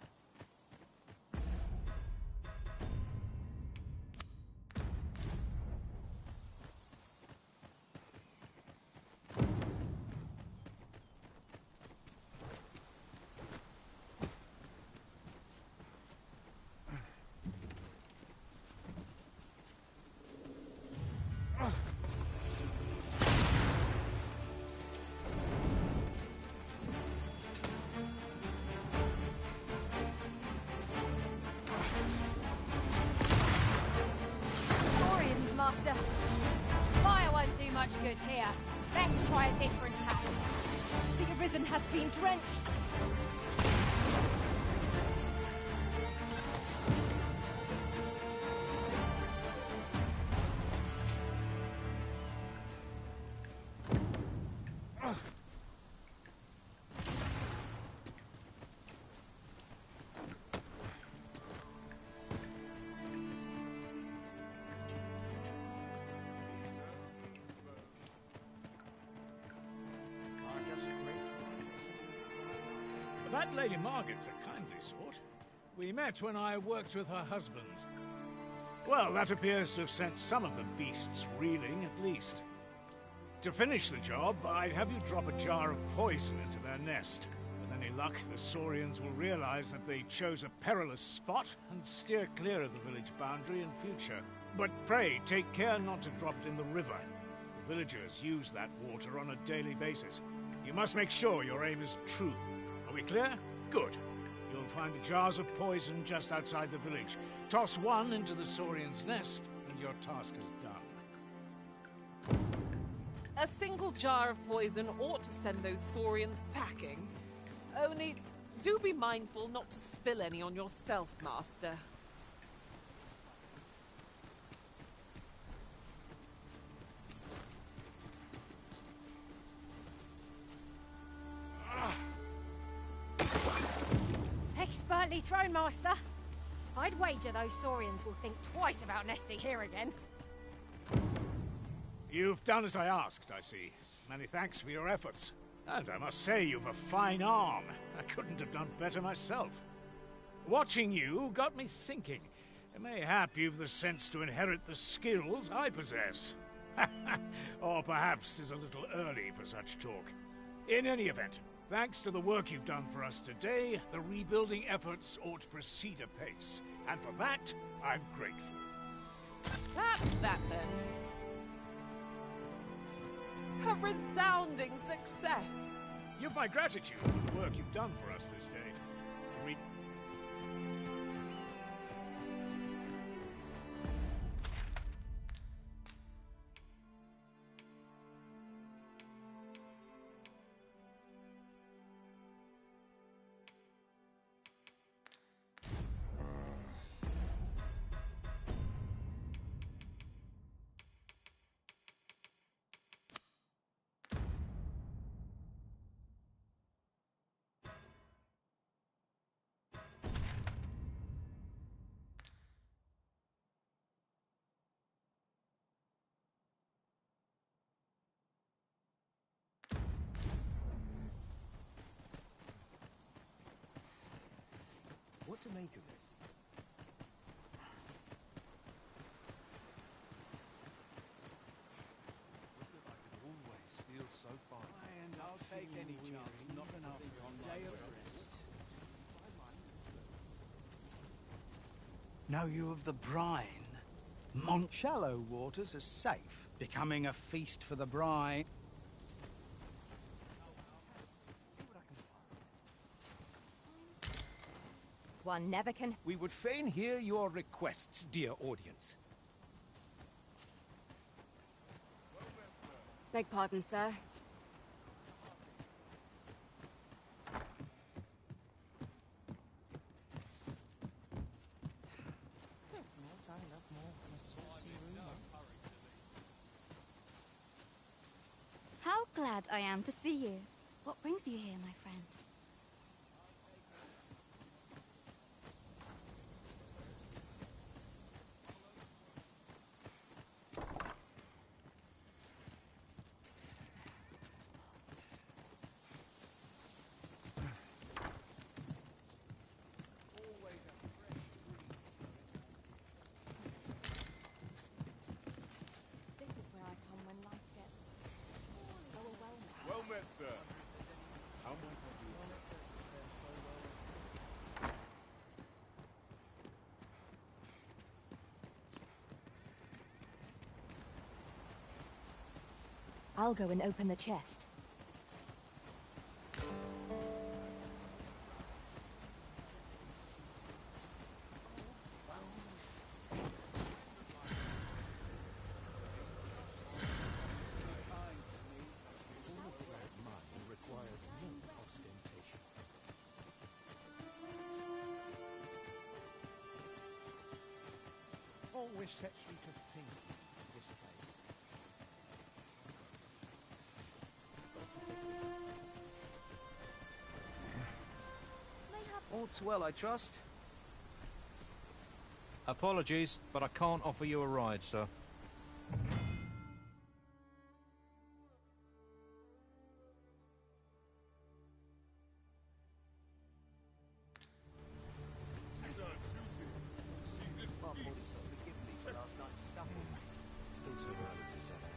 good here. Best try a different tack. The Arisen has been drenched. That Lady Margaret's a kindly sort. We met when I worked with her husband. Well, that appears to have sent some of the beasts reeling, at least. To finish the job, I'd have you drop a jar of poison into their nest. With any luck, the Saurians will realize that they chose a perilous spot and steer clear of the village boundary in future. But pray, take care not to drop it in the river. The villagers use that water on a daily basis. You must make sure your aim is true. Are we clear? Good. You'll find the jars of poison just outside the village. Toss one into the Saurian's nest, and your task is done. A single jar of poison ought to send those Saurians packing. Only, do be mindful not to spill any on yourself, Master. Expertly thrown, Master. I'd wager those Saurians will think twice about nesting here again. You've done as I asked, I see. Many thanks for your efforts. And I must say, you've a fine arm. I couldn't have done better myself. Watching you got me thinking. Mayhap you've the sense to inherit the skills I possess. Or perhaps 'tis a little early for such talk. In any event, thanks to the work you've done for us today, the rebuilding efforts ought to proceed apace. And for that, I'm grateful. That's that, then. A resounding success. You've my gratitude for the work you've done for us this day. What to make of this? I could always feel so fine. And I'll take any chance knocking off your day of rest. Know you of the brine? Shallow waters are safe, becoming a feast for the brine. One never can... We would fain hear your requests, dear audience. Beg pardon, sir. How glad I am to see you. What brings you here, my friend? This is where I come when life gets overwhelming. Well met, sir. How might I be of service? I'll go and open the chest. always sets me to thinking of this place. All's well, I trust. Apologies, but I can't offer you a ride, sir. Forgive me for last night's scuffle. Still too early to set out.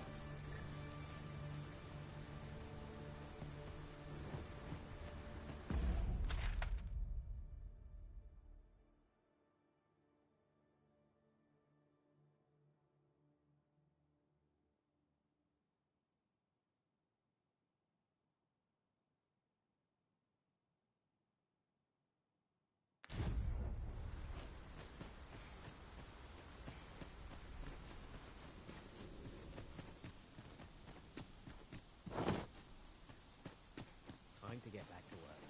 Time to get back to work.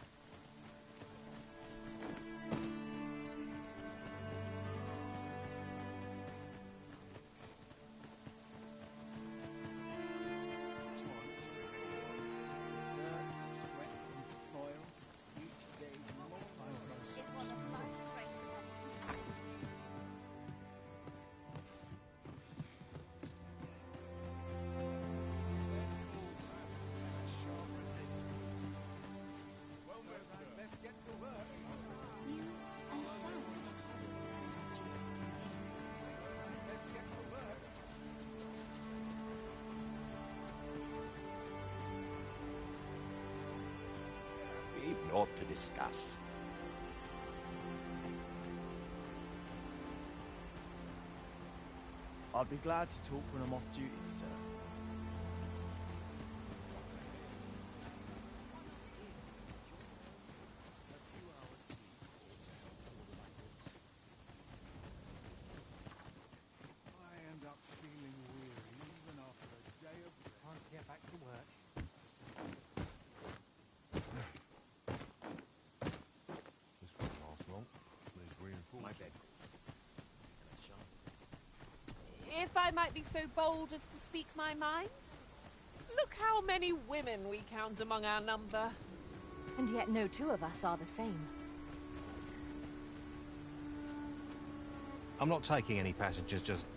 Dirt, sweat, and toil. Each day's more Is one of life's great pleasures. Best get to work. You understand that duty can be. Best get to work. We've naught to discuss. I'd be glad to talk when I'm off duty, sir. I end up feeling weary even after a day of Time to get back to work. This won't last long. Needs My reinforcing. bed. If I might be so bold as to speak my mind, look how many women we count among our number. And yet no two of us are the same. I'm not taking any passengers just